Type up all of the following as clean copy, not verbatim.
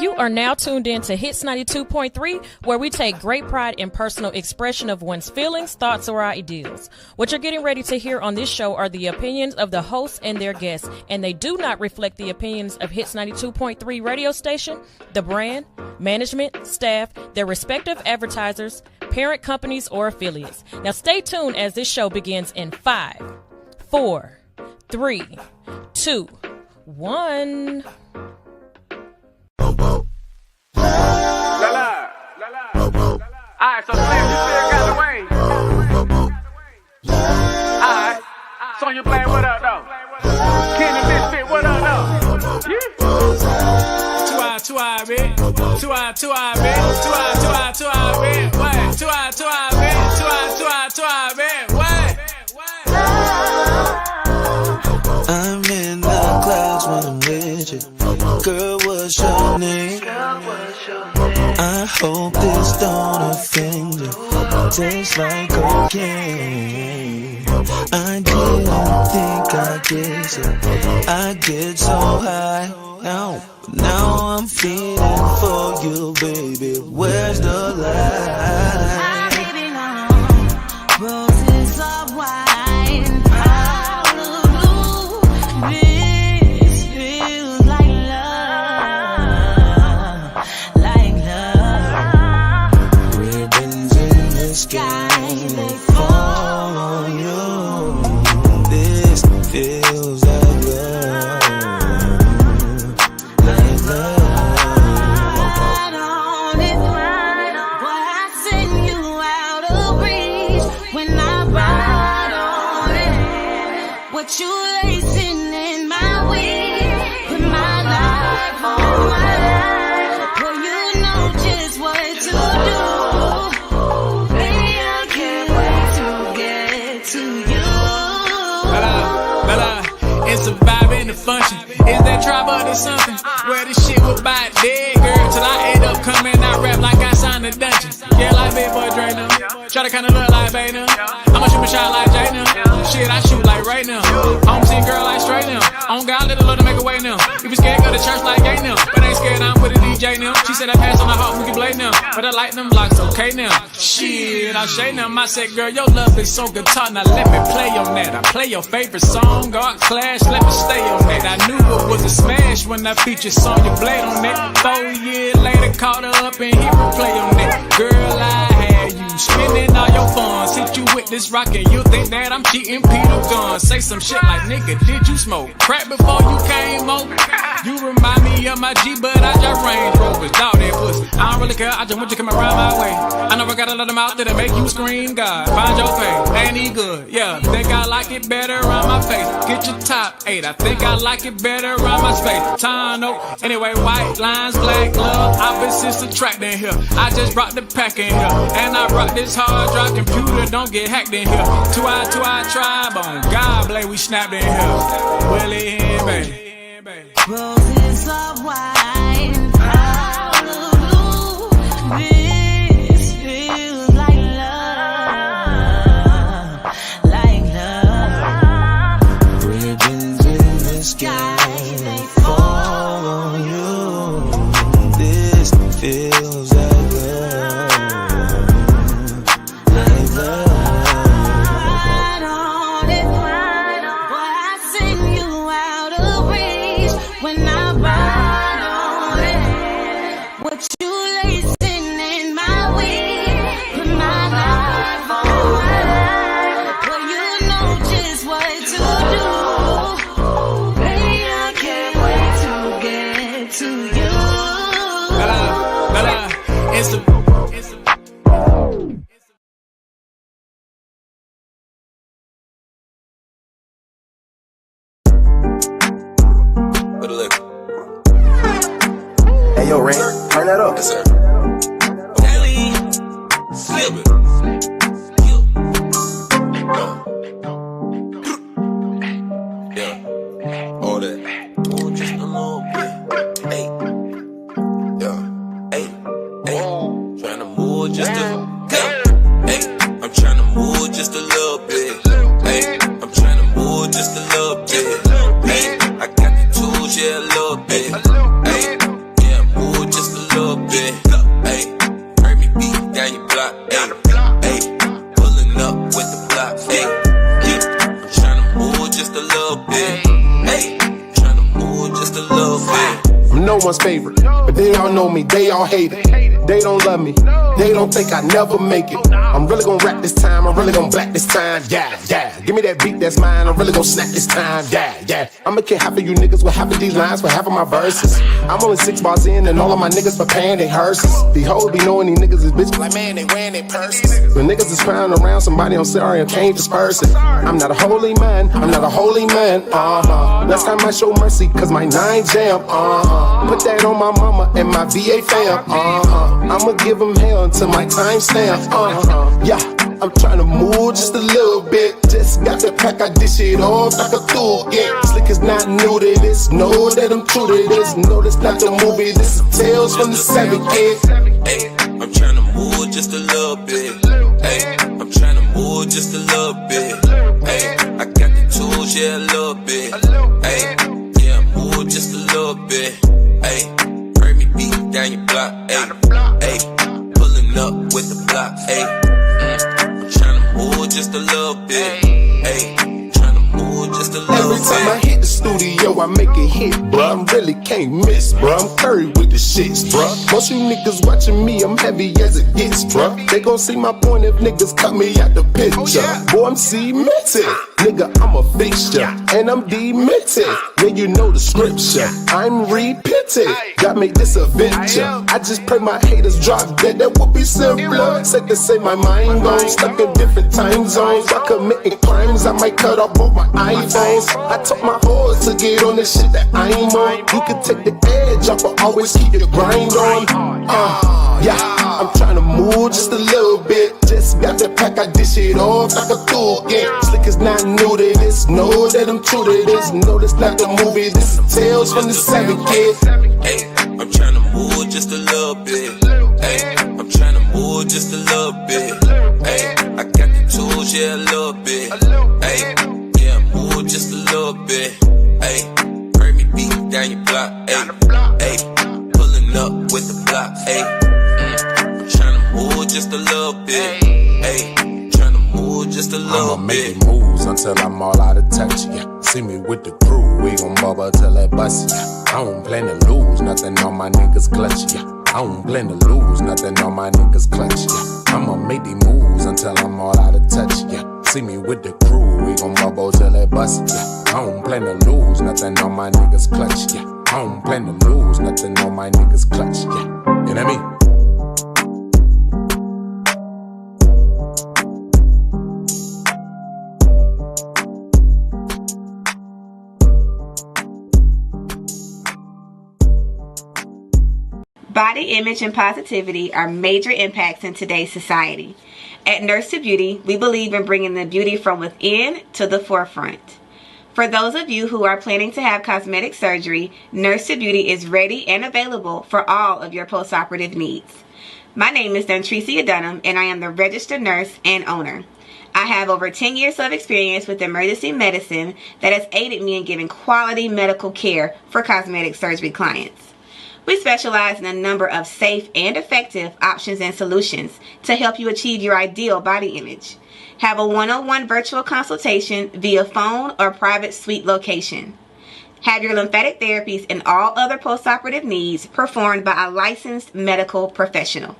You are now tuned in to Hits 92.3, where we take great pride in personal expression of one's feelings, thoughts, or ideals. What you're getting ready to hear on this show are the opinions of the hosts and their guests, and they do not reflect the opinions of Hits 92.3 radio station, the brand, management, staff, their respective advertisers, parent companies, or affiliates. Now stay tuned as this show begins in 5, 4, 3, 2, 1. Alright, so Slim, you still got the way. Alright, so you playing what up though? Kenny Misfit, what up though? Yeah. 2 eye, bitch. 2 eye, bitch. 2 eye, bitch. What? 2 eye, bitch. 2 eye, bitch. What? I'm in the clouds when I'm with you. Girl, what's your name? I hope this don't offend you. Tastes like cocaine. I didn't think I'd get you. I get so high now I'm feeling for you, baby. Where's the lie? Baby, no. Roses of wine, out of blue. This feels like love, Ribbons in the sky, they fall on you. This feels like love, like love. Right on it, boy, I send you out of reach when I ride on it. What you lacing in my weed, put my life on my life. Well, you know just what to do. Baby, I can't wait to get to you. Bella, it's a vibe and a function. Is that tribe or there's something? Where this shit was by dead, girl, till I end up coming out rap like I signed a dungeon. Yeah, like big boy Dre now. Try to kinda look like Bay now. I'ma shoot my shot like Jay now. Shit, I shoot like right now. Home team girl like straight now. On God, little Lord to make a way now. If you scared, go to church like gay now. But ain't scared, I'm with a DJ now. She said I pass on the heart, we can blade now. But I like them blocks, okay now. Shit, I shade them. I said, girl, your love is so guitar. Now let me play on that. I play your favorite song, God Clash, let me stay on that. I knew it was a smash when I featured Song Your Blade on that. 4 years later, caught her up and hit replay on that. Girl, I had you spending all your funds. Hit you with this rock and you think that I'm cheating Peter Gunn. Say some shit like, nigga, did you smoke crack before you came over? You remind me of my G, but I drive Range Rovers. Dog that pussy, I don't really care, I just want you to come around my way. I know I got a lot of mouth that'll make you scream, God, find your face, ain't he good? Yeah, think I like it better around my face. Get your top 8, I think I like it better around my space. Tano, anyway, white lines, black love, opposites attracting here. I just brought the pack in here, and I brought this hard drive computer, don't get hacked in here. 2 eye tribe on God, blade, we snapped in here. Willie and baby. Roses of wine, out of blue. This feels like love, Ribbons in the sky, they fall on you. This feels like love. Right on it, boy, I send you out of reach when I ride on it. What you lacing in my weed, put my life on my life. Well, you know just what to do. Baby, I can't wait to get to you. Bella, it's a Hey, yo, Ray, turn that up. Yes, sir. Slip it. Yeah. All that. Oh, just a little bit. Hey. Yeah. Hey. Hey. Tryna move just a. Hey. Hey. I'm tryna move just a little bit. Hey. I'm tryna move just a little bit. Hey. I got the tools, yeah, a little bit. Hey. Yeah, move little bit. Hey, tryna move just a little bit. I'm no one's favorite, but they all know me, they all hate it. They don't love me, they don't think I never make it. I'm really gonna rap this time, I'm really gonna black this time, yeah, yeah. Give me that beat that's mine, I'm really gonna snap this time, yeah, yeah. I'ma kill half of you niggas with half of these lines for half of my verses. I'm only 6 bars in and all of my niggas preparing their hearses. These hoes be knowing these niggas is bitches like, man, they wearing their purses. When niggas is crying around somebody, I'm sorry, I can't disperse it. I'm not a holy man, I'm not a holy man, Next time I show mercy, cause my 9 jam, Put that on my mama and my VA fam, I'ma give them hell until my time stamp, yeah. I'm tryna move just a little bit. Just got the pack, I dish it off like a tool. Yeah, Slick is not new to this. Know that I'm true to this. No, this not the movie. This is Tales from the 7 kid. Hey, I'm tryna move just a little bit. Hey, I'm tryna move just a little bit. Hey, I got the tools, yeah, a little bit. Hey, yeah, move just a little bit. Hey, heard me beat down your block. Hey, pulling up with the block. Hey, tryna move just a little bit. Hey, tryna move just a little bit. Every time I hit the studio, I make it hit, bruh. I really can't miss, bruh. I'm curry with the shits, bruh. Most you niggas watching me, I'm heavy as it gets, bruh. They gon' see my point if niggas cut me out the picture. Boy, I'm cemented. Nigga, I'm a fixture, and I'm demented. Yeah, you know the scripture. I'm repented. God made this a venture. I just pray my haters drop dead. That would be simpler. Said to say my mind gone stuck in different time zones. By committing crimes, I might cut off both my iPhones. I told my horse to get on the shit that I'm on. You can take the edge off, but always keep your grind on. Yeah, I'm tryna move just a little bit. Just got the pack, I dish it off like a tool. Yeah, Slick is not new to this. Know that I'm true to this. No, this not the movie. This is Tales from the 7 kid. Hey, I'm tryna move just a little bit. Hey, I'm tryna move just a little bit. Hey, I got the tools, yeah, a little bit. Hey, yeah, move just a little bit. Hey, heard me beat down your block. Hey, pulling up with the block. Hey, tryna move just a little bit. Hey, tryna move just a little I'ma bit. make moves until I'm all out of touch, yeah. See me with the crew, we gon' bubble till it bust, yeah. I don't plan to lose, nothing on my niggas clutch, yeah. I don't plan to lose, nothing on my niggas clutch, yeah. I'ma make these moves until I'm all out of touch, yeah. See me with the crew, we gon' bubble till it bust, yeah. I don't plan to lose, nothing on my niggas clutch, yeah. I don't plan to lose, nothing on my niggas clutch, yeah. You know what I mean? Body image and positivity are major impacts in today's society. At Nurse to Beauty, we believe in bringing the beauty from within to the forefront. For those of you who are planning to have cosmetic surgery, Nurse to Beauty is ready and available for all of your post-operative needs. My name is Dontricia Dunham, and I am the registered nurse and owner. I have over 10 years of experience with emergency medicine that has aided me in giving quality medical care for cosmetic surgery clients. We specialize in a number of safe and effective options and solutions to help you achieve your ideal body image. Have a one-on-one virtual consultation via phone or private suite location. Have your lymphatic therapies and all other postoperative needs performed by a licensed medical professional.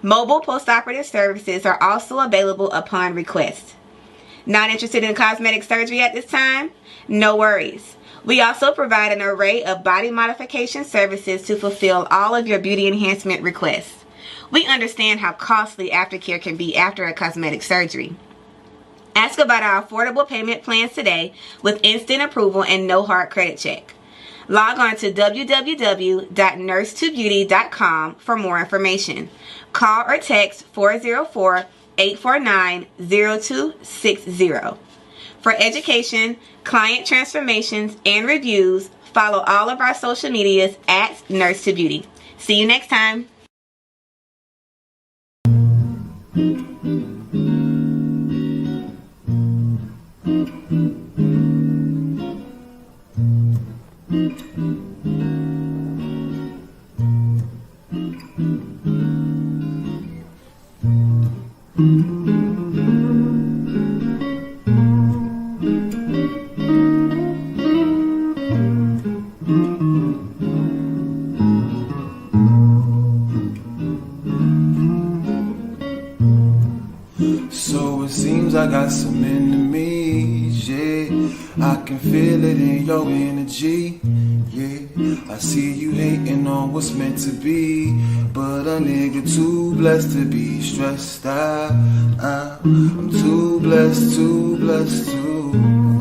Mobile postoperative services are also available upon request. Not interested in cosmetic surgery at this time? No worries. We also provide an array of body modification services to fulfill all of your beauty enhancement requests. We understand how costly aftercare can be after a cosmetic surgery. Ask about our affordable payment plans today with instant approval and no hard credit check. Log on to www.nurse2beauty.com for more information. Call or text 404-849-0260. For education, client transformations, and reviews, follow all of our social medias at Nurse to Beauty. See you next time. I can feel it in your energy. Yeah, I see you hating on what's meant to be, but a nigga too blessed to be stressed out. I'm too blessed, too blessed to.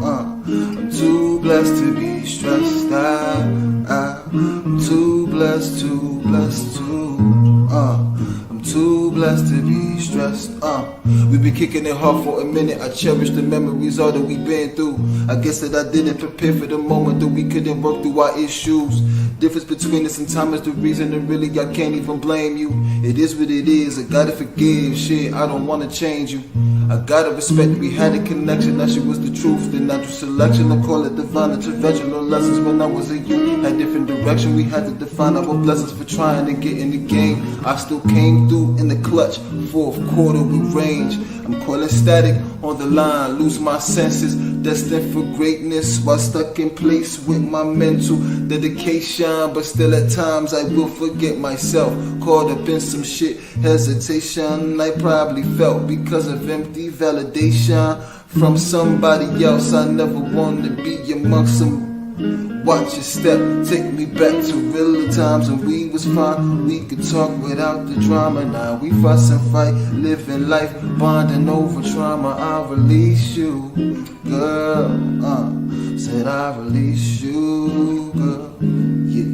I'm too blessed to be stressed out. I'm too blessed, too blessed to. I'm too blessed to be stressed. We been kicking it hard for a minute. I cherish the memories all that we been through. I guess that I didn't prepare for the moment that we couldn't work through our issues. Difference between us and time is the reason, and really I can't even blame you. It is what it is. I gotta forgive. Shit, I don't wanna change you. I gotta respect that we had a connection. That shit was the truth, the natural selection. I call it divine intervention. No lessons when I was a youth. Had different direction. We had to define our blessings for trying to get in the game. I still came through in the clutch. Fourth quarter with range. I'm calling static on the line. Lose my senses. Destined for greatness while stuck in place with my mental dedication. But still at times I will forget myself. Caught up in some shit. Hesitation I probably felt because of empty validation from somebody else. I never wanted to be amongst some. Watch your step, take me back to realer times when we was fine. We could talk without the drama. Now we fuss and fight, living life, bonding over trauma. I release you, girl. Said I release you, girl. Yeah.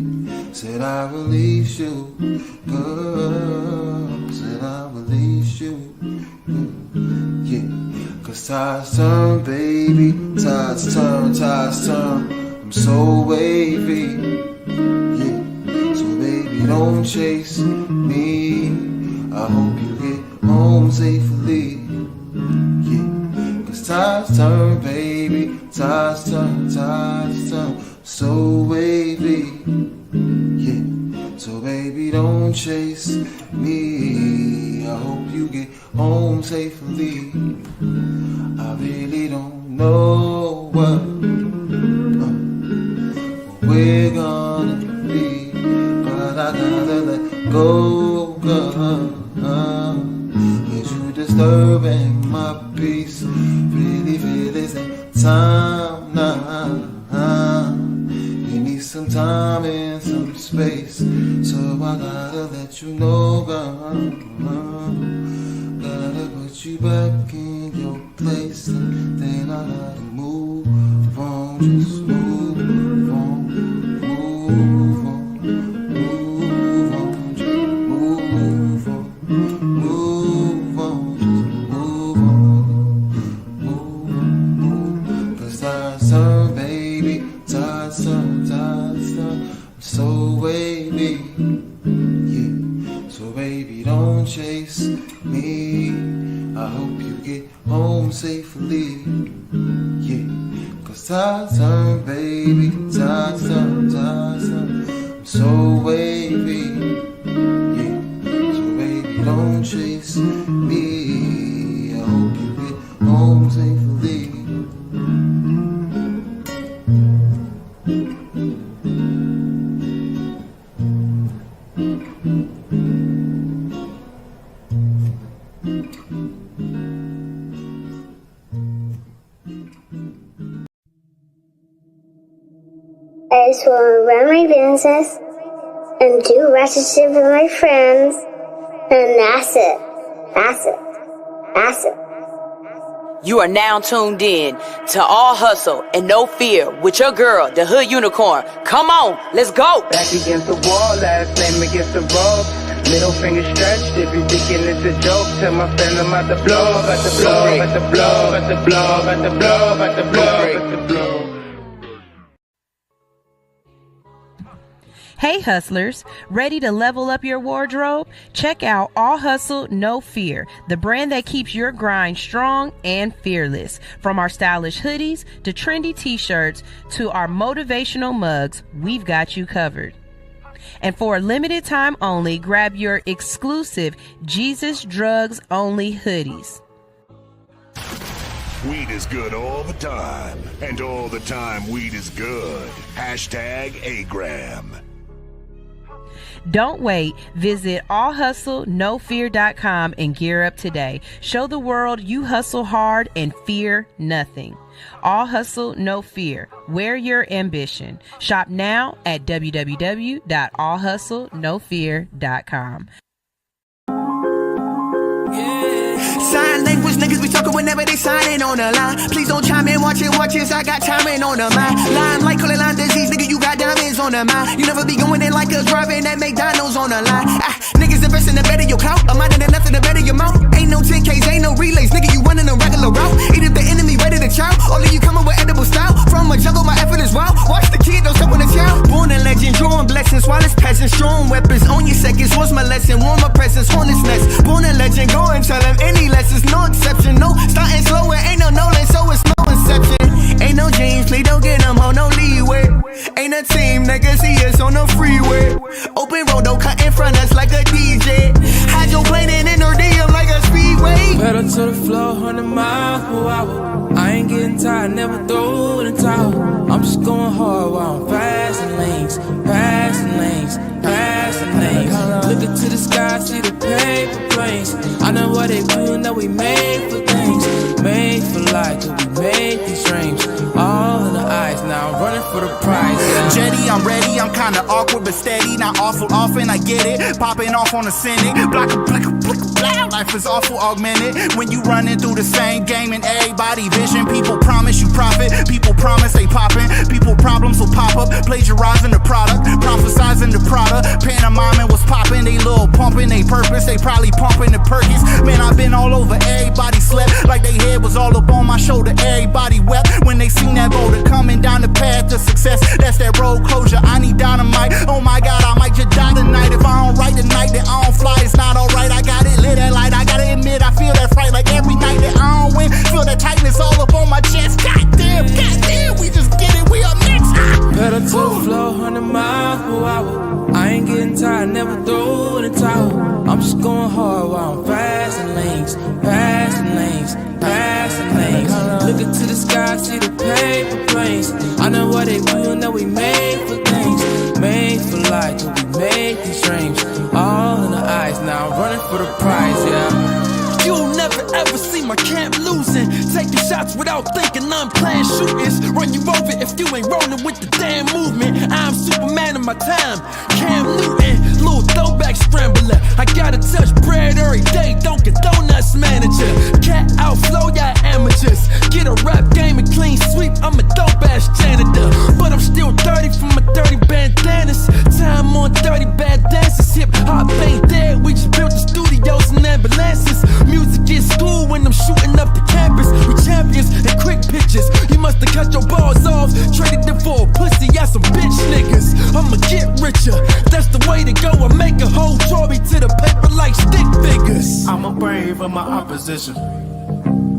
Said I release you, girl. Said I release you, yeah. Cause tides turn, baby. Tides turn, tides turn. I'm so wavy, yeah. So baby, don't chase me. I hope you get home safely, yeah. Cause tides turn, baby. Tides turn, tides turn. So wavy, yeah. So baby, don't chase me. I hope you get home safely. I really don't know what we're gonna be, but I gotta let go, girl. Cause you disturbing my peace. Really feel it's that time now. You need some time and some space, so I gotta let you know, girl. Gotta put you back in your place, and then I gotta move on, just move on. Move on, move on, just move on, move on, just move on, move. Cause tides turn, baby, tides turn, tides turn. I'm so wavy, yeah. So baby, don't chase me. I hope you get home safely, yeah. Cause tides turn, baby, tides turn, tides turn. I'm so wavy, yeah. So baby, don't chase me. I hope you get home safely. I just want to run my business and do ratchet shit with my friends, and that's it. That's it. That's it. You are now tuned in to All Hustle and No Fear with your girl, the Hood Unicorn. Come on, let's go. Back against the wall, last name against the road. Middle finger stretched, if you thinking it's a joke, tell my friend I'm about to blow, about to blow, about to blow, about to blow, about to blow, about to blow, about to blow. Hey hustlers, ready to level up your wardrobe? Check out All Hustle, No Fear, the brand that keeps your grind strong and fearless. From our stylish hoodies to trendy t-shirts to our motivational mugs, we've got you covered. And for a limited time only, grab your exclusive Jesus Drugs Only hoodies. Weed is good all the time, and all the time weed is good. Hashtag A-Gram. Don't wait. Visit allhustlenofear.com and gear up today. Show the world you hustle hard and fear nothing. All hustle, no fear. Wear your ambition. Shop now at www.allhustlenofear.com. Sign language niggas be talking whenever they signing on the line. Please don't chime in, watch it, I got timing on the mind. Line like call it line disease, nigga, you got diamonds on the mind. You never be going in like a driving that McDonald's on the line. Niggas investing to better your clout, a mind and nothing to better your mouth. Ain't no 10Ks, ain't no relays, nigga, you running a regular route. Either the enemy ready to chow, or you coming with edible style. From a jungle, my effort is wild. Watch the kid, don't step on the child. Born a legend, drawing blessings, while it's peasants, strong weapons on your seconds. Was my lesson, warm my presence, hornet's nest. Born a legend, go and tell him any lessons, no exception, no starting slow, ain't no Nolan, so it's no inception. Ain't no James, please don't get them on no leeway. Ain't a team, nigga, see us on the freeway. Open road, don't cut in front us like a DJ. Hydroplaning in her DM like a speedway. Pedal to the floor, 100 miles per hour. I ain't getting tired, never throw in the towel. I'm just going hard while I'm passing lanes, passing lanes, passing lanes. Looking to the sky, see the paper planes. I know what they do, know we made for things, made for life, cause we made these dreams. All in the eyes, now I'm running for the prize. Yeah. Jetty, I'm ready, I'm kinda awkward but steady. Not awful often, I get it. Popping off on the Senate. Block a blick, blick, blah. Life is awful augmented. When you running through the same game and everybody vision. People promise you profit, people promise they poppin'. People problems will pop up, plagiarizing the product, prophesizing the product. Pantomiming was popping, they little pumping, they purpose, they probably pumping the Perkins. Man, I've been all over, everybody slept like they head was all up on my shoulder. Everybody wept when they seen that boulder coming down the path to success. That's that road closure. I need dynamite. Oh my God, I might just die tonight. If I don't write tonight, then I don't fly. It's not alright. I got it lit that light. I gotta admit, I feel that fright like every night that I don't win. Feel that tightness all up on my chest. Goddamn, we just get it. We up next. Pedal to the floor, 100 miles per hour. I ain't getting tired, never throw in the towel. I'm just going hard while I'm passing lanes, passing lanes, passing lanes. Looking to the sky, see the paper planes. I know what they do, know we made for things, made for life, cause we made these dreams. All in the eyes, now I'm running for the prize, yeah. You'll never ever see my camp losing. Taking shots without thinking, unplanned shootings. Run you over if you ain't rolling with the damn movement. I'm Superman of my time, Cam Newton, little throwback scrambler. I gotta touch bread every day, don't get donuts manager. Cat outflow, y'all amateurs. Get a rap game and clean sweep, I'm a dope ass janitor. But I'm still dirty from my dirty bandanas. Time on 30 bad dances. Hip hop ain't dead, we just built the studios and ambulances. Music is school when I'm shooting up the campus. We champions and quick pitches. You must have cut your balls off, traded them for a pussy, y'all some bitch niggas. I'ma get richer, that's the way to go. I make a whole Tory to the paper like stick figures. I'm a brave of my opposition,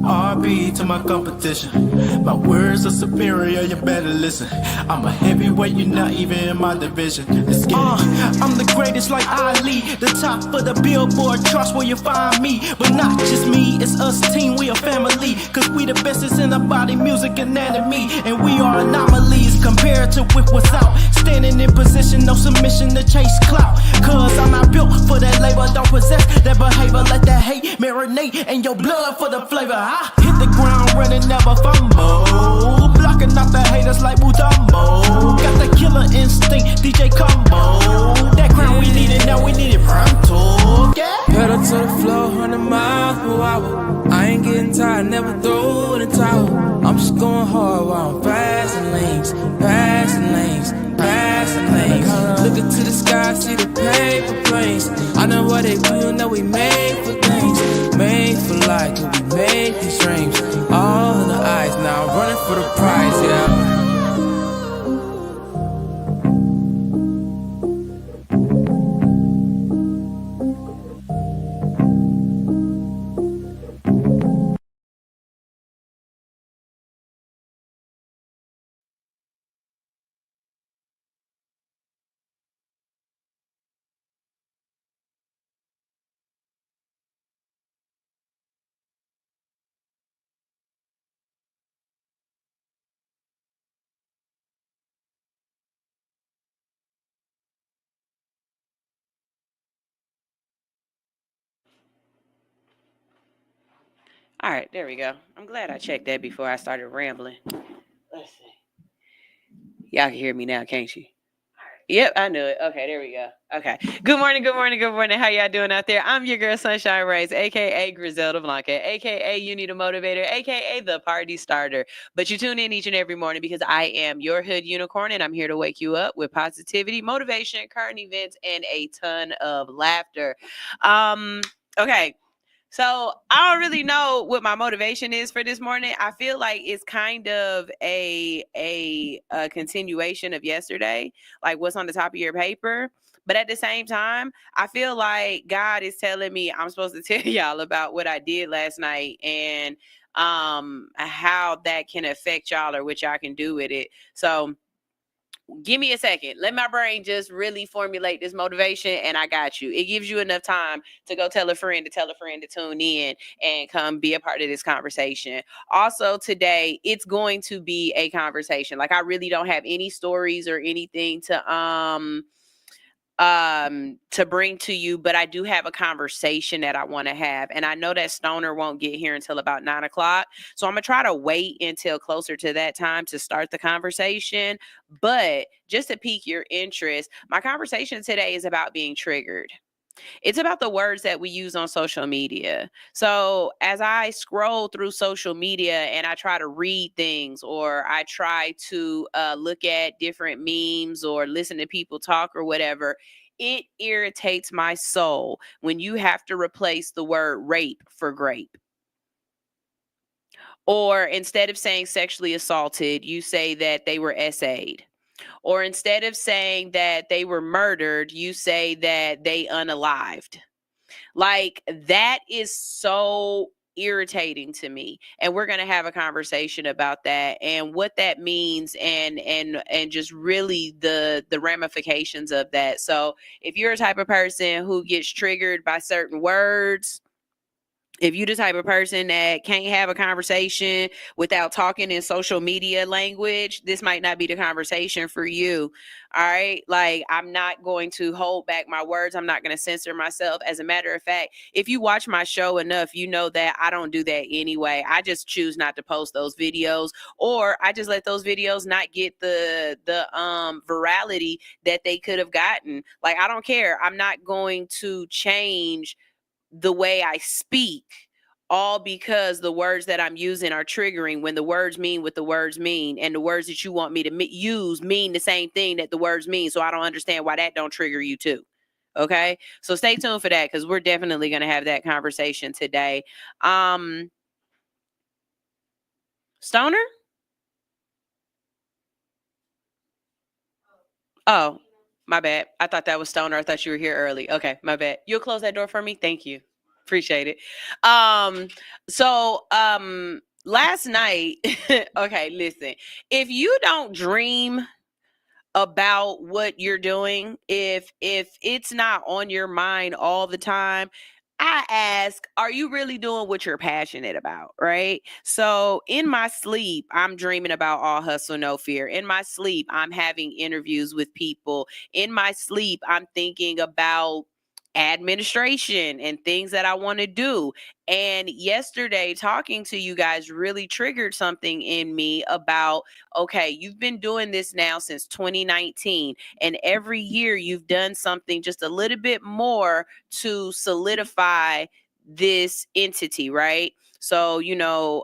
RB to my competition. My words are superior, you better listen. I'm a heavyweight, you're not even in my division. I'm the greatest like Ali, the top of the Billboard charts where you find me. But not just me, it's us team, we a family. Cause we the bestest in the body, music anatomy. And we are anomalies compared to with what's out. Standing in position, no submission to chase clout. Cause I'm not built for that labor, don't possess that behavior. Let that hate marinate in your blood for the flavor. I hit the ground running, never fumble. Blocking out the haters like Budamo. Got the killer instinct, DJ Combo. That crown we need it, now we need it pronto. Yeah. Pedal to the floor, 100 miles per hour. I ain't getting tired, never throw in the towel. I'm just going hard while I'm passing lanes, passing lanes, passing lanes. Looking to the sky, see the paper planes. I know what they do, know we made for things, made for life, cause we made these dreams. All in the eyes, now I'm running for the prize, yeah. All right, there we go. I'm glad I checked that before I started rambling. Let's see. Y'all can hear me now, can't you? Yep, I knew it. Okay, there we go. Okay. Good morning, good morning, good morning. How y'all doing out there? I'm your girl, Sunshine Rays, a.k.a. Griselda Blanca, a.k.a. You Need a Motivator, a.k.a. The Party Starter. But you tune in each and every morning because I am your hood unicorn, and I'm here to wake you up with positivity, motivation, current events, and a ton of laughter. Okay. So I don't really know what my motivation is for this morning. I feel like it's kind of a continuation of yesterday, like what's on the top of your paper. But at the same time, I feel like God is telling me I'm supposed to tell y'all about what I did last night and how that can affect y'all or what y'all can do with it. So give me a second. Let my brain just really formulate this motivation, and I got you. It gives you enough time to go tell a friend to tune in and come be a part of this conversation. Also, today, it's going to be a conversation. Like, I really don't have any stories or anything to bring to you, but I do have a conversation that I want to have. And I know that Stoner won't get here until about 9 o'clock. So I'm going to try to wait until closer to that time to start the conversation. But just to pique your interest, my conversation today is about being triggered. It's about the words that we use on social media. So as I scroll through social media and I try to read things, or I try to look at different memes or listen to people talk or whatever, it irritates my soul when you have to replace the word rape for grape. Or instead of saying sexually assaulted, you say that they were SA'd. Or instead of saying that they were murdered, you say that they unalived. Like, that is so irritating to me. And we're going to have a conversation about that and what that means and just really the ramifications of that. So if you're a type of person who gets triggered by certain words, if you're the type of person that can't have a conversation without talking in social media language, this might not be the conversation for you. All right. Like, I'm not going to hold back my words. I'm not going to censor myself. As a matter of fact, if you watch my show enough, you know that I don't do that anyway. I just choose not to post those videos, or I just let those videos not get the virality that they could have gotten. Like, I don't care. I'm not going to change the way I speak, all because the words that I'm using are triggering, when the words mean what the words mean, and the words that you want me to use mean the same thing that the words mean. So I don't understand why that don't trigger you too. Okay, so stay tuned for that, because we're definitely going to have that conversation today. Stoner? Oh, my bad. I thought that was Stoner. I thought you were here early. Okay, my bad. You'll close that door for me? Thank you. Appreciate it. Last night, okay, listen. If you don't dream about what you're doing, if it's not on your mind all the time, I ask, are you really doing what you're passionate about, right? So in my sleep, I'm dreaming about All Hustle, No Fear. In my sleep, I'm having interviews with people. In my sleep, I'm thinking about administration and things that I want to do. And yesterday, talking to you guys really triggered something in me about, okay, you've been doing this now since 2019, and every year you've done something just a little bit more to solidify this entity, right? So, and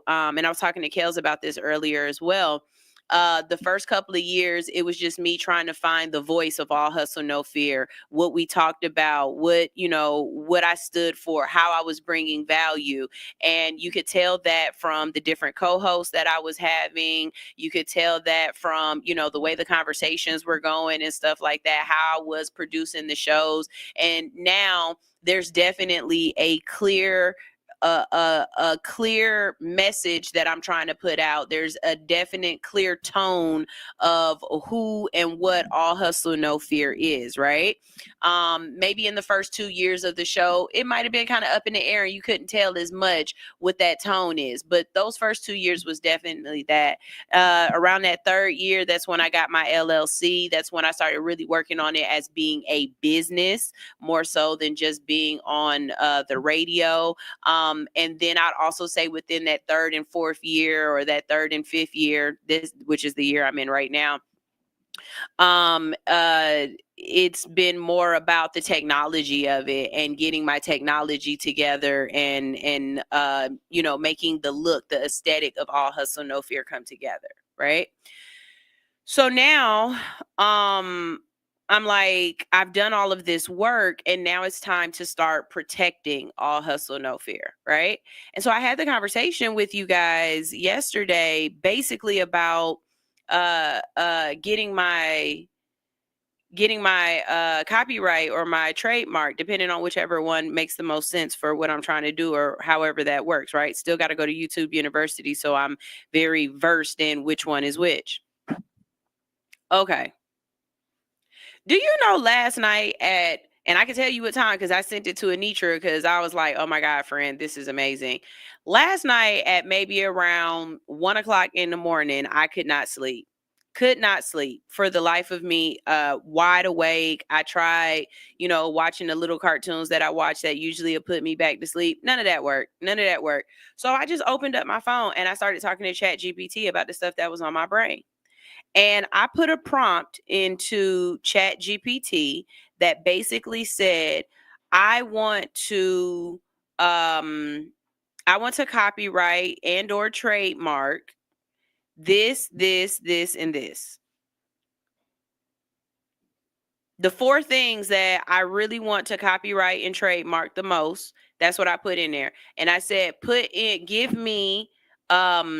I was talking to Kels about this earlier as well. The first couple of years, it was just me trying to find the voice of All Hustle, No Fear, what we talked about, what I stood for, how I was bringing value. And you could tell that from the different co-hosts that I was having. You could tell that from, the way the conversations were going and stuff like that, how I was producing the shows. And now there's definitely a clear message that I'm trying to put out. There's a definite clear tone of who and what All Hustle, No Fear is, right? Maybe in the first 2 years of the show, it might have been kind of up in the air and you couldn't tell as much what that tone is, but those first 2 years was definitely that. Around that third year, that's when I got my LLC. That's when I started really working on it as being a business, more so than just being on the radio. And then I'd also say within that 3rd and 4th year, or that 3rd and 5th year, which is the year I'm in right now, it's been more about the technology of it and getting my technology together and you know, making the aesthetic of All Hustle No Fear come together, right? So now I'm like, I've done all of this work, and now it's time to start protecting All Hustle No Fear, right? And so I had the conversation with you guys yesterday basically about getting my copyright or my trademark, depending on whichever one makes the most sense for what I'm trying to do, or however that works, right? Still got to go to YouTube University, so I'm very versed in which one is which. Okay. Do you know last night and I can tell you what time because I sent it to Anitra because I was like, oh my God, friend, this is amazing. Last night at maybe around 1 o'clock in the morning, I could not sleep. Could not sleep for the life of me, wide awake. I tried, you know, watching the little cartoons that I watch that usually will put me back to sleep. None of that worked. None of that worked. So I just opened up my phone and I started talking to ChatGPT about the stuff that was on my brain. And I put a prompt into ChatGPT that basically said, I want to copyright and or trademark this, and this. The 4 things that I really want to copyright and trademark the most, that's what I put in there. And I said, give me, tell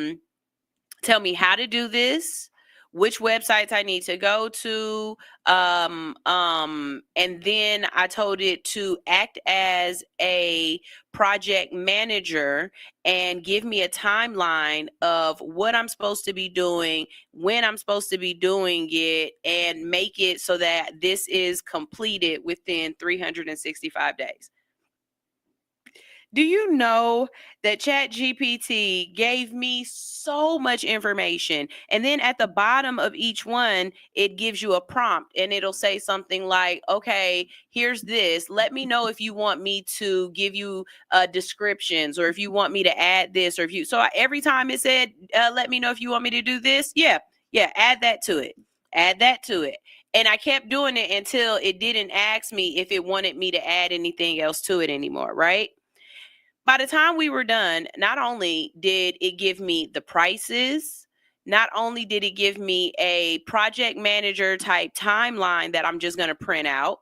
me how to do this, which websites I need to go to, and then I told it to act as a project manager and give me a timeline of what I'm supposed to be doing, when I'm supposed to be doing it, and make it so that this is completed within 365 days. Do you know that ChatGPT gave me so much information? And then at the bottom of each one, it gives you a prompt and it'll say something like, okay, here's this. Let me know if you want me to give you descriptions, or if you want me to add this, or if you, so every time it said, let me know if you want me to do this. Yeah, add that to it. Add that to it. And I kept doing it until it didn't ask me if it wanted me to add anything else to it anymore, right? By the time we were done, not only did it give me the prices, not only did it give me a project manager type timeline that I'm just going to print out,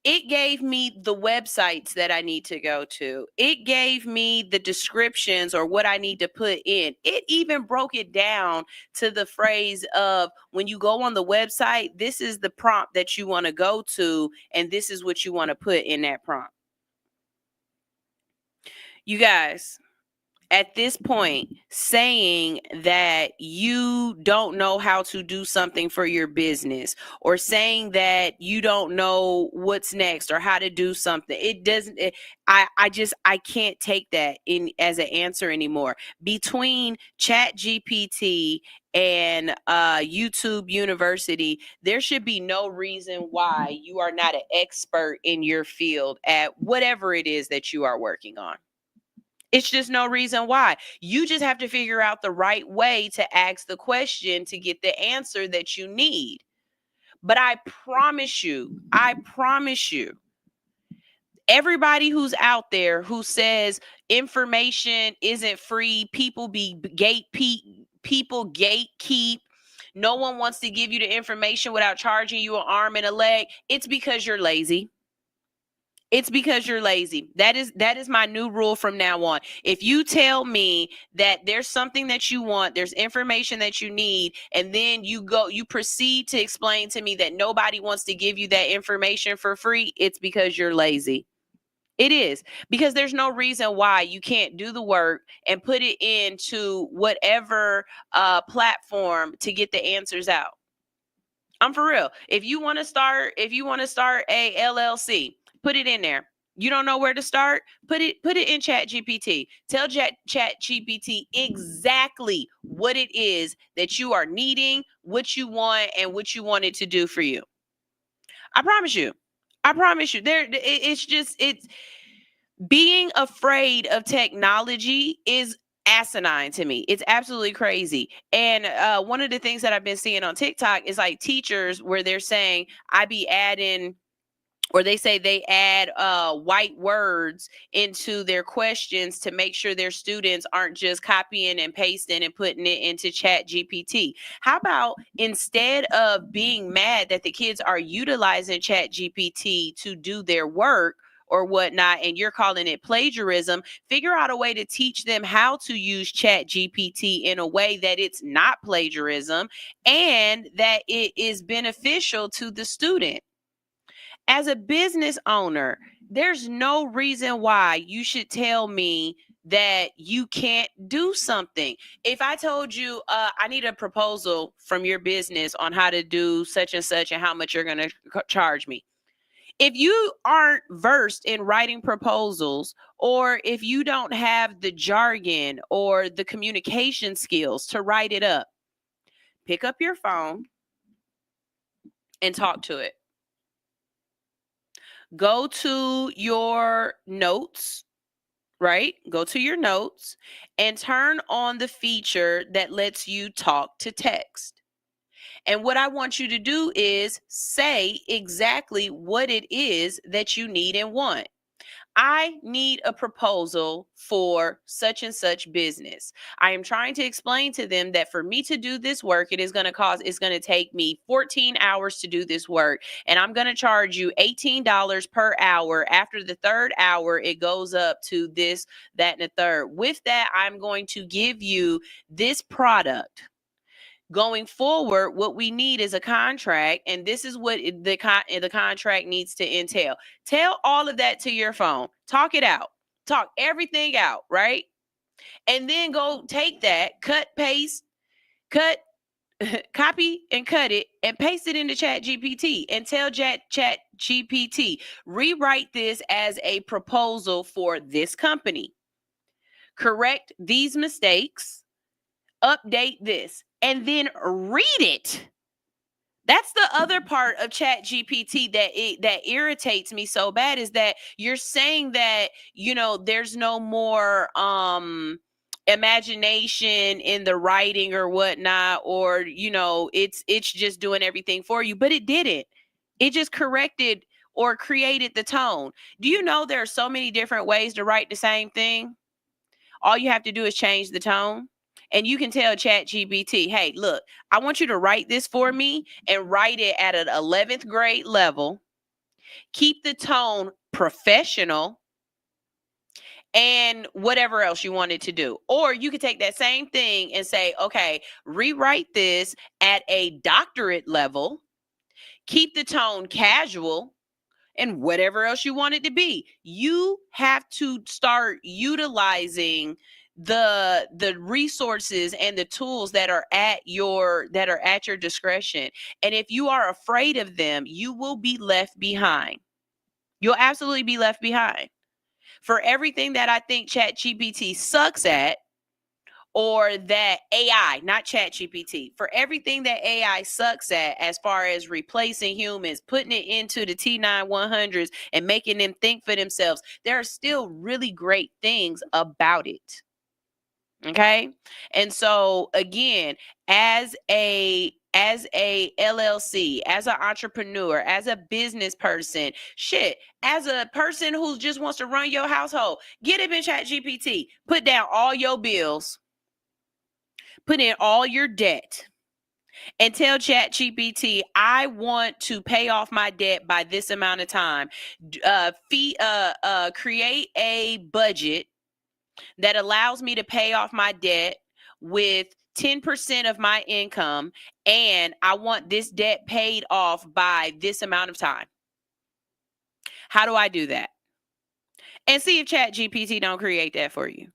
it gave me the websites that I need to go to. It gave me the descriptions or what I need to put in. It even broke it down to the phrase of, when you go on the website, this is the prompt that you want to go to, and this is what you want to put in that prompt. You guys, at this point, saying that you don't know how to do something for your business, or saying that you don't know what's next or how to do something, I can't take that in as an answer anymore. Between ChatGPT and YouTube University, there should be no reason why you are not an expert in your field at whatever it is that you are working on. It's just no reason why. You just have to figure out the right way to ask the question to get the answer that you need. But I promise you, everybody who's out there who says information isn't free, people gatekeep, no one wants to give you the information without charging you an arm and a leg, it's because you're lazy. It's because you're lazy. That is my new rule from now on. If you tell me that there's something that you want, there's information that you need, and then you proceed to explain to me that nobody wants to give you that information for free, it's because you're lazy. It is, because there's no reason why you can't do the work and put it into whatever platform to get the answers out. I'm for real. If you want to start a LLC, put it in there. You don't know where to start? Put it in ChatGPT. Tell ChatGPT exactly what it is that you are needing, what you want, and what you want it to do for you. I promise you. It's Being afraid of technology is asinine to me. It's absolutely crazy. And one of the things that I've been seeing on TikTok is like teachers where they're saying, I be adding, or they say they add white words into their questions to make sure their students aren't just copying and pasting and putting it into Chat GPT. How about instead of being mad that the kids are utilizing Chat GPT to do their work or whatnot, and you're calling it plagiarism, figure out a way to teach them how to use Chat GPT in a way that it's not plagiarism and that it is beneficial to the student. As a business owner, there's no reason why you should tell me that you can't do something. If I told you, I need a proposal from your business on how to do such and such and how much you're going to charge me. If you aren't versed in writing proposals, or if you don't have the jargon or the communication skills to write it up, pick up your phone and talk to it. Go to your notes, right? Go to your notes and turn on the feature that lets you talk to text. And what I want you to do is say exactly what it is that you need and want. I need a proposal for such and such business. I am trying to explain to them that for me to do this work, it's going to take me 14 hours to do this work. And I'm going to charge you $18 per hour. After the third hour, it goes up to this, that, and the third. With that, I'm going to give you this product. Going forward, what we need is a contract, and this is what the contract needs to entail. Tell all of that to your phone. Talk it out. Talk everything out, right? And then go take that, copy and cut it and paste it into Chat GPT and tell Chat GPT, rewrite this as a proposal for this company. Correct these mistakes, update this, and then read it. That's the other part of Chat GPT that irritates me so bad, is that you're saying that, there's no more imagination in the writing or whatnot, or it's just doing everything for you, but it didn't. It just corrected or created the tone. Do you know there are so many different ways to write the same thing? All you have to do is change the tone. And you can tell Chat GPT, hey, look, I want you to write this for me and write it at an 11th grade level. Keep the tone professional and whatever else you wanted to do. Or you could take that same thing and say, okay, rewrite this at a doctorate level. Keep the tone casual, and whatever else you want it to be. You have to start utilizing the resources and the tools that are at your discretion. And if you are afraid of them, you will be left behind. You'll absolutely be left behind. For everything that I think ChatGPT sucks at, or that AI, not ChatGPT, for everything that AI sucks at as far as replacing humans, putting it into the T9100s and making them think for themselves, there are still really great things about it. Okay? And so again, as a LLC, as an entrepreneur, as a business person, as a person who just wants to run your household, get up in ChatGPT, put down all your bills, put in all your debt, and tell ChatGPT, I want to pay off my debt by this amount of time. Create a budget that allows me to pay off my debt with 10% of my income, and I want this debt paid off by this amount of time. How do I do that? And see if ChatGPT don't create that for you.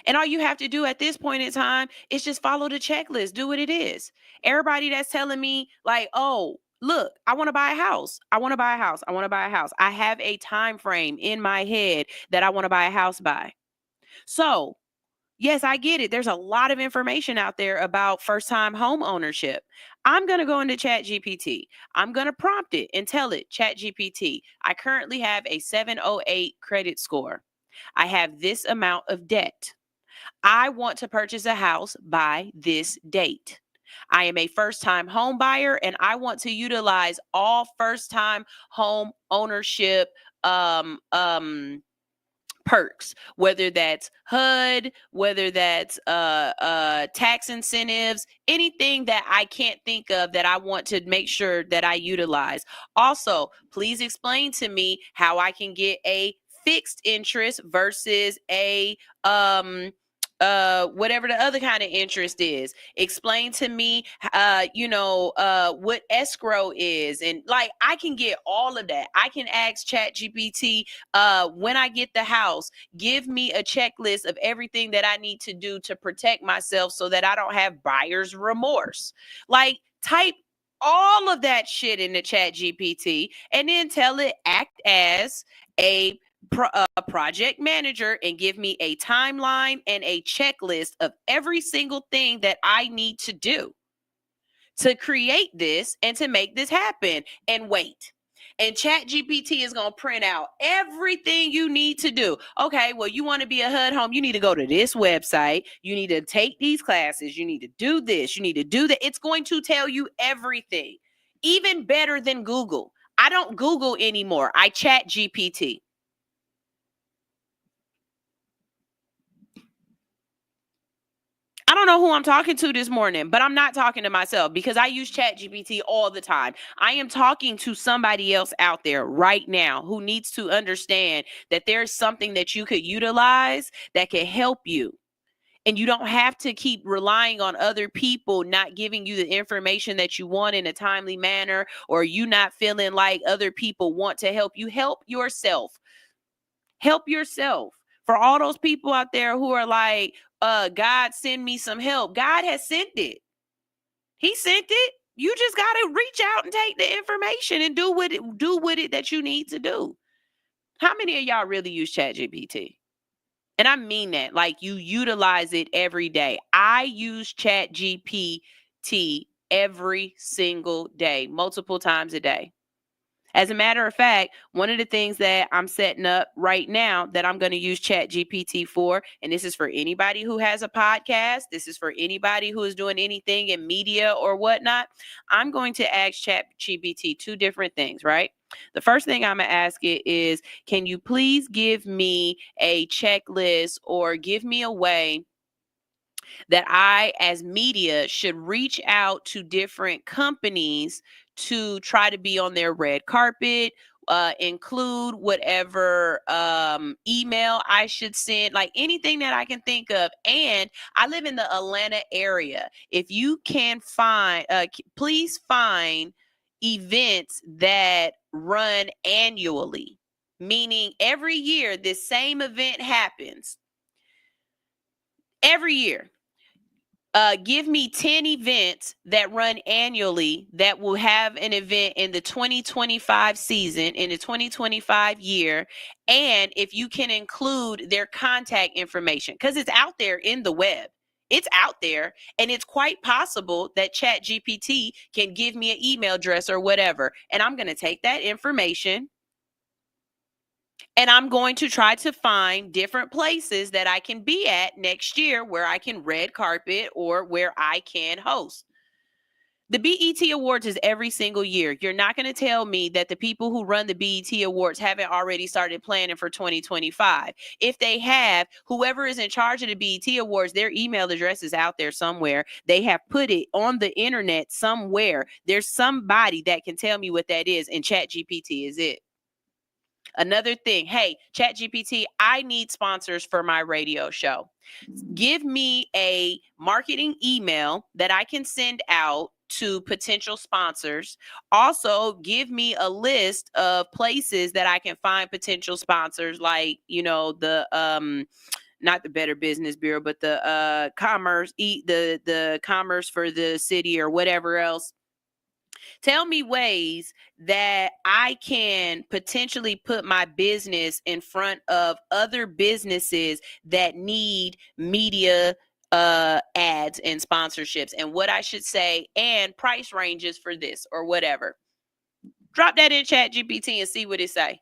And all you have to do at this point in time is just follow the checklist. Do what it is. Everybody that's telling me like, oh, look, I want to buy a house. I want to buy a house. I want to buy a house. I have a time frame in my head that I want to buy a house by. So Yes, I get it. There's a lot of information out there about first-time home ownership. I'm going to go into ChatGPT. I'm going to prompt it and tell it, ChatGPT, I currently have a 708 credit score. I have this amount of debt. I want to purchase a house by this date. I am a first-time home buyer and I want to utilize all first-time home ownership perks, whether that's HUD, whether that's tax incentives, anything that I can't think of that I want to make sure that I utilize. Also, please explain to me how I can get a fixed interest versus a whatever the other kind of interest is. Explain to me what escrow is, and like I can get all of that. I can ask ChatGPT when I get the house, give me a checklist of everything that I need to do to protect myself so that I don't have buyer's remorse. Like, type all of that shit in the ChatGPT and then tell it act as a project manager and give me a timeline and a checklist of every single thing that I need to do to create this and to make this happen. And wait. And ChatGPT is going to print out everything you need to do. Okay, well, you want to be a HUD home, you need to go to this website. You need to take these classes. You need to do this. You need to do that. It's going to tell you everything, even better than Google. I don't Google anymore. I ChatGPT. I don't know who I'm talking to this morning, but I'm not talking to myself because I use ChatGPT all the time. I am talking to somebody else out there right now who needs to understand that there's something that you could utilize that can help you. And you don't have to keep relying on other people not giving you the information that you want in a timely manner, or you not feeling like other people want to help you. Help yourself. Help yourself. For all those people out there who are like, God, send me some help. God has sent it. He sent it. You just got to reach out and take the information and do with it that you need to do. How many of y'all really use ChatGPT? And I mean that, like, you utilize it every day. I use ChatGPT every single day, multiple times a day. As a matter of fact, one of the things that I'm setting up right now that I'm going to use ChatGPT for, and this is for anybody who has a podcast, this is for anybody who is doing anything in media or whatnot, I'm going to ask ChatGPT two different things, right? The first thing I'm going to ask it is, can you please give me a checklist or give me a way that I, as media, should reach out to different companies to try to be on their red carpet, include whatever email I should send, like anything that I can think of. And I live in the Atlanta area. If you can find, please find events that run annually, meaning every year this same event happens. Every year. Give me 10 events that run annually that will have an event in the 2025 season, in the 2025 year. And if you can include their contact information, because it's out there in the web. It's out there, and it's quite possible that ChatGPT can give me an email address or whatever. And I'm going to take that information and I'm going to try to find different places that I can be at next year where I can red carpet or where I can host. The BET Awards is every single year. You're not going to tell me that the people who run the BET Awards haven't already started planning for 2025. If they have, whoever is in charge of the BET Awards, their email address is out there somewhere. They have put it on the internet somewhere. There's somebody that can tell me what that is, and ChatGPT is it. Another thing, hey, ChatGPT, I need sponsors for my radio show. Give me a marketing email that I can send out to potential sponsors. Also, give me a list of places that I can find potential sponsors, like, the not the Better Business Bureau, but the commerce, the commerce for the city or whatever else. Tell me ways that I can potentially put my business in front of other businesses that need media ads and sponsorships, and what I should say and price ranges for this or whatever. Drop that in Chat GPT and see what it say.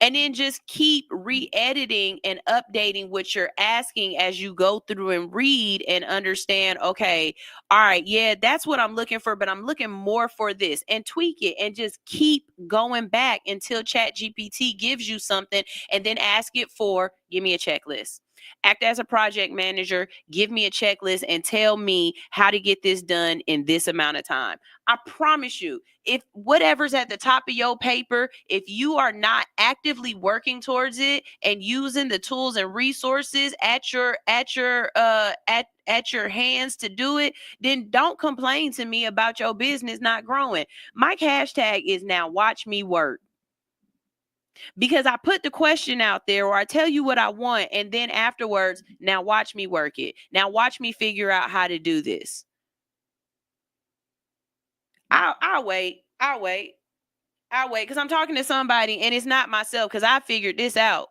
And then just keep re-editing and updating what you're asking as you go through and read and understand, okay, all right, yeah, that's what I'm looking for, but I'm looking more for this, and tweak it and just keep going back until Chat GPT gives you something, and then ask it for, give me a checklist. Act as a project manager, give me a checklist and tell me how to get this done in this amount of time. I promise you, if whatever's at the top of your paper, if you are not actively working towards it and using the tools and resources at your hands to do it, then don't complain to me about your business not growing. My hashtag is now watch me work. Because I put the question out there, or I tell you what I want, and then afterwards, now watch me work it. Now watch me figure out how to do this. I'll wait because I'm talking to somebody and it's not myself, because I figured this out.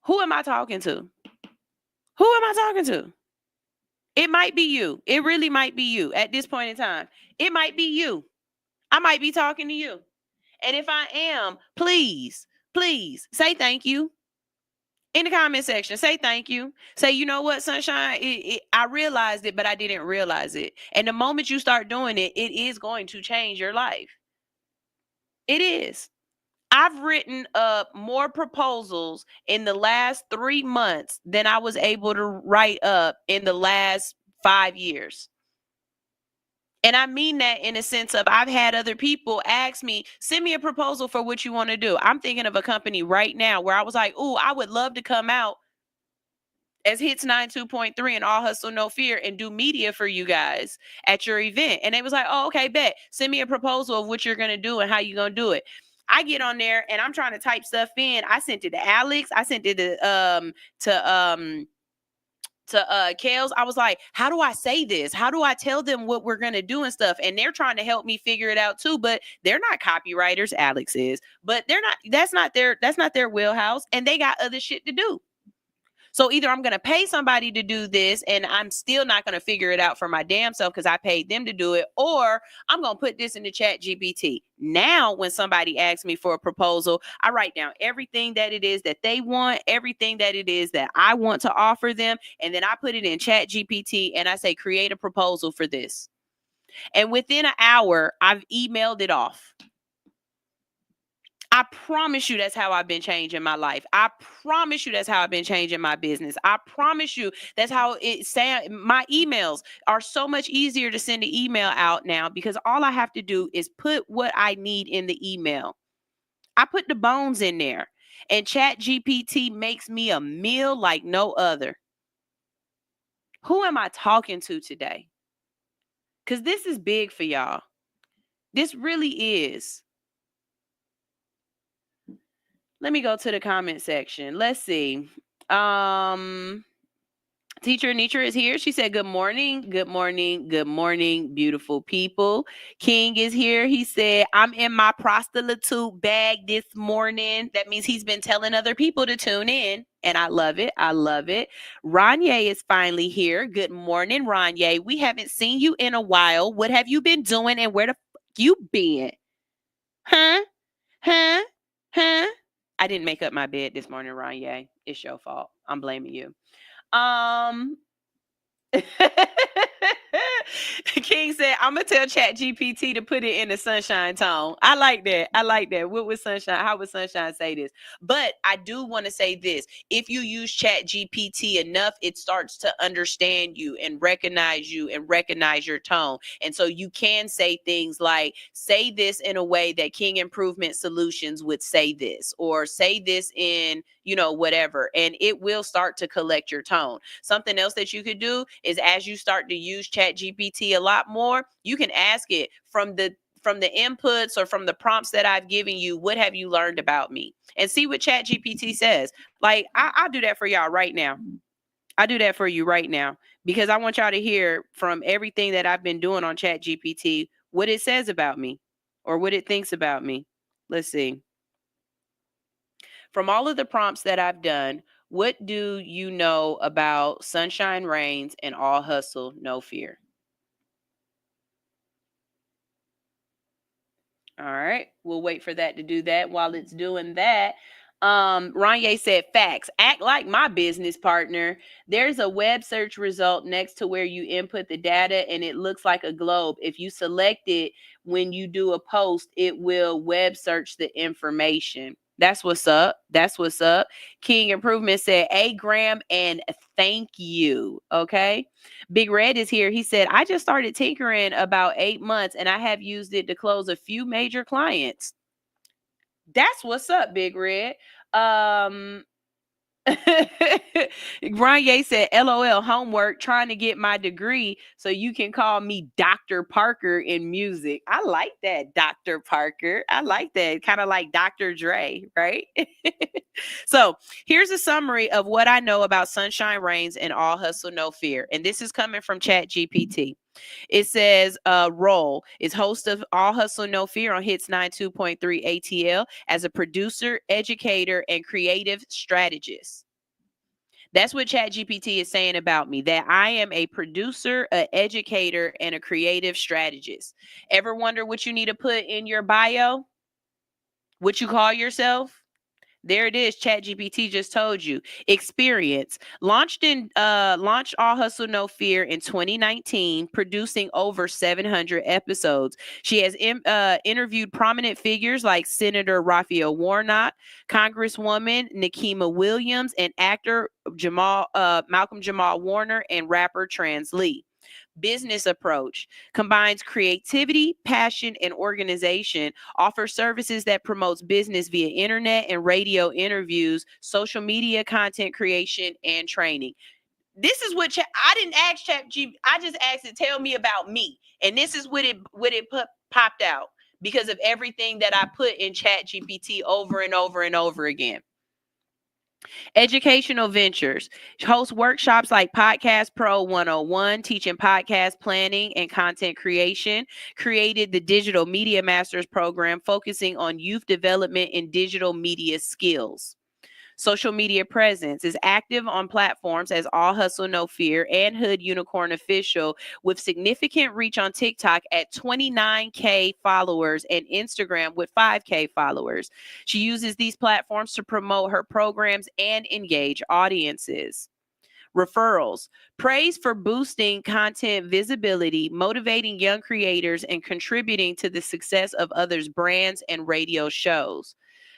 Who am I talking to? Who am I talking to? It might be you. It really might be you at this point in time. It might be you. I might be talking to you. And if I am, please say thank you. In the comment section, say thank you. Say, you know what, Sunshine, I realized it, but I didn't realize it. And the moment you start doing it, it is going to change your life. It is. I've written up more proposals in the last 3 months than I was able to write up in the last 5 years. And I mean that in a sense of, I've had other people ask me, send me a proposal for what you want to do. I'm thinking of a company right now where I was like, oh, I would love to come out as Hits 92.3 and All Hustle No Fear and do media for you guys at your event. And they was like, oh, okay, bet. Send me a proposal of what you're going to do and how you're going to do it. I get on there and I'm trying to type stuff in. I sent it to Alex. I sent it to Kels. I was like, how do I say this? How do I tell them what we're going to do and stuff? And they're trying to help me figure it out too, but they're not copywriters. Alex is, but that's not their wheelhouse, and they got other shit to do. So either I'm going to pay somebody to do this and I'm still not going to figure it out for my damn self because I paid them to do it, or I'm going to put this in the Chat GPT. Now, when somebody asks me for a proposal, I write down everything that it is that they want, everything that it is that I want to offer them, and then I put it in Chat GPT and I say, create a proposal for this. And within an hour, I've emailed it off. I promise you that's how I've been changing my life. I promise you that's how I've been changing my business. I promise you that's how my emails are so much easier to send an email out now, because all I have to do is put what I need in the email. I put the bones in there, and Chat GPT makes me a meal like no other. Who am I talking to today? Because this is big for y'all. This really is. Let me go to the comment section. Let's see. Teacher Anitra is here. She said, good morning, good morning, good morning, beautiful people. King is here. He said, I'm in my prostitute bag this morning. That means he's been telling other people to tune in. And I love it. I love it. Ranye is finally here. Good morning, Ranye. We haven't seen you in a while. What have you been doing, and where the fuck you been? Huh? I didn't make up my bed this morning, Ranye. It's your fault. I'm blaming you. King said, I'm gonna tell Chat GPT to put it in the Sunshine tone. I like that. What would Sunshine? How would Sunshine say this? But I do want to say this: if you use Chat GPT enough, it starts to understand you and recognize your tone. And so you can say things like, say this in a way that King Improvement Solutions would say this, or say this in, whatever, and it will start to collect your tone. Something else that you could do is, as you start to use Chat GPT a lot more, you can ask it from the inputs or from the prompts that I've given you, what have you learned about me? And see what Chat GPT says. Like, I'll do that for y'all right now. I do that for you right now, because I want y'all to hear from everything that I've been doing on Chat GPT, what it says about me or what it thinks about me. Let's see. From all of the prompts that I've done, what do you know about Sunshine Reigns and All Hustle, No Fear? All right. We'll wait for that to do that. While it's doing that, Ranye said, facts. Act like my business partner. There's a web search result next to where you input the data and it looks like a globe. If you select it when you do a post, it will web search the information. That's what's up. That's what's up. King Improvement said, A Graham and thank you. Okay. Big Red is here. He said, I just started tinkering about 8 months and I have used it to close a few major clients. That's what's up, Big Red. Ranye said, LOL, homework, trying to get my degree so you can call me Dr. Parker in music. I like that, Dr. Parker. I like that. Kind of like Dr. Dre, right? So here's a summary of what I know about Sunshine Reigns and All Hustle, No Fear. And this is coming from ChatGPT. It says, role is host of All Hustle, No Fear on Hits 92.3 ATL as a producer, educator, and creative strategist. That's what ChatGPT is saying about me, that I am a producer, an educator, and a creative strategist. Ever wonder what you need to put in your bio? What you call yourself? There it is. ChatGPT just told you. Experience. Launched All Hustle No Fear in 2019, producing over 700 episodes. She has interviewed prominent figures like Senator Raphael Warnock, Congresswoman Nikema Williams, and actor Malcolm Jamal Warner, and rapper Trans Lee. Business approach combines creativity, passion, and organization, offers services that promotes business via internet and radio interviews, social media content creation, and training. This is what I didn't ask ChatGPT. I just asked it, tell me about me. And this is what it popped out because of everything that I put in ChatGPT over and over and over again. Educational ventures. Host workshops like Podcast Pro 101, teaching podcast planning and content creation. Created the Digital Media Masters program, focusing on youth development in digital media skills. Social media presence is active on platforms as All Hustle No Fear and Hood Unicorn Official, with significant reach on TikTok at 29K followers and Instagram with 5K followers. She uses these platforms to promote her programs and engage audiences. Referrals. Praise for boosting content visibility, motivating young creators, and contributing to the success of others' brands and radio shows.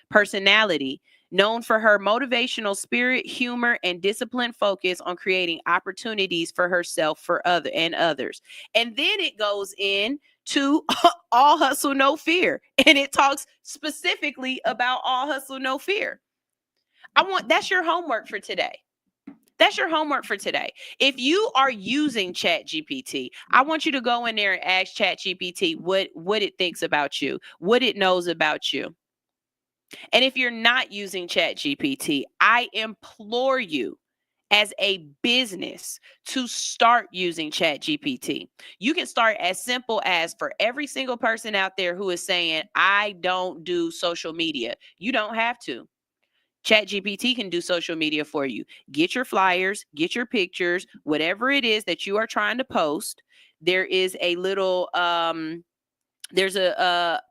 Personality. Known for her motivational spirit, humor, and disciplined focus on creating opportunities for herself and others. And then it goes in to All Hustle, No Fear. And it talks specifically about All Hustle, No Fear. That's your homework for today. That's your homework for today. If you are using ChatGPT, I want you to go in there and ask ChatGPT what it thinks about you, what it knows about you. And if you're not using ChatGPT, I implore you as a business to start using ChatGPT. You can start as simple as, for every single person out there who is saying, I don't do social media, you don't have to. ChatGPT can do social media for you. Get your flyers, get your pictures, whatever it is that you are trying to post. There is a little there's a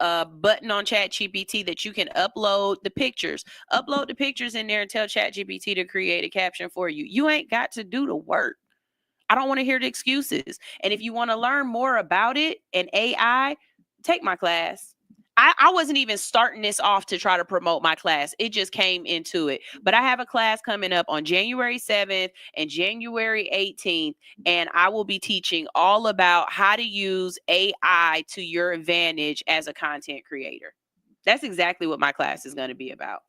button on ChatGPT that you can upload the pictures. Upload the pictures in there and tell ChatGPT to create a caption for you. You ain't got to do the work. I don't want to hear the excuses. And if you want to learn more about it and AI, take my class. I wasn't even starting this off to try to promote my class. It just came into it. But I have a class coming up on January 7th and January 18th, and I will be teaching all about how to use AI to your advantage as a content creator. That's exactly what my class is going to be about.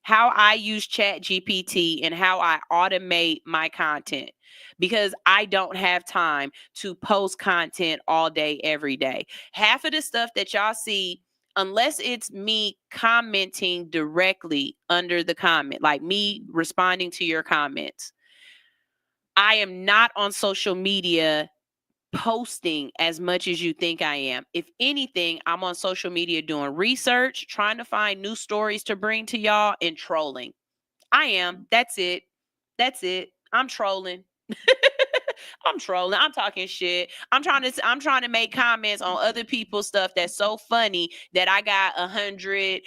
How I use ChatGPT and how I automate my content, because I don't have time to post content all day, every day. Half of the stuff that y'all see, unless it's me commenting directly under the comment, like me responding to your comments, I am not on social media posting as much as you think I am. If anything, I'm on social media doing research, trying to find new stories to bring to y'all, and trolling. I am. That's it. That's it. I'm trolling. I'm trolling. I'm talking shit. I'm trying to make comments on other people's stuff that's so funny that I got 100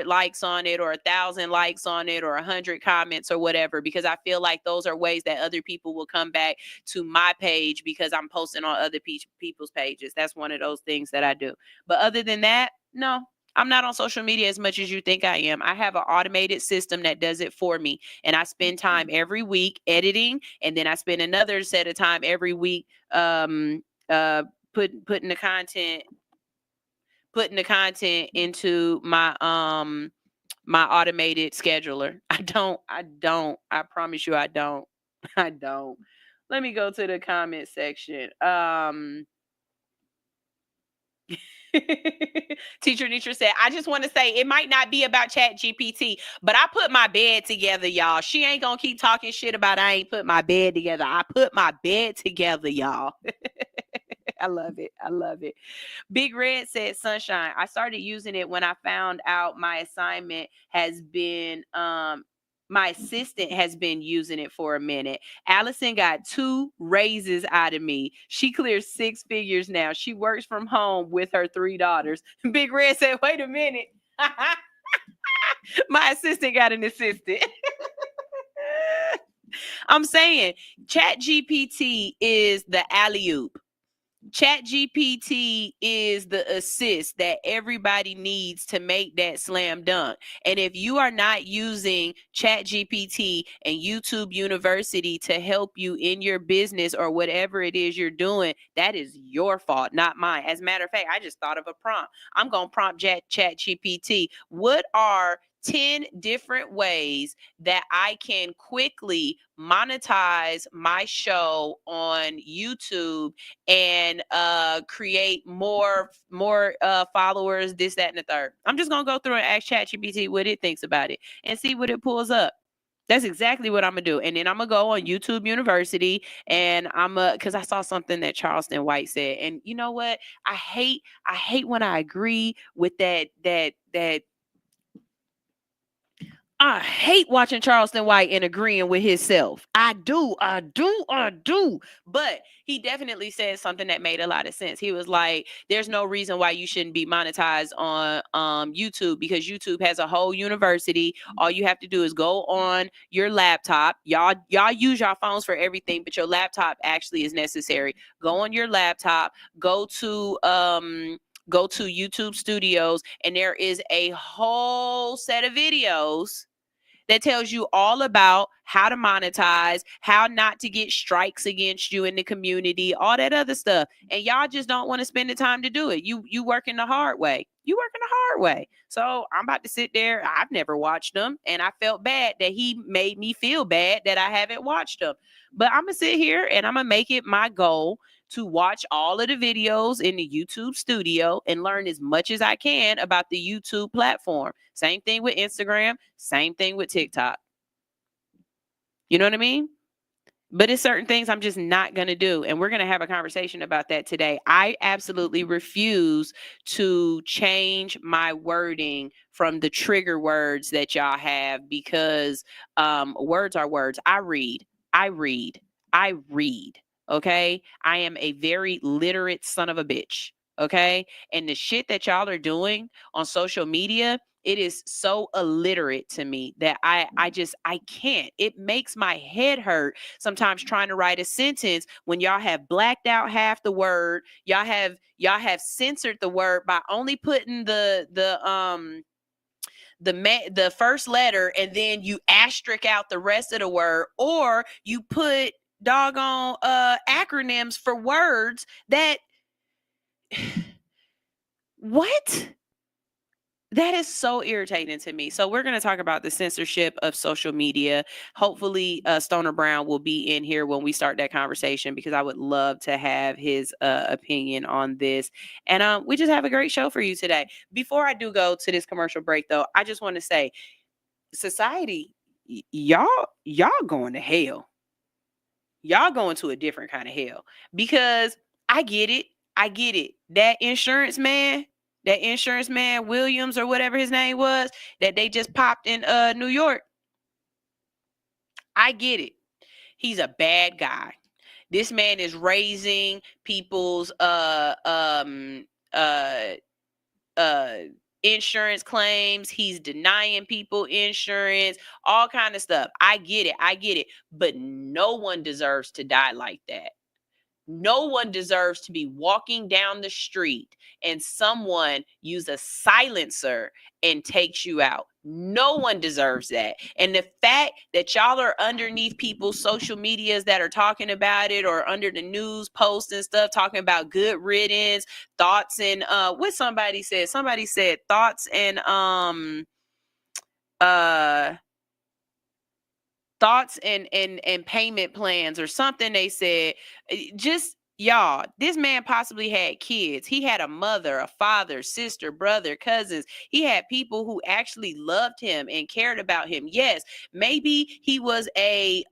likes on it, or 1,000 likes on it, or 100 comments or whatever, because I feel like those are ways that other people will come back to my page because I'm posting on other people's pages. That's one of those things that I do. But other than that, no. I'm not on social media as much as you think I am. I have an automated system that does it for me. And I spend time every week editing. And then I spend another set of time every week putting the content into my my automated scheduler. I promise you I don't. I don't. Let me go to the comment section. Teacher Nitra said, I just want to say it might not be about Chat GPT, but I put my bed together, y'all. She ain't gonna keep talking shit about I ain't put my bed together. I put my bed together, y'all. I love it. I love it. Big Red said, Sunshine, I started using it when I found out my assistant has been using it for a minute. Allison got 2 raises out of me. She clears 6 figures now. She works from home with her 3 daughters. Big Red said, wait a minute. My assistant got an assistant. I'm saying Chat GPT is the alley-oop. Chat GPT is the assist that everybody needs to make that slam dunk. And if you are not using Chat GPT and YouTube University to help you in your business or whatever it is you're doing, that is your fault, not mine. As a matter of fact, I just thought of a prompt. I'm going to prompt Chat GPT. What are 10 different ways that I can quickly monetize my show on YouTube and create more followers, this, that, and the third? I'm just gonna go through and ask ChatGPT what it thinks about it and see what it pulls up. That's exactly what I'm gonna do. And then I'm gonna go on YouTube University and because I saw something that Charleston White said. And you know what? I hate when I agree with that I hate watching Charleston White and agreeing with himself. I do. But he definitely said something that made a lot of sense. He was like, there's no reason why you shouldn't be monetized on YouTube, because YouTube has a whole university. All you have to do is go on your laptop. Y'all use your phones for everything, but your laptop actually is necessary. Go on your laptop, go to YouTube Studios, and there is a whole set of videos that tells you all about how to monetize, how not to get strikes against you in the community, all that other stuff. And y'all just don't want to spend the time to do it. You working the hard way. So I'm about to sit there. I've never watched them, and I felt bad that he made me feel bad that I haven't watched them. But I'm going to sit here and I'm going to make it my goal to watch all of the videos in the YouTube studio and learn as much as I can about the YouTube platform. Same thing with Instagram, same thing with TikTok. You know what I mean? But it's certain things I'm just not going to do. And we're going to have a conversation about that today. I absolutely refuse to change my wording from the trigger words that y'all have, because words are words. I read. Okay. I am a very literate son of a bitch. Okay. And the shit that y'all are doing on social media, it is so illiterate to me that I can't. It makes my head hurt sometimes trying to write a sentence when y'all have blacked out half the word. Y'all have censored the word by only putting the first letter, and then you asterisk out the rest of the word, or you put doggone acronyms for words that what? That is so irritating to me. So we're going to talk about the censorship of social media. Hopefully Stoner Brown will be in here when we start that conversation, because I would love to have his opinion on this. And we just have a great show for you today. Before I do go to this commercial break, though, I just want to say, society, y'all going to hell. Y'all going to a different kind of hell, because I get it. That insurance man Williams or whatever his name was, that they just popped in New York. I get it. He's a bad guy. This man is raising people's insurance claims. He's denying people insurance, all kind of stuff. I get it. But no one deserves to die like that. No one deserves to be walking down the street and someone use a silencer and takes you out. No one deserves that. And the fact that y'all are underneath people's social medias that are talking about it, or under the news posts and stuff, talking about good riddance, thoughts, and what somebody said thoughts and thoughts and payment plans or something. They said, just y'all, this man possibly had kids. He had a mother, a father, sister, brother, cousins. He had people who actually loved him and cared about him. Yes, maybe he was a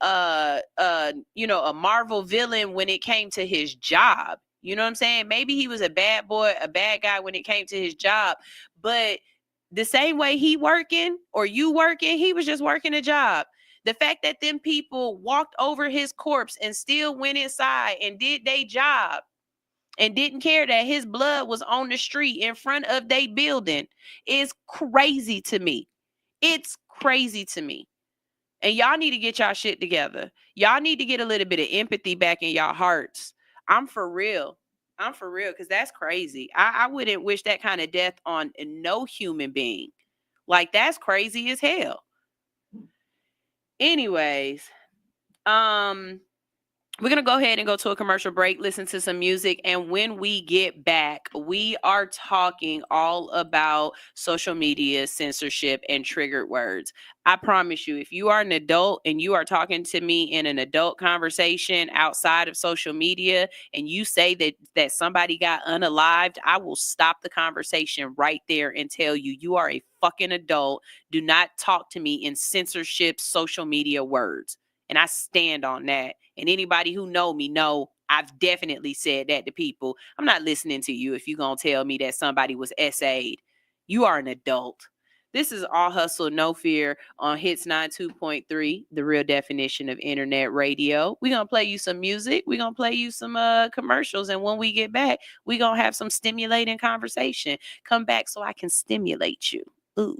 Marvel villain when it came to his job. You know what I'm saying? Maybe he was a bad boy, a bad guy when it came to his job. But the same way he working or you working, he was just working a job. The fact that them people walked over his corpse and still went inside and did their job and didn't care that his blood was on the street in front of their building is crazy to me. It's crazy to me. And y'all need to get y'all shit together. Y'all need to get a little bit of empathy back in y'all hearts. I'm for real, because that's crazy. I wouldn't wish that kind of death on no human being. Like, that's crazy as hell. Anyways, we're going to go ahead and go to a commercial break, listen to some music. And when we get back, we are talking all about social media, censorship, and triggered words. I promise you, if you are an adult and you are talking to me in an adult conversation outside of social media and you say that somebody got unalived, I will stop the conversation right there and tell you, you are a fucking adult. Do not talk to me in censorship social media words. And I stand on that. And anybody who know me know I've definitely said that to people. I'm not listening to you if you're going to tell me that somebody was SA'd. You are an adult. This is All Hustle, No Fear on Hits 92.3, the real definition of internet radio. We're going to play you some music. We're going to play you some commercials. And when we get back, we're going to have some stimulating conversation. Come back so I can stimulate you. Ooh.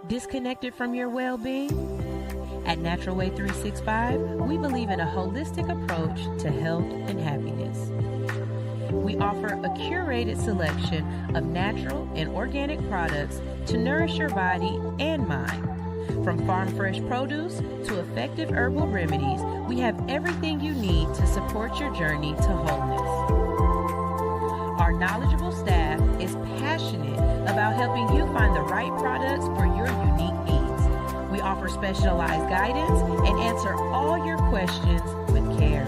Disconnected from your well-being? At Natural Way 365, we believe in a holistic approach to health and happiness. We offer a curated selection of natural and organic products to nourish your body and mind. From farm fresh produce to effective herbal remedies, we have everything you need to support your journey to wholeness. Our knowledgeable staff is passionate about helping you find the right products for your unique needs. We offer specialized guidance and answer all your questions with care.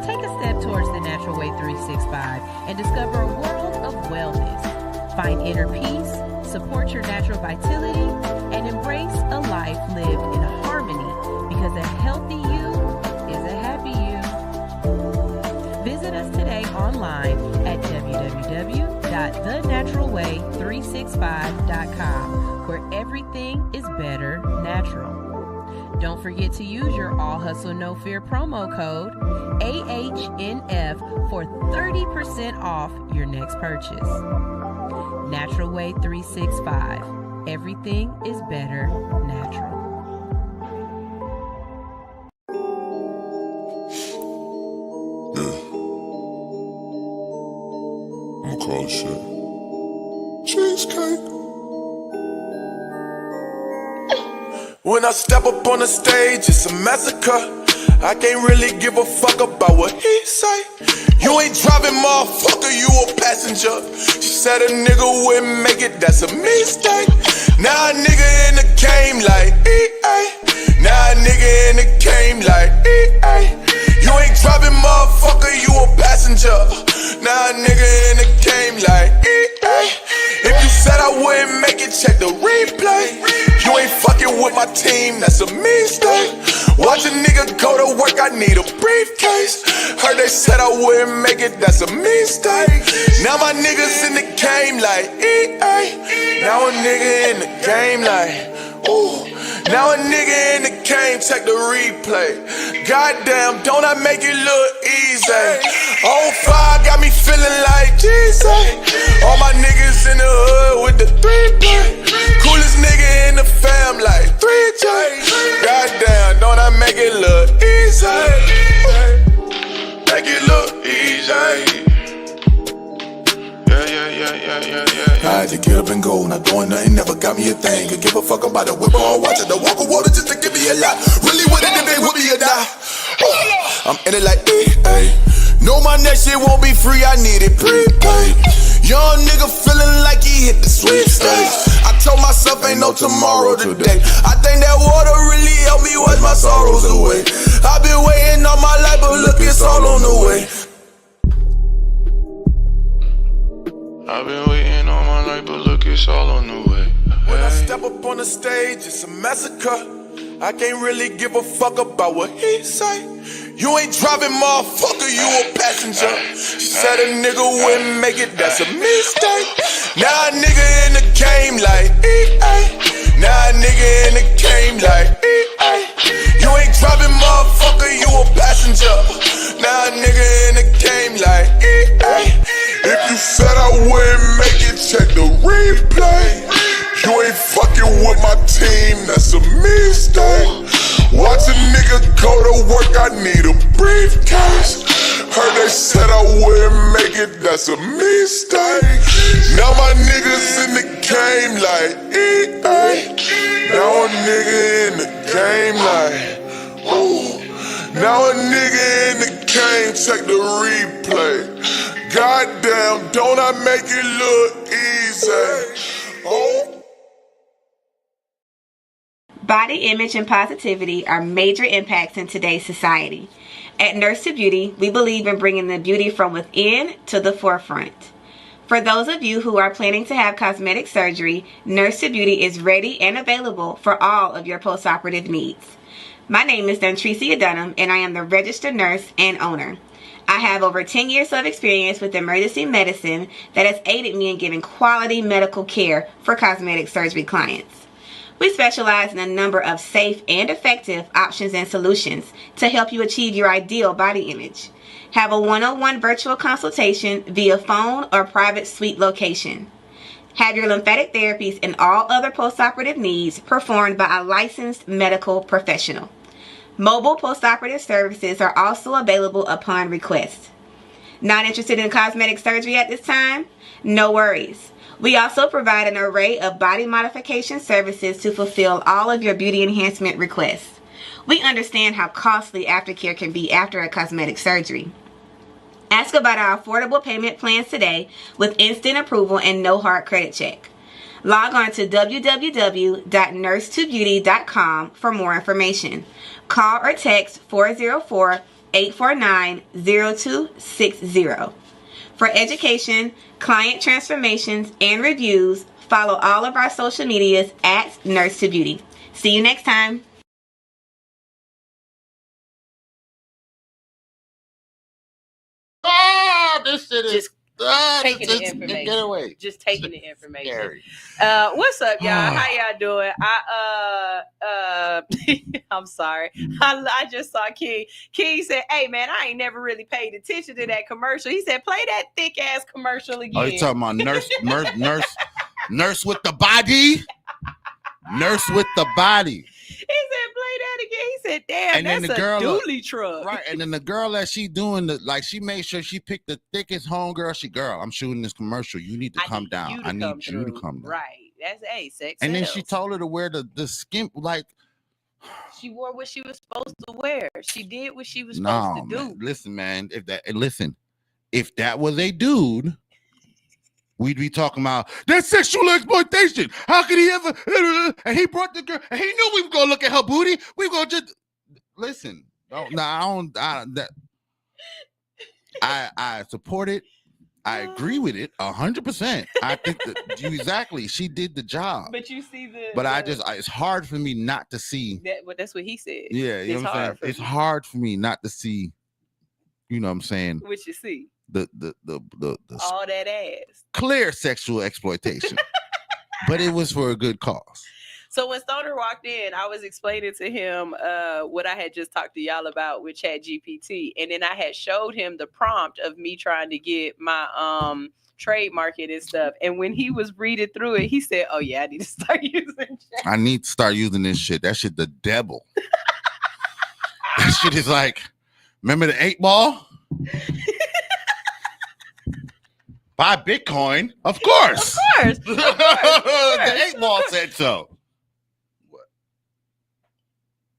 Take a step towards the Natural Way 365 and discover a world of wellness. Find inner peace, support your natural vitality, and embrace a life lived in harmony, because a healthy you is a happy you. Visit us today online at www.thenaturalway365.com, where everything is better natural. Don't forget to use your All Hustle No Fear promo code AHNF for 30% off your next purchase. Natural Way 365. Everything is better natural. Close shit. Cheesecake. When I step up on the stage, it's a massacre. I can't really give a fuck about what he say. You ain't driving, motherfucker, you a passenger. She said a nigga wouldn't make it, that's a mistake. Now a nigga in the game like EA. Now a nigga in the game like EA. You ain't driving, motherfucker, you a passenger. Now a nigga in the game like EA. If you said You ain't fucking with my team, that's a mistake. Watch a nigga go to work, I need a briefcase. Heard they said I wouldn't make it, that's a mistake. Now my niggas in the game like EA. Now a nigga in the game like, ooh. Now a nigga in the game, check the replay. Goddamn, don't I make it look easy? On fire, got me feeling like Jesus. All my niggas in the hood with the 3-play. Coolest nigga in the fam like 3J. Goddamn, don't I make it look easy? Make it look easy. I had to get up and go, not doing nothing, never got me a thing. Could give a fuck about the whip or watch it, the walk of water just to give me a lot. Really with it if they with me or die. I'm in it like, hey. Know my next shit won't be free, I need it prepaid. Young nigga feeling like he hit the sweepstakes. I told myself ain't no tomorrow today. I think that water really helped me wash my sorrows away. I've been waiting all my life, but look, it's all on the way. I've been waiting all my life, but look, it's all on the way. When I step up on the stage, it's a massacre. I can't really give a fuck about what he say. You ain't driving, motherfucker, you a passenger. She said a nigga wouldn't make it, that's a mistake. Now a nigga in the game like EA. Now a nigga in the game like EA. You ain't driving, motherfucker, you a passenger. Now a nigga in the game like EA. If you said I wouldn't make it, check the replay. You ain't fucking with my team, that's a mistake. Watch a nigga go to work, I need a briefcase. Heard they said I wouldn't make it, that's a mistake. Now my niggas in the game like EA. Now a nigga in the game like, ooh. Now a nigga in the game, check the replay. Goddamn, don't I make it look easy? Oh. Body image and positivity are major impacts in today's society. At Nurse to Beauty, we believe in bringing the beauty from within to the forefront. For those of you who are planning to have cosmetic surgery, Nurse to Beauty is ready and available for all of your post-operative needs. My name is Dontricia Dunham, and I am the registered nurse and owner. I have over 10 years of experience with emergency medicine that has aided me in giving quality medical care for cosmetic surgery clients. We specialize in a number of safe and effective options and solutions to help you achieve your ideal body image. Have a one-on-one virtual consultation via phone or private suite location. Have your lymphatic therapies and all other postoperative needs performed by a licensed medical professional. Mobile postoperative services are also available upon request. Not interested in cosmetic surgery at this time? No worries. We also provide an array of body modification services to fulfill all of your beauty enhancement requests. We understand how costly aftercare can be after a cosmetic surgery. Ask about our affordable payment plans today with instant approval and no hard credit check. Log on to www.nurse2beauty.com for more information. Call or text 404-849-0260. For education, client transformations, and reviews, follow all of our social medias at Nurse to Beauty. See you next time. This shit is taking the information. Get away. Just taking the information. What's up, y'all? How y'all doing? I'm sorry. I just saw King. King said, "Hey man, I ain't never really paid attention to that commercial." He said, "Play that thick ass commercial again." Oh, you talking about nurse with the body? Nurse with the body. He said, "Play that again." He said, "Damn, and that's then the girl, dually truck." Right, and then the girl that she doing she made sure she picked the thickest homegirl. I'm shooting this commercial. You need to come down. I need you to come down. Right. That's sex. And then she told her to wear the skimp She wore what she was supposed to wear. She did what she was supposed to do. Man. Listen, if that was a dude, we'd be talking about that's sexual exploitation. How could he ever? And he brought the girl, and he knew we were gonna look at her booty. We were gonna just listen. I support it. I agree with it 100%. I think that she did the job. But you see It's hard for me not to see. That's what he said. Yeah, you know what I'm saying? It's hard for me not to see, you know what I'm saying? What you see? The all that ass. Clear sexual exploitation. But it was for a good cause. So when Stoner walked in, I was explaining to him what I had just talked to y'all about with ChatGPT. And then I had showed him the prompt of me trying to get my trademark it and stuff. And when he was reading through it, he said, oh, yeah, I need to start using Chat. I need to start using this shit. That shit the devil. That shit is like, remember the 8-ball? Buy Bitcoin? Of course. Of course. The 8-ball said so.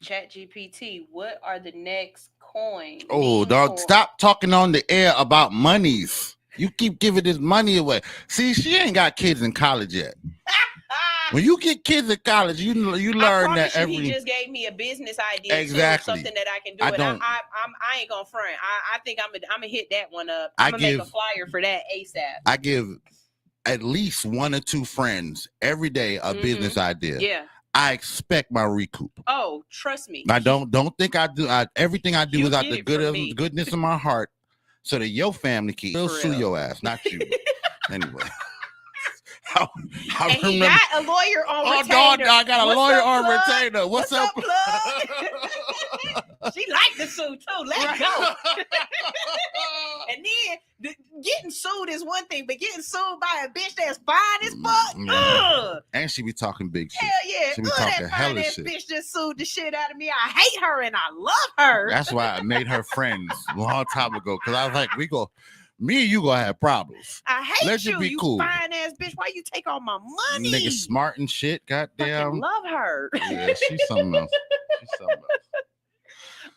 ChatGPT, what are the next coins? Oh, dog, stop talking on the air about monies. You keep giving this money away. See, she ain't got kids in college yet. When you get kids in college, you learn that he just gave me a business idea, exactly, something that I can do. I ain't gonna front. I think I'm gonna hit that one up. I'm gonna make a flyer for that ASAP. I give at least 1 or 2 friends every day a business idea. Yeah. I expect my recoup. Oh, trust me. I don't think I do. Everything I do is out the goodness of my heart, so that your family can sue your ass, not you. Anyway. I and he got a lawyer on retainer. Dog, I got a lawyer on retainer. What's up, plug? She liked the suit too. Let's go. And then getting sued is one thing, but getting sued by a bitch that's fine as fuck. And she be talking big shit. Hell yeah. She be talking hella shit. Bitch just sued the shit out of me. I hate her and I love her. That's why I made her friends a long time ago. Because I was like, me and you gonna have problems. I hate Let's you, just be cool. Fine ass bitch. Why you take all my money? Nigga smart and shit. Goddamn. Love her. Yeah, she's something else.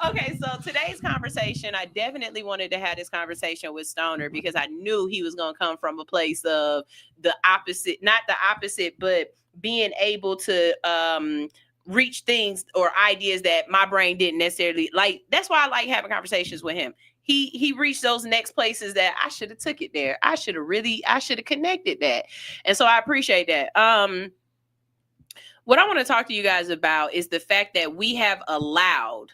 Okay, so today's conversation, I definitely wanted to have this conversation with Stoner because I knew he was going to come from a place of the opposite, not the opposite, but being able to reach things or ideas that my brain didn't necessarily like. That's why I like having conversations with him. He reached those next places that I should have took it there. I should have connected that. And so I appreciate that. What I want to talk to you guys about is the fact that we have allowed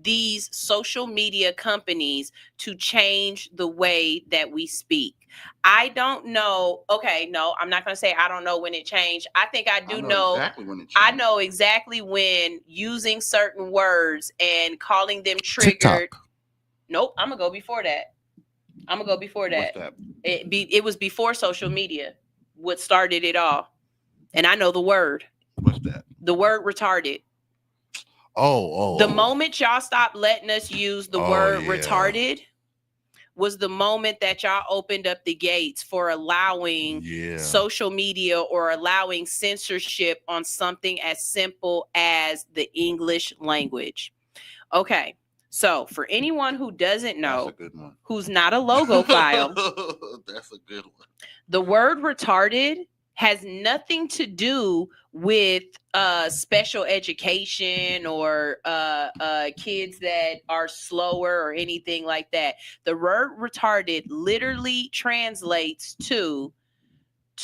these social media companies to change the way that we speak. I don't know. Okay, no, I'm not going to say I don't know when it changed. I think I do know. Exactly when it changed. I know exactly when using certain words and calling them triggered. TikTok. Nope, I'm going to go before that. What's that? It was before social media. What started it all. And I know the word. What's that? The word retarded. The moment y'all stopped letting us use the word retarded was the moment that y'all opened up the gates for allowing social media or allowing censorship on something as simple as the English language. Okay, so for anyone who doesn't know, who's not a logo file, that's a good one. The word retarded has nothing to do with special education or kids that are slower or anything like that. The word retarded literally translates to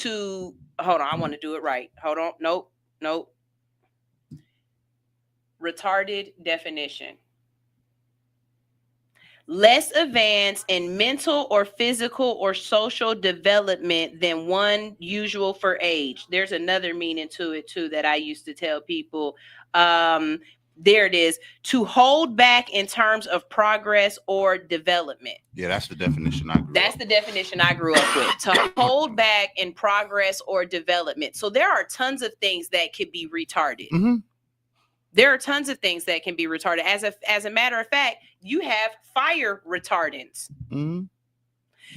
hold on, I want to do it right. Hold on. Nope. Retarded definition. Less advanced in mental or physical or social development than one usual for age. There's another meaning to it too that I used to tell people. There it is. To hold back in terms of progress or development. Yeah, that's the definition I grew up with. That's the definition I grew up with. To hold back in progress or development. So there are tons of things that could be retarded. Mm-hmm. There are tons of things that can be retarded. As a matter of fact, you have fire retardants. Mm-hmm.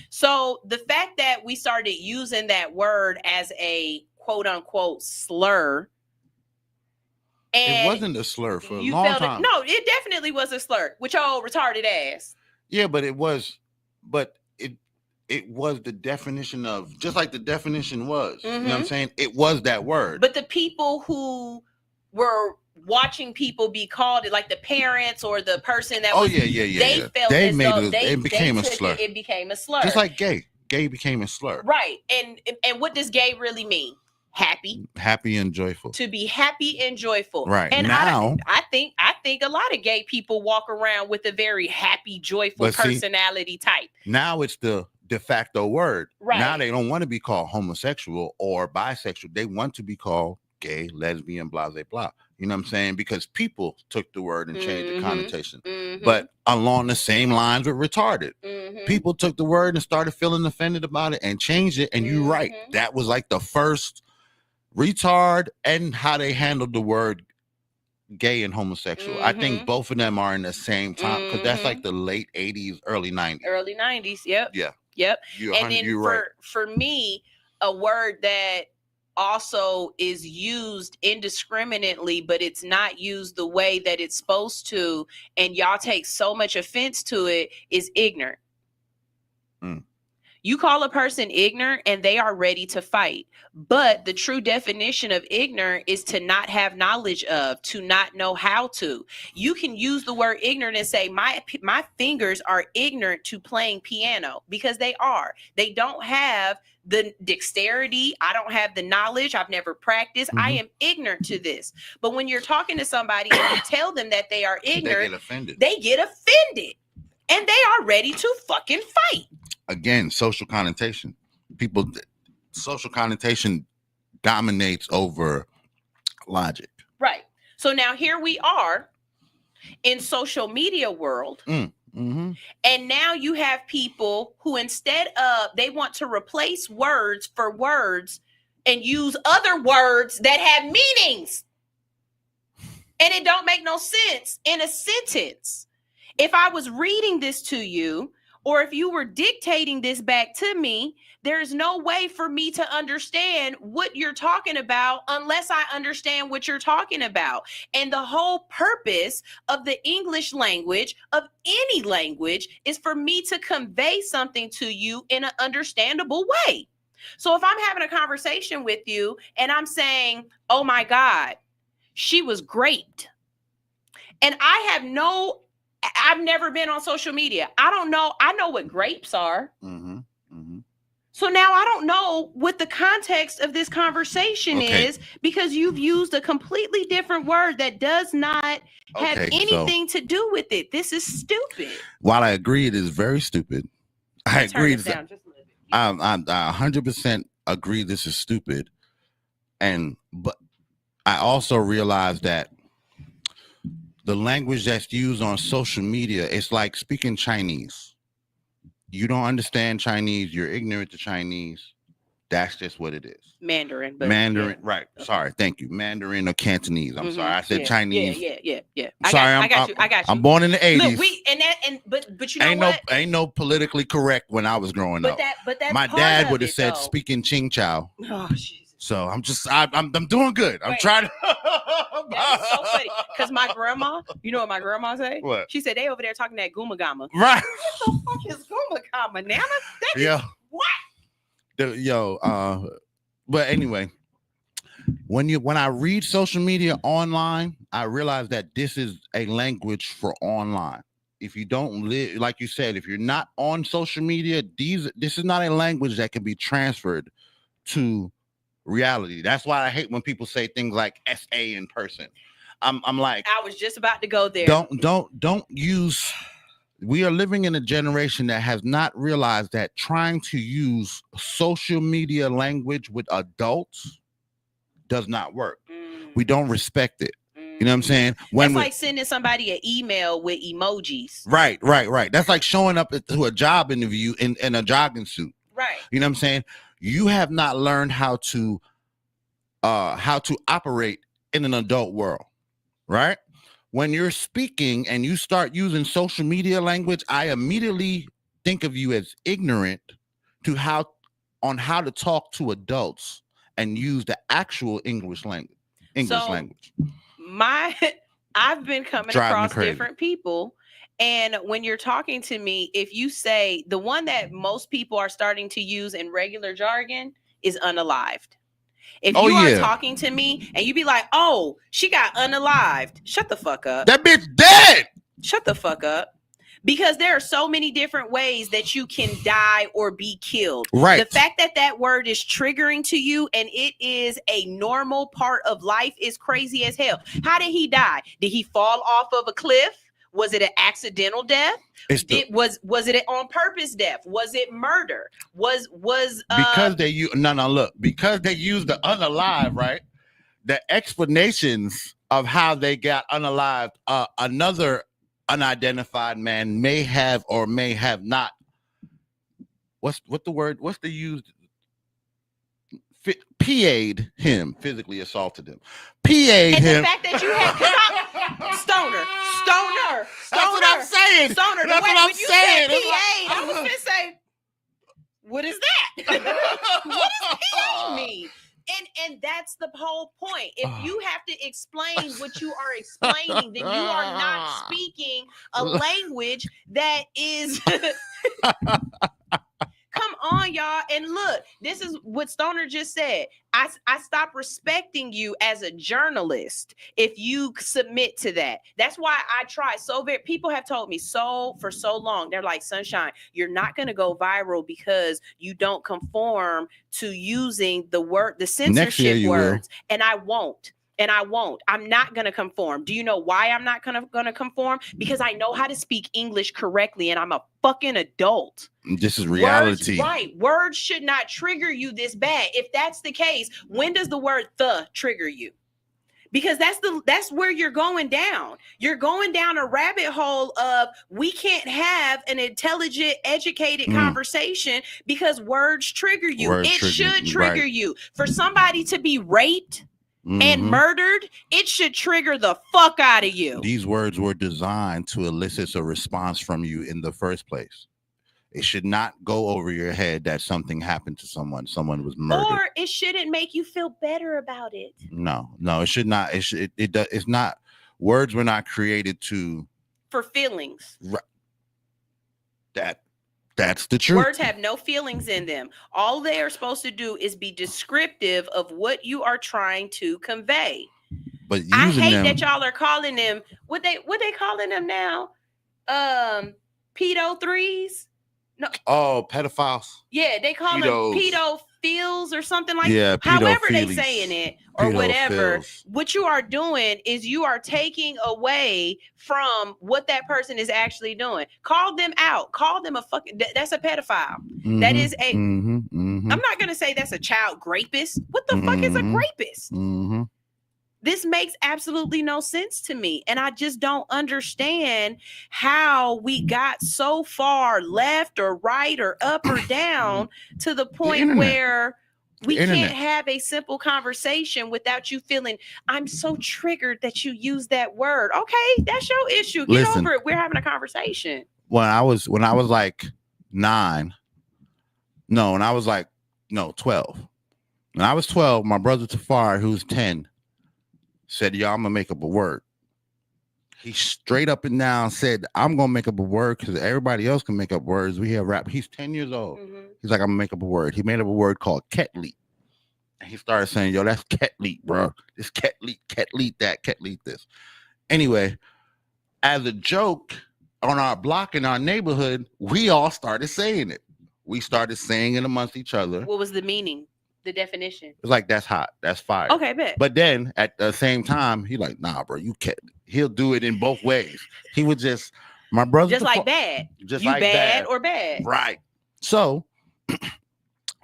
So the fact that we started using that word as a quote unquote slur. And it wasn't a slur for a long time. No, it definitely was a slur with your old retarded ass. Yeah, but it was the definition of, just like the definition was. Mm-hmm. You know what I'm saying? It was that word. But the people who were watching people be called it, like the parents or the person that they felt they made it became a slur. It became a slur. Just like gay. gay became a slur. Right. And what does gay really mean? Happy. Happy and joyful. To be happy and joyful. Right. And now, I think a lot of gay people walk around with a very happy, joyful personality type. Now it's the de facto word. Right. Now they don't want to be called homosexual or bisexual. They want to be called gay, lesbian, blah, blah, blah. You know what I'm saying? Because people took the word and changed the connotation. But along the same lines with retarded. People took the word and started feeling offended about it and changed it. And you're right. That was like the first retard and how they handled the word gay and homosexual. I think both of them are in the same time because that's like the late 80s, early 90s. Early 90s, yep. Yeah. Yep. And then for me, a word that also is used indiscriminately, but it's not used the way that it's supposed to, and y'all take so much offense to it, is ignorant. You call a person ignorant and they are ready to fight. But the true definition of ignorant is to not have knowledge of, to not know how to. You can use the word ignorant and say, my fingers are ignorant to playing piano, because they are. They don't have the dexterity. I don't have the knowledge. I've never practiced. I am ignorant to this. But when you're talking to somebody and you tell them that they are ignorant, they get offended and they are ready to fucking fight. Again, social connotation. Social connotation dominates over logic. Right. So now here we are in social media world. And now you have people who, instead of, they want to replace words for words and use other words that have meanings. And it don't make no sense in a sentence. If I was reading this to you, or if you were dictating this back to me, there's no way for me to understand what you're talking about unless I understand what you're talking about. And the whole purpose of the English language, of any language, is for me to convey something to you in an understandable way. So if I'm having a conversation with you and I'm saying, oh my God, she was great. And I've never been on social media. I don't know. I know what grapes are. So now I don't know what the context of this conversation is, because you've used a completely different word that does not have anything to do with it. This is stupid. While I agree it is very stupid, I agree. I 100% agree this is stupid. But I also realize that the language that's used on social media, it's like speaking Chinese. You don't understand Chinese. You're ignorant to Chinese. That's just what it is. Mandarin. Right. Okay. Sorry. Thank you. Mandarin or Cantonese. I'm sorry. I said Chinese. Yeah. Sorry. I got you. I'm born in the 80s. Look, but you know what? Ain't no politically correct when I was growing up. But that's my dad would have said speaking Ching Chow. Oh, Jesus. So I'm doing good. I'm trying to. That's so funny. Because my grandma, you know what my grandma say? What? She said they over there talking that Gumagama. Right. What the fuck is Gumagama, Nana? But anyway, when I read social media online, I realize that this is a language for online. If you don't live, like you said, if you're not on social media, this is not a language that can be transferred to reality. That's why I hate when people say things like SA in person. I'm like, I was just about to go there. Don't use. We are living in a generation that has not realized that trying to use social media language with adults does not work. We don't respect it. You know what I'm saying? It's like sending somebody an email with emojis. Right. That's like showing up to a job interview in a jogging suit. Right. You know what I'm saying? You have not learned how to operate in an adult world, right? When you're speaking and you start using social media language, I immediately think of you as ignorant to how to talk to adults and use the actual English language. I've been coming across different people. And when you're talking to me, if you say the one that most people are starting to use in regular jargon is unalived. If you are talking to me and you be like, oh, she got unalived, shut the fuck up. That bitch dead. Shut the fuck up. Because there are so many different ways that you can die or be killed. Right. The fact that that word is triggering to you and it is a normal part of life is crazy as hell. How did he die? Did he fall off of a cliff? Was it an accidental death? Was it an on purpose death? Was it murder? Was because they use because they used the unalive, right? The explanations of how they got unalived, another unidentified man may have or may have not. What's the word? What's the used? PA'd him, physically assaulted him. PA'd and him. the fact that you had stoner. That's what I'm saying. Stoner. That's what I'm saying. PA, I was gonna say, what is that? What does PA mean? And that's the whole point. If you have to explain what you are explaining, then you are not speaking a language that is. Come on, y'all. And look, this is what Stoner just said. I stop respecting you as a journalist if you submit to that. That's why I try so very. People have told me for so long. They're like, Sunshine, you're not going to go viral because you don't conform to using the censorship words. And I won't. I'm not going to conform. Do you know why I'm not going to conform? Because I know how to speak English correctly and I'm a fucking adult. This is reality. Words should not trigger you this bad. If that's the case, when does the word "the" trigger you? Because that's where you're going down. You're going down a rabbit hole of we can't have an intelligent, educated conversation because words trigger you. It should trigger you. For somebody to be raped and murdered, it should trigger the fuck out of you. These words were designed to elicit a response from you in the first place. It should not go over your head that something happened to someone was murdered. Or it shouldn't make you feel better about it. No, it should not. It's not. Words were not created for feelings. That's the truth. Words have no feelings in them. All they are supposed to do is be descriptive of what you are trying to convey. But I hate that y'all are calling them what they calling them now? Pedo threes? No. Oh, pedophiles. Yeah, they call them pedophiles or something like that. However they saying it or whatever. What you are doing is you are taking away from what that person is actually doing. Call them out. Call them that's a pedophile. That is I'm not going to say that's a child rapist. What the fuck is a rapist? This makes absolutely no sense to me. And I just don't understand how we got so far left or right or up or down to the point where we can't have a simple conversation without you feeling, I'm so triggered that you use that word. Okay, that's your issue. Get over it. We're having a conversation. When I was like 9, no, when I was like, 12. When I was 12, my brother Tafar, who's 10, said, yo, I'm gonna make up a word. He straight up and down said, I'm gonna make up a word because everybody else can make up words. We have rap. He's 10 years old. He's like, I'm gonna make up a word. He made up a word called ketleet. And he started saying, yo, that's ketleet, bro. This ketleet that, ketleet this. Anyway, as a joke on our block in our neighborhood, we all started saying it. We started saying it amongst each other. What was the meaning? The definition? It's like, that's hot, that's fire. Okay, bet. But then at the same time, he like, nah, bro, you can't. He'll do it in both ways. He would just, my brother, just like bad. Just you like bad or bad, right? So,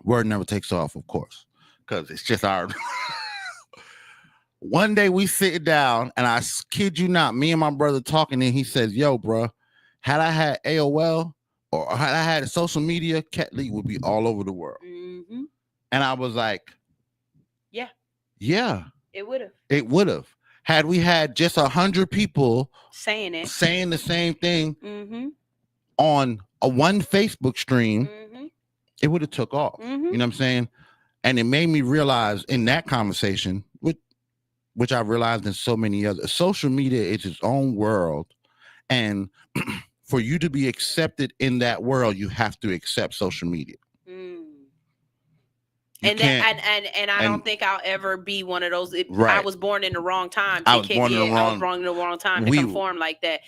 word never takes off, of course, because it's just our. One day we sit down, and I kid you not, me and my brother talking, and he says, "Yo, bro, had I had AOL or had I had social media, Ketleet would be all over the world." And I was like, yeah, it would have. It would have. Had we had just 100 people saying the same thing on one Facebook stream, it would have took off. You know what I'm saying? And it made me realize in that conversation, which I realized in so many other, social media is its own world. And for you to be accepted in that world, you have to accept social media. And I don't think I'll ever be one of those. Right. I was born in the wrong time. I was born in the wrong time to conform like that.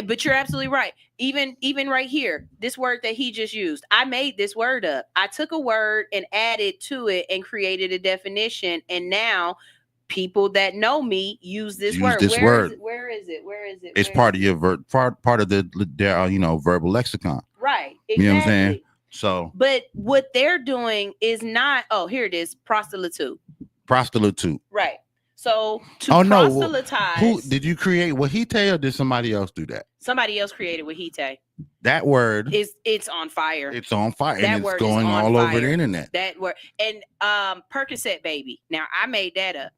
But you're absolutely right. Even right here, this word that he just used, I made this word up. I took a word and added to it and created a definition. And now people that know me use this word. Where is it? It's part of your part of their verbal lexicon. Right. Exactly. You know what I'm saying? So, but what they're doing is not. Oh, here it is. Prostitute. Right. So to proselytize. Who did you create Wahite, or did somebody else do that? Somebody else created Wahite. That word it's on fire. It's on fire. That and word it's going is on all fire. over the internet. That word and Percocet baby. Now I made that up.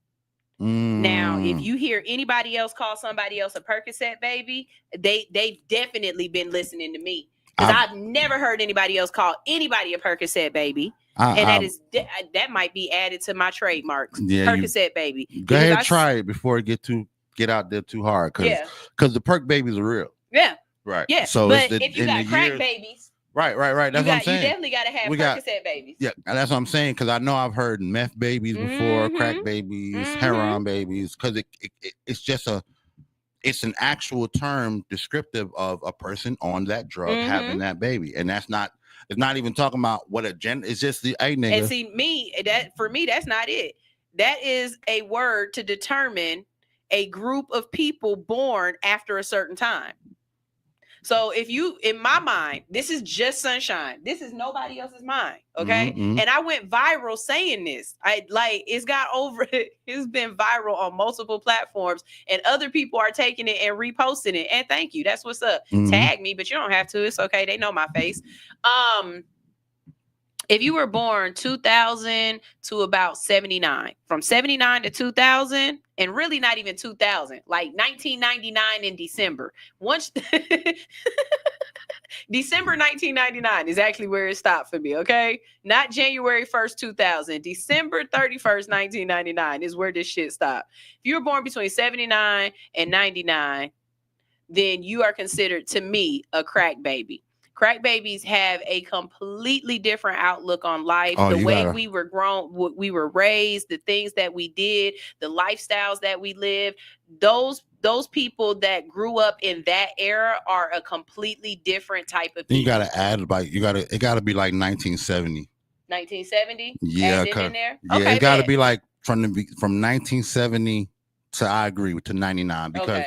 Now, if you hear anybody else call somebody else a Percocet baby, they've definitely been listening to me. Because I've never heard anybody else call anybody a Percocet baby. And that might be added to my trademarks. Yeah, Percocet baby. Go ahead, try it before it get out there too hard. Because the Perc babies are real. Yeah. Right. Yeah. So but if you got crack babies. Right. That's what I'm saying. You definitely got to have Percocet babies. Yeah, and that's what I'm saying. Because I know I've heard meth babies before, crack babies, heroin babies. Because it's just it's an actual term descriptive of a person on that drug having that baby, and it's not even talking about what a gender. It's just the nigga. And see, for me, that's not it. That is a word to determine a group of people born after a certain time. So in my mind, this is just Sunshine. This is nobody else's mind. Okay. And I went viral saying this. It's been viral on multiple platforms and other people are taking it and reposting it. And thank you. That's what's up. Tag me, but you don't have to. It's okay. They know my face. If you were born 2000 to about 79, from 79 to 2000, and really not even 2000, like 1999 in December. December 1999 is actually where it stopped for me, okay? Not January 1st, 2000. December 31st, 1999 is where this shit stopped. If you were born between 79 and 99, then you are considered, to me, a crack baby. Crack babies have a completely different outlook on life. The way we were grown, we were raised, the things that we did, the lifestyles that we lived. Those people that grew up in that era are a completely different type of people. You gotta add it gotta be like 1970. 1970? Yeah, in there? Yeah, okay, it gotta be like from 1970 to I agree with to 99 because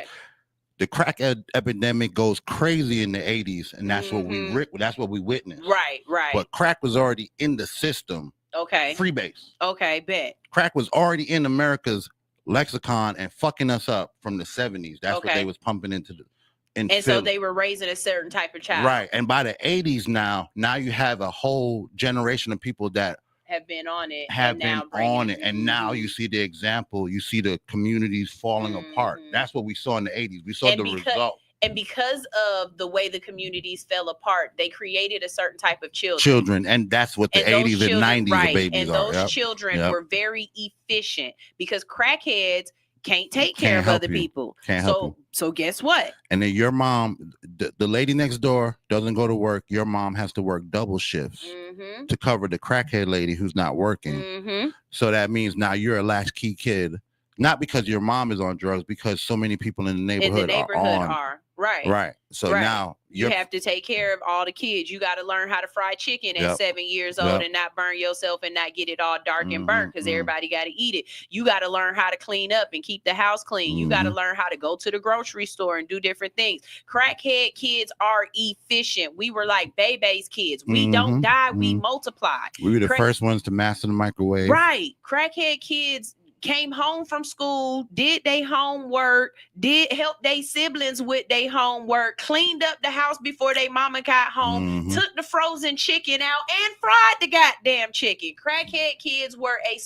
the crack epidemic goes crazy in the 80s, and that's what we witnessed. Right. But crack was already in the system. Okay. Freebase. Okay, bet. Crack was already in America's lexicon and fucking us up from the 70s. That's what they was pumping into and so they were raising a certain type of child. Right. And by the 80s now you have a whole generation of people that have been on it. And now you see the example. You see the communities falling apart. That's what we saw in the 80s. We saw result. And because of the way the communities fell apart, they created a certain type of children. And that's what the 80s and 90s babies and are. Those children were very efficient because crackheads can't take care of other people. So guess what? And then your mom, the lady next door doesn't go to work. Your mom has to work double shifts to cover the crackhead lady who's not working. So that means now you're a latchkey kid, not because your mom is on drugs, because so many people in the neighborhood, are. Right. So now you have to take care of all the kids. You got to learn how to fry chicken at 7 years old and not burn yourself and not get it all dark and burnt because everybody got to eat it. You got to learn how to clean up and keep the house clean. You got to learn how to go to the grocery store and do different things. Crackhead kids are efficient. We were like Bebe's kids. We don't die. We multiply. We were the first ones to master the microwave. Right. Crackhead kids came home from school, did their homework, did help their siblings with their homework, cleaned up the house before their mama got home, took the frozen chicken out and fried the goddamn chicken. Crackhead kids were a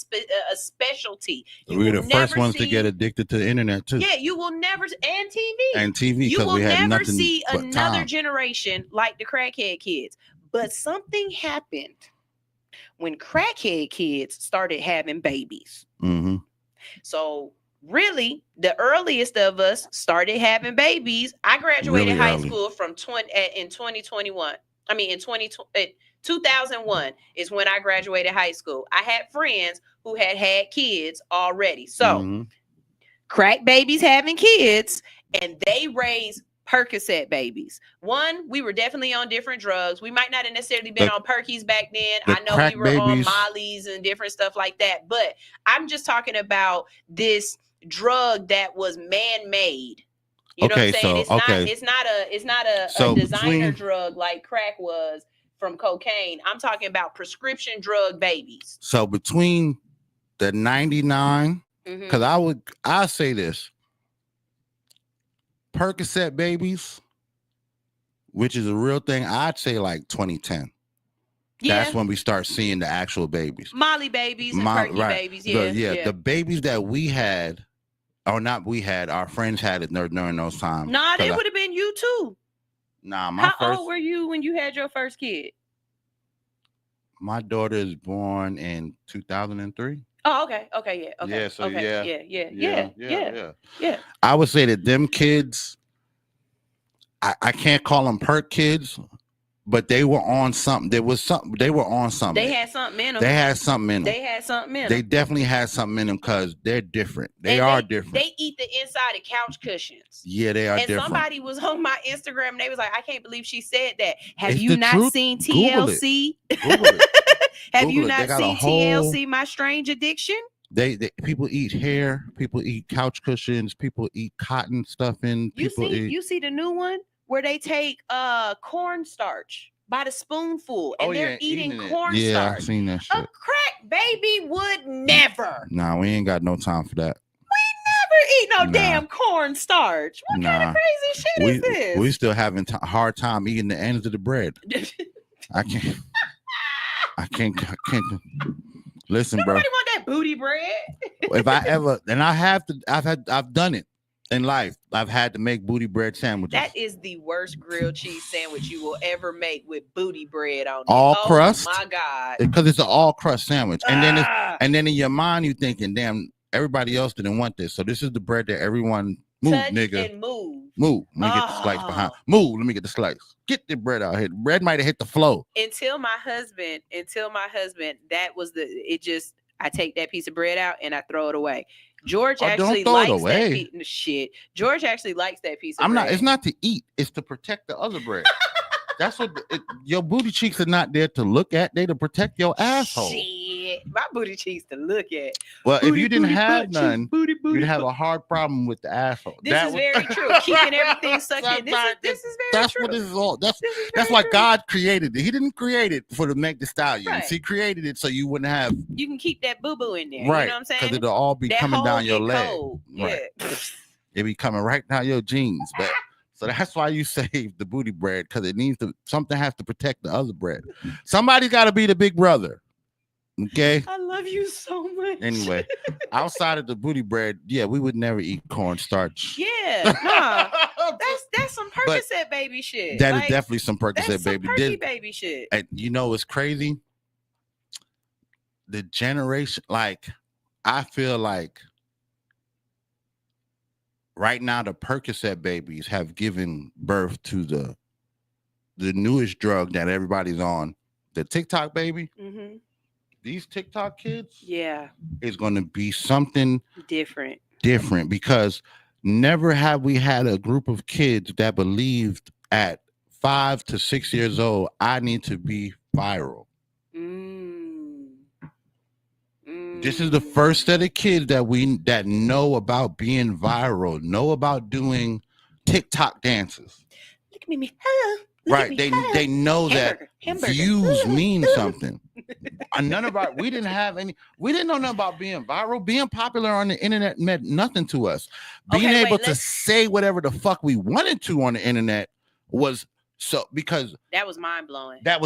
specialty. We were the first ones to get addicted to the internet too. Yeah, you will never, and TV. You will never see another generation like the crackhead kids. But something happened when crackhead kids started having babies. So really, the earliest of us started having babies. I graduated high school from in 2021. I mean, in 2001 is when I graduated high school. I had friends who had kids already. So crack babies having kids, and they raised Percocet babies. One, we were definitely on different drugs. We might not have necessarily been on Perkies back then. I know we were on Molly's and different stuff like that. But I'm just talking about this drug that was man-made. You know what I'm saying? It's not a designer drug like crack was from cocaine. I'm talking about prescription drug babies. So between the 99, because I'll say this. Percocet babies, which is a real thing, I'd say like 2010. Yeah. That's when we start seeing the actual babies. Molly babies and Perky babies. Yeah. The babies that we had, or not we had, our friends had it during those times. Nah, they would have been you too. Nah, How old were you when you had your first kid? My daughter is born in 2003. Oh, okay. Yeah. Okay. Yeah. So yeah. I would say that them kids, I can't call them perk kids, but they were on something. They were on something. They had something in them. They definitely had something in them because they're different. They are different. They eat the inside of couch cushions. Yeah, they are different. And somebody was on my Instagram and they was like, I can't believe she said that. Have you not seen TLC? Google it. Have you not seen TLC, My Strange Addiction? They people eat hair, people eat couch cushions, people eat cotton stuffing. You see the new one where they take cornstarch by the spoonful and they're eating cornstarch. Yeah, I've seen that shit. A crack baby would never. Nah, we ain't got no time for that. Eat no damn cornstarch. What kind of crazy shit is this? We still having hard time eating the ends of the bread. I can't. Listen, bro. Nobody want that booty bread. If I ever, and I've done it in life. I've had to make booty bread sandwiches. That is the worst grilled cheese sandwich you will ever make with booty bread on it. All crust. Oh my God. Because it's an all crust sandwich, and then in your mind you thinking, damn, everybody else didn't want this, so this is the bread that everyone move, touch nigga. And move. Let me get the slice behind. Move. Let me get the slice. Get the bread out here. The bread might have hit the floor. Until my husband, that was I take that piece of bread out and I throw it away. George actually likes that piece of shit. George actually likes that piece of bread. It's not to eat. It's to protect the other bread. That's what your booty cheeks are not there to look at. They to protect your asshole. Shit, my booty cheeks to look at. Well, if you didn't have none, you'd have a hard problem with the asshole. This is very true. Keeping everything sucked in. This is very true. That's what this is all. That's why God created it. He didn't create it for to make the stallions. Right. He created it so you wouldn't have. You can keep that boo boo in there. Right. You know what I'm saying? Because it'll all be coming down your leg. Cold. Right. Yeah. It be coming right down your jeans, but. So that's why you save the booty bread, because it needs to, something has to protect the other bread. Somebody's got to be the big brother. Okay. I love you so much. Anyway, outside of the booty bread, yeah, we would never eat cornstarch. Yeah, nah, that's some Percocet baby shit. That is definitely some Percocet baby. Baby shit. And you know what's crazy? The generation, I feel like. Right now, the Percocet babies have given birth to the newest drug that everybody's on, the TikTok baby. Mm-hmm. These TikTok kids, is going to be something different because never have we had a group of kids that believed at 5 to 6 years old, I need to be viral. This is the first set of kids that know about being viral, know about doing TikTok dances. Look at me, hello. Right? They know that views mean something. We didn't know nothing about being viral. Being popular on the internet meant nothing to us. Being able to say whatever the fuck we wanted to on the internet was. So because that was mind blowing. Not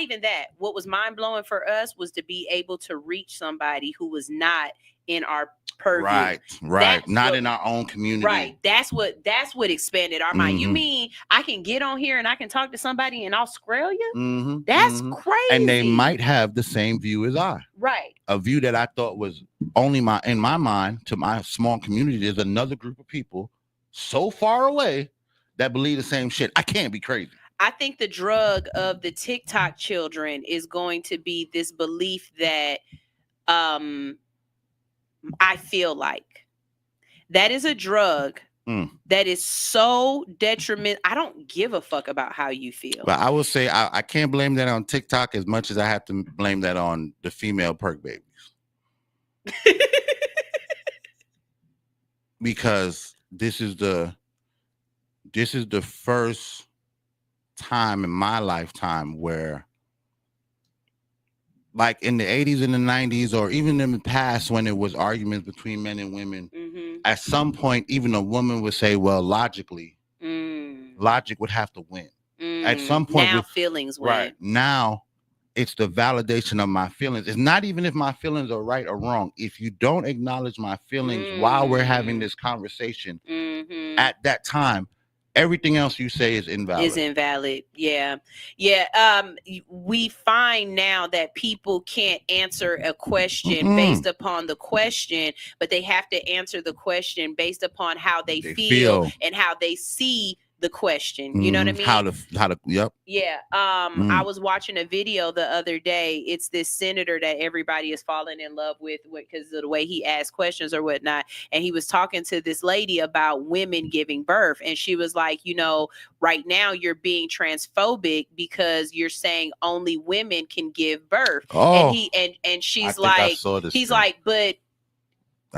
even that. What was mind blowing for us was to be able to reach somebody who was not in our purview. Right. Not in our own community. Right. That's what expanded our mind. You mean I can get on here and I can talk to somebody in Australia? Mm-hmm. That's crazy. And they might have the same view as I. Right. A view that I thought was only in my mind, to my small community, there's another group of people so far away that believe the same shit. I can't be crazy. I think the drug of the TikTok children is going to be this belief that I feel like that is a drug that is so detrimental. I don't give a fuck about how you feel. But I will say I can't blame that on TikTok as much as I have to blame that on the female perk babies. Because this is the first time in my lifetime where, like in the 80s and the 90s, or even in the past when it was arguments between men and women, at some point even a woman would say, well, logically, logic would have to win. At some point now feelings win. Right now it's the validation of my feelings. It's not even if my feelings are right or wrong. If you don't acknowledge my feelings while we're having this conversation at that time, everything else you say is invalid. Yeah. We find now that people can't answer a question based upon the question, but they have to answer the question based upon how they feel and how they see the question. You know what I mean? How to yep. Yeah. I was watching a video the other day. It's this senator that everybody is falling in love with because of the way he asks questions or whatnot. And he was talking to this lady about women giving birth. And she was like, you know, right now you're being transphobic because you're saying only women can give birth. And she's like, but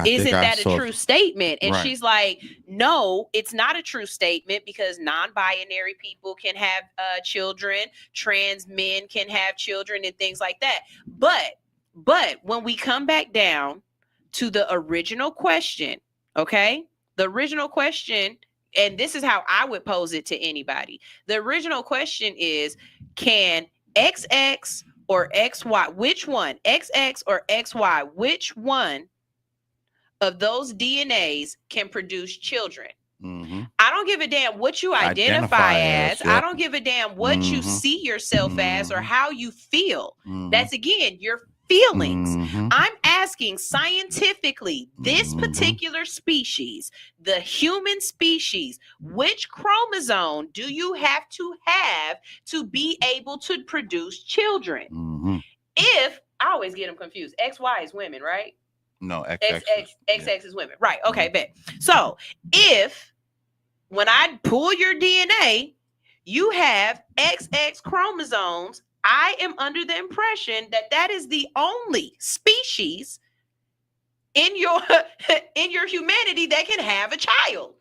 isn't that a true statement? And she's like, no, it's not a true statement because non-binary people can have children, trans men can have children and things like that. But when we come back down to the original question, okay, the original question, and this is how I would pose it to anybody. The original question is, can XX or XY, which one, XX or XY, which one of those DNAs can produce children? I don't give a damn what you identify as. Yep. I don't give a damn what you see yourself as or how you feel. That's again your feelings. I'm asking scientifically, this particular species, the human species, which chromosome do you have to be able to produce children? If I always get them confused, XY is women, right? No, XX is women. Right. Okay, bet. So if when I pull your DNA, you have XX chromosomes, I am under the impression that that is the only species in your humanity that can have a child.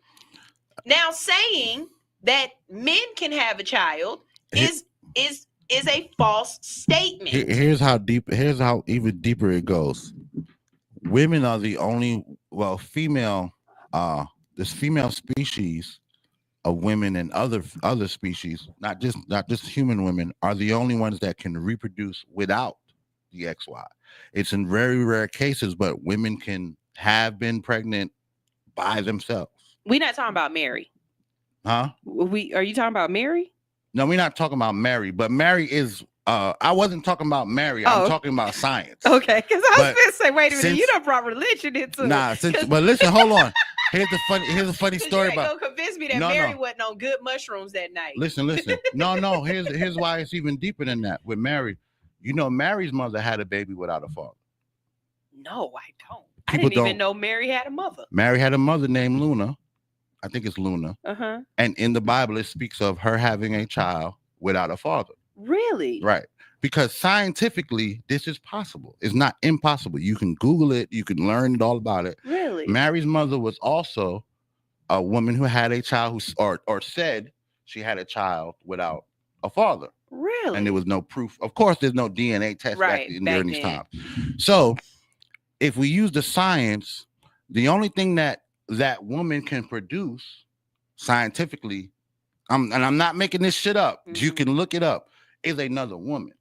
Now, saying that men can have a child is a false statement. Here's how even deeper it goes. Women are the only, this female species of women and other species, not just human women, are the only ones that can reproduce without the XY. It's in very rare cases, but women can have been pregnant by themselves. We're not talking about Mary. Huh? Are you talking about Mary? No, we're not talking about Mary, but Mary is I wasn't talking about Mary. I'm talking about science. Okay, because I was going to say, wait a minute, you done brought religion into it. But listen, hold on. Here's a funny story about. You ain't gonna convince me that Mary wasn't on good mushrooms that night. Listen. No. Here's why it's even deeper than that. With Mary, you know, Mary's mother had a baby without a father. No, I don't. I didn't even know Mary had a mother. Mary had a mother named Luna. I think it's Luna. And in the Bible, it speaks of her having a child without a father. Really? Right. Because scientifically, this is possible. It's not impossible. You can Google it. You can learn all about it. Really? Mary's mother was also a woman who had a child or said she had a child without a father. Really? And there was no proof. Of course, there's no DNA test during these times. So if we use the science, the only thing that woman can produce scientifically, and I'm not making this shit up, you can look it up, is another woman.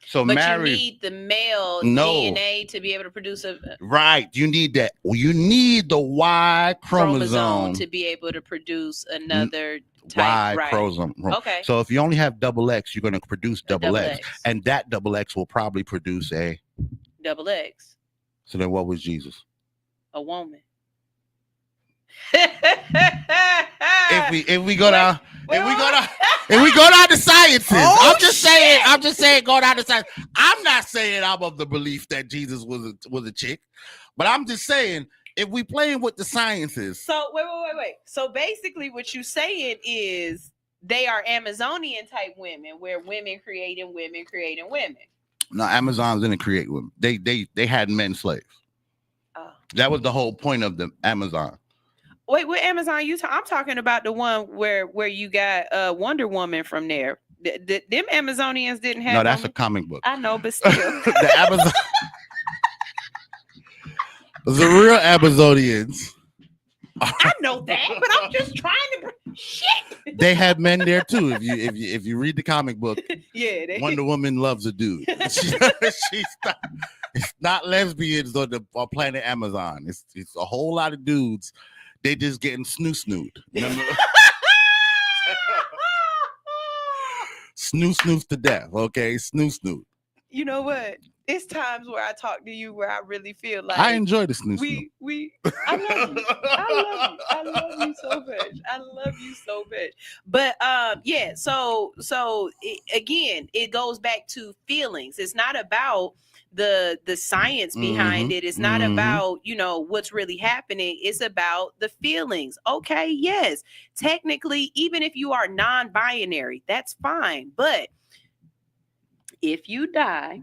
So but Mary, you need the male DNA to be able to produce a right. You need that. You need the Y chromosome to be able to produce another type. Y chromosome. Okay. So if you only have double X, you're going to produce double X, and that double X will probably produce a double X. So then, what was Jesus? A woman. if we go down the sciences. I'm just saying go down the science. I'm not saying I'm of the belief that Jesus was a chick, but I'm just saying if we playing with the sciences. So wait. So basically what you saying is they are Amazonian type women, where women creating women. No, Amazons didn't create women. They had men slaves. That was the whole point of the Amazon. Wait, what Amazon I'm talking about the one where you got Wonder Woman from there. Them Amazonians didn't have. No, that's a comic book. I know, but still. The Amazon. The real Amazonians. I know that, but I'm just trying to. Shit. They had men there too. If you read the comic book, yeah, Wonder Woman loves a dude. It's not lesbians on planet Amazon. It's a whole lot of dudes. They just getting snooed. Remember? Snooze to death. Okay, snooze. You know what? It's times where I talk to you where I really feel like I enjoy the snooze. I love you. I love you so much. But yeah. So again, it goes back to feelings. It's not about the science behind it. It's not about what's really happening. It's about the feelings. Okay, yes, technically, even if you are non-binary, that's fine. But if you die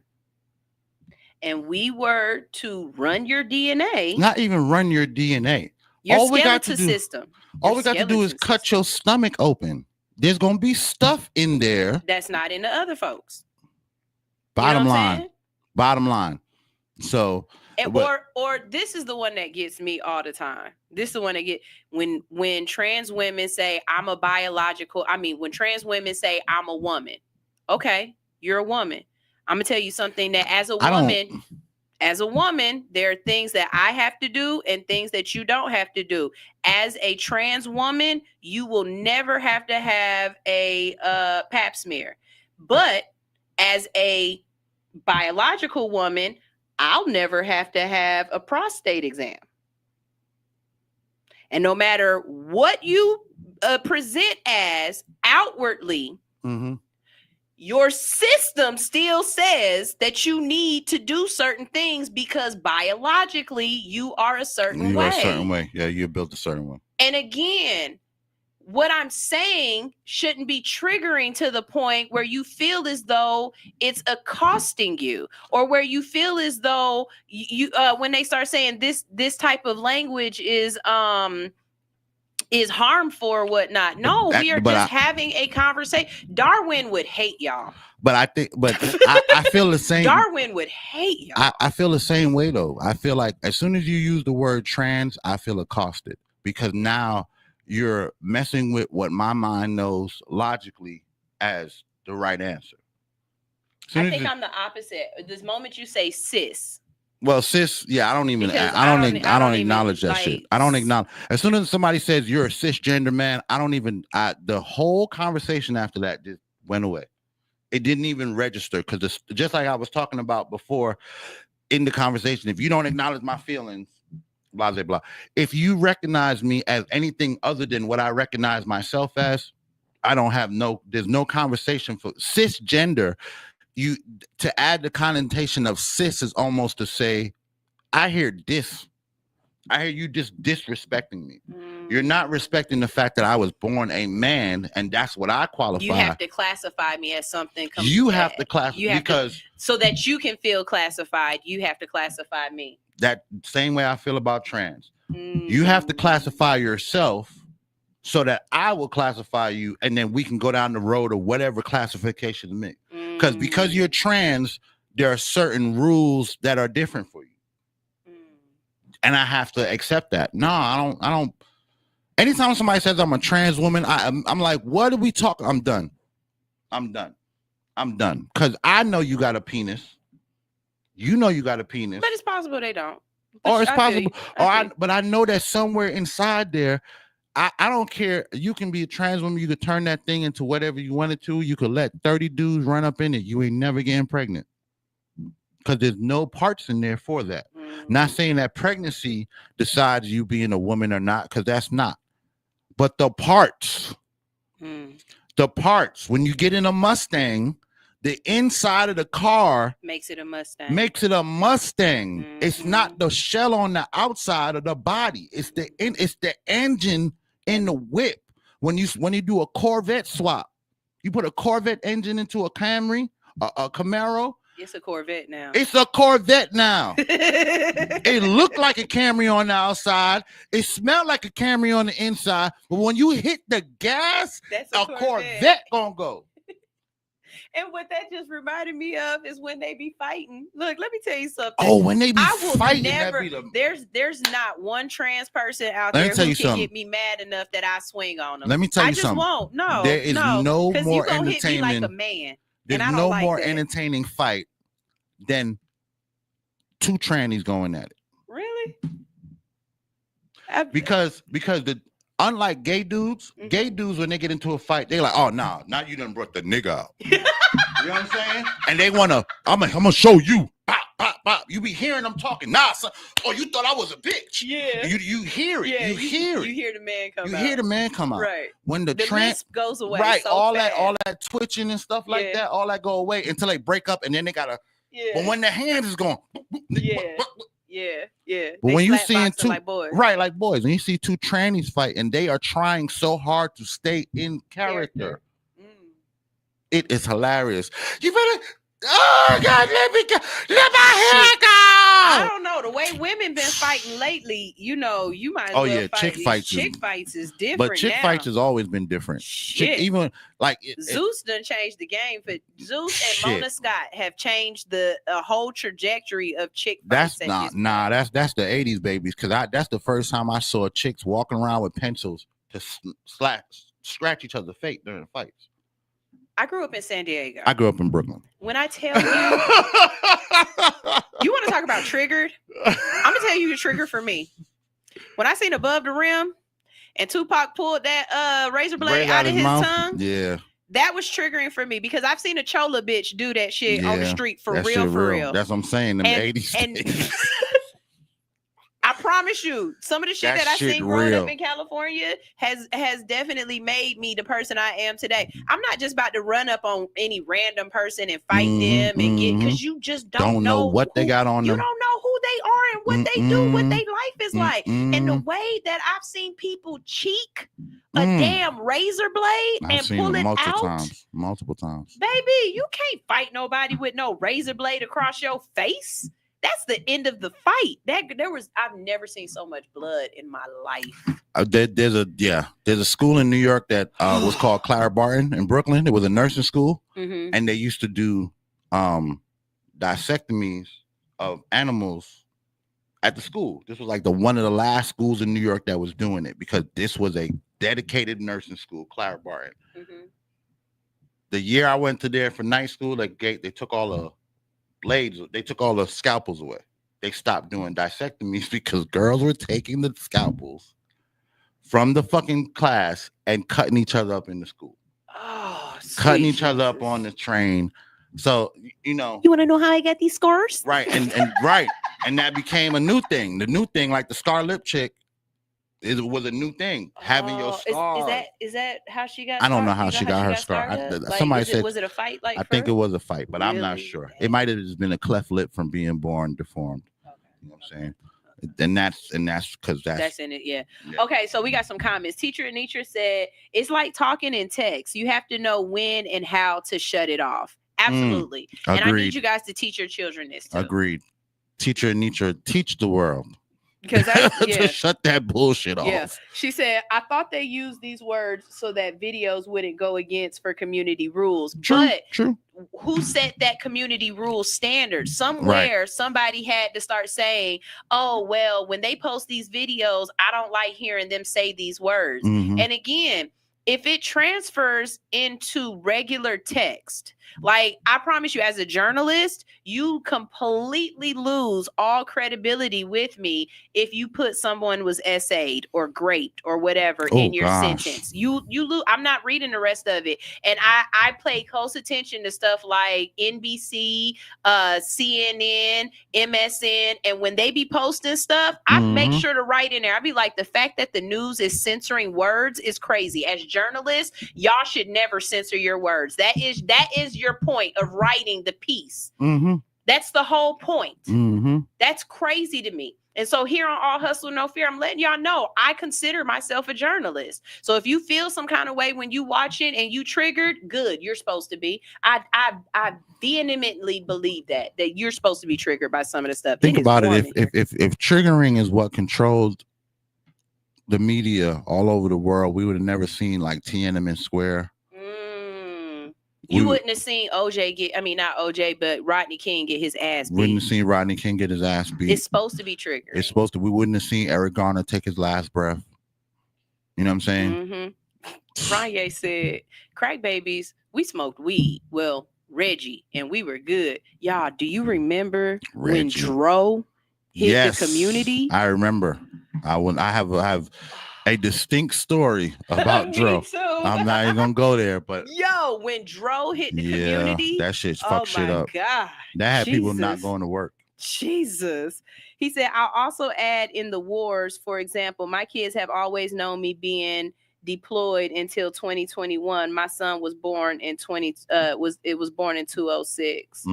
and we were to run your DNA, not even run your DNA, your skeletal system. All we got to do is cut your stomach open. There's gonna be stuff in there that's not in the other folks. Bottom line. So, or this is the one that gets me all the time. This is the one that get when trans women say I'm a biological. I mean, when trans women say I'm a woman. Okay, you're a woman. I'm gonna tell you something that as a woman, there are things that I have to do and things that you don't have to do. As a trans woman, you will never have to have a pap smear. But as a biological woman, I'll never have to have a prostate exam. And no matter what you present as outwardly, your system still says that you need to do certain things because biologically you are a certain way. Yeah, you're built a certain way. And again, what I'm saying shouldn't be triggering to the point where you feel as though it's accosting you, or where you feel as though you when they start saying this type of language is harmful or whatnot. No, we are just having a conversation. Darwin would hate y'all. But I feel the same. Darwin would hate y'all. I feel the same way though. I feel like as soon as you use the word trans, I feel accosted because now you're messing with what my mind knows logically as the right answer. I think I'm the opposite. This moment you say cis. Well, cis, yeah, I don't acknowledge that shit. I don't acknowledge. As soon as somebody says you're a cisgender man, the whole conversation after that just went away. It didn't even register because just like I was talking about before in the conversation, if you don't acknowledge my feelings, blah, blah, blah. If you recognize me as anything other than what I recognize myself as, there's no conversation for cisgender. To add the connotation of cis is almost to say, I hear you just disrespecting me. You're not respecting the fact that I was born a man, and that's what I qualify. You have to classify me as something. You have to classify because so that you can feel classified, you have to classify me. That same way I feel about trans. You have to classify yourself so that I will classify you, and then we can go down the road of whatever classification to make. Because you're trans, there are certain rules that are different for you. And I have to accept that. No, I don't. Anytime somebody says I'm a trans woman, I'm like, what are we talking? I'm done. Because I know you got a penis. You know you got a penis. But it's possible they don't. Or it's possible. But I know that somewhere inside there, I don't care. You can be a trans woman. You could turn that thing into whatever you wanted to. You could let 30 dudes run up in it. You ain't never getting pregnant. Because there's no parts in there for that. Not saying that pregnancy decides you being a woman or not, because that's not. But the parts, when you get in a Mustang, the inside of the car makes it a Mustang. It's not the shell on the outside of the body. It's the engine in the whip. When you do a Corvette swap, you put a Corvette engine into a Camry, a Camaro. It's a Corvette now. It looked like a Camry on the outside. It smelled like a Camry on the inside. But when you hit the gas, a Corvette gonna go. And what that just reminded me of is when they be fighting. Look, let me tell you something. Oh, when they be fighting, there's not one trans person out there who can get me mad enough that I swing on them. Let me tell you I just something. won't. No, there is no more you gonna hit me like a entertainment. man. There's and I don't no like more that. entertaining fight than two trannies going at it. Really? Because unlike gay dudes, when they get into a fight, they're like, oh no, now you done brought the nigga out. You know what I'm saying? And they wanna, I'm gonna show you. Pop, pop, pop. You be hearing them talking. Nah, son. Oh, you thought I was a bitch. Yeah. You hear it. Yeah, you hear it. You hear the man come out. You hear the man come out. Right. When the lisp goes away. Right. So all fast. that twitching and stuff like that, all that go away until they break up, and then they gotta. Yeah. But when the hands is going. Yeah. But when you see two, like boys. right, like boys, when you see two trannies fight and they are trying so hard to stay in character, it is hilarious. You better, oh God, let my hair go. I don't know the way women been fighting lately. You know, you might. Oh well yeah, fight. Chick fights is different. But chick fights has always been different. Even like Zeus done changed the game. For Zeus and Mona Scott have changed the whole trajectory of chick fights. That's that's the 80s babies, because that's the first time I saw chicks walking around with pencils to scratch each other's face during fights. I grew up in San Diego. I grew up in Brooklyn. When I tell you, you want to talk about triggered? I'm gonna tell you the trigger for me. When I seen Above the Rim and Tupac pulled that razor blade out of his tongue, that was triggering for me, because I've seen a chola bitch do that shit on the street for real. That's what I'm saying. Them 80s. I promise you, some of the shit that I seen growing up in California has definitely made me the person I am today. I'm not just about to run up on any random person and fight them and get, because you just don't know what they got on them. You don't know who they are and what they do, what their life is like. And the way that I've seen people cheek a damn razor blade and pull it out multiple times. Baby, you can't fight nobody with no razor blade across your face. That's the end of the fight. I've never seen so much blood in my life. There's a school in New York that was called Clara Barton in Brooklyn. It was a nursing school, and they used to do dissectomies of animals at the school. This was like one of the last schools in New York that was doing it, because this was a dedicated nursing school, Clara Barton. The year I went to there for night school, they took all the blades, they took all the scalpels away. They stopped doing dissectomies because girls were taking the scalpels from the fucking class and cutting each other up in the school. Cutting each other up on the train. So, you know. You want to know how I got these scars? Right. And right. And that became a new thing. The new thing, like the scar lip chick, it was a new thing. Having your scar. Is that how she got? I don't know how she got her scar. Somebody said, was it a fight? I think it was a fight, but I'm not sure. It might have just been a cleft lip from being born deformed. Okay. You know what I'm saying? And that's because that's in it. Yeah. Okay. So we got some comments. Teacher Anitra said, it's like talking in text. You have to know when and how to shut it off. Absolutely. And I need you guys to teach your children this too. Agreed. Teacher Anitra, teach the world. Because to shut that bullshit off. Yeah. She said, I thought they used these words so that videos wouldn't go against for community rules. But who set that community rule standard? Somewhere somebody had to start saying, oh, well, when they post these videos, I don't like hearing them say these words. And again, if it transfers into regular text, like I promise you, as a journalist, you completely lose all credibility with me if you put someone was essayed or graped or whatever in your sentence. You lose. I'm not reading the rest of it, and I pay close attention to stuff like NBC, CNN, MSN, and when they be posting stuff, I make sure to write in there. I be like, the fact that the news is censoring words is crazy. As journalists, y'all should never censor your words. That is your point of writing the piece. That's the whole point. That's crazy to me. And so here on All Hustle, No Fear, I'm letting y'all know I consider myself a journalist. So if you feel some kind of way when you watch it and you triggered, good, you're supposed to be. I vehemently believe that you're supposed to be triggered by some of the stuff. Think about it. If triggering is what controlled the media all over the world, we would have never seen like Tiananmen Square. You wouldn't have seen OJ not OJ, but Rodney King get his ass beat. Wouldn't have seen Rodney King get his ass beat. It's supposed to be triggered. It's supposed to. We wouldn't have seen Eric Garner take his last breath. You know what I'm saying? Kanye said, crack babies, we smoked weed. Well, Reggie, and we were good. Y'all, do you remember when Dro hit the community? I remember. I have a distinct story about Dro. I'm not even gonna go there, but when Dro hit the community, that shit fucked shit up. God. That had people not going to work. Jesus. He said, I'll also add in the wars, for example, my kids have always known me being deployed until 2021. My son was born in born in 2006.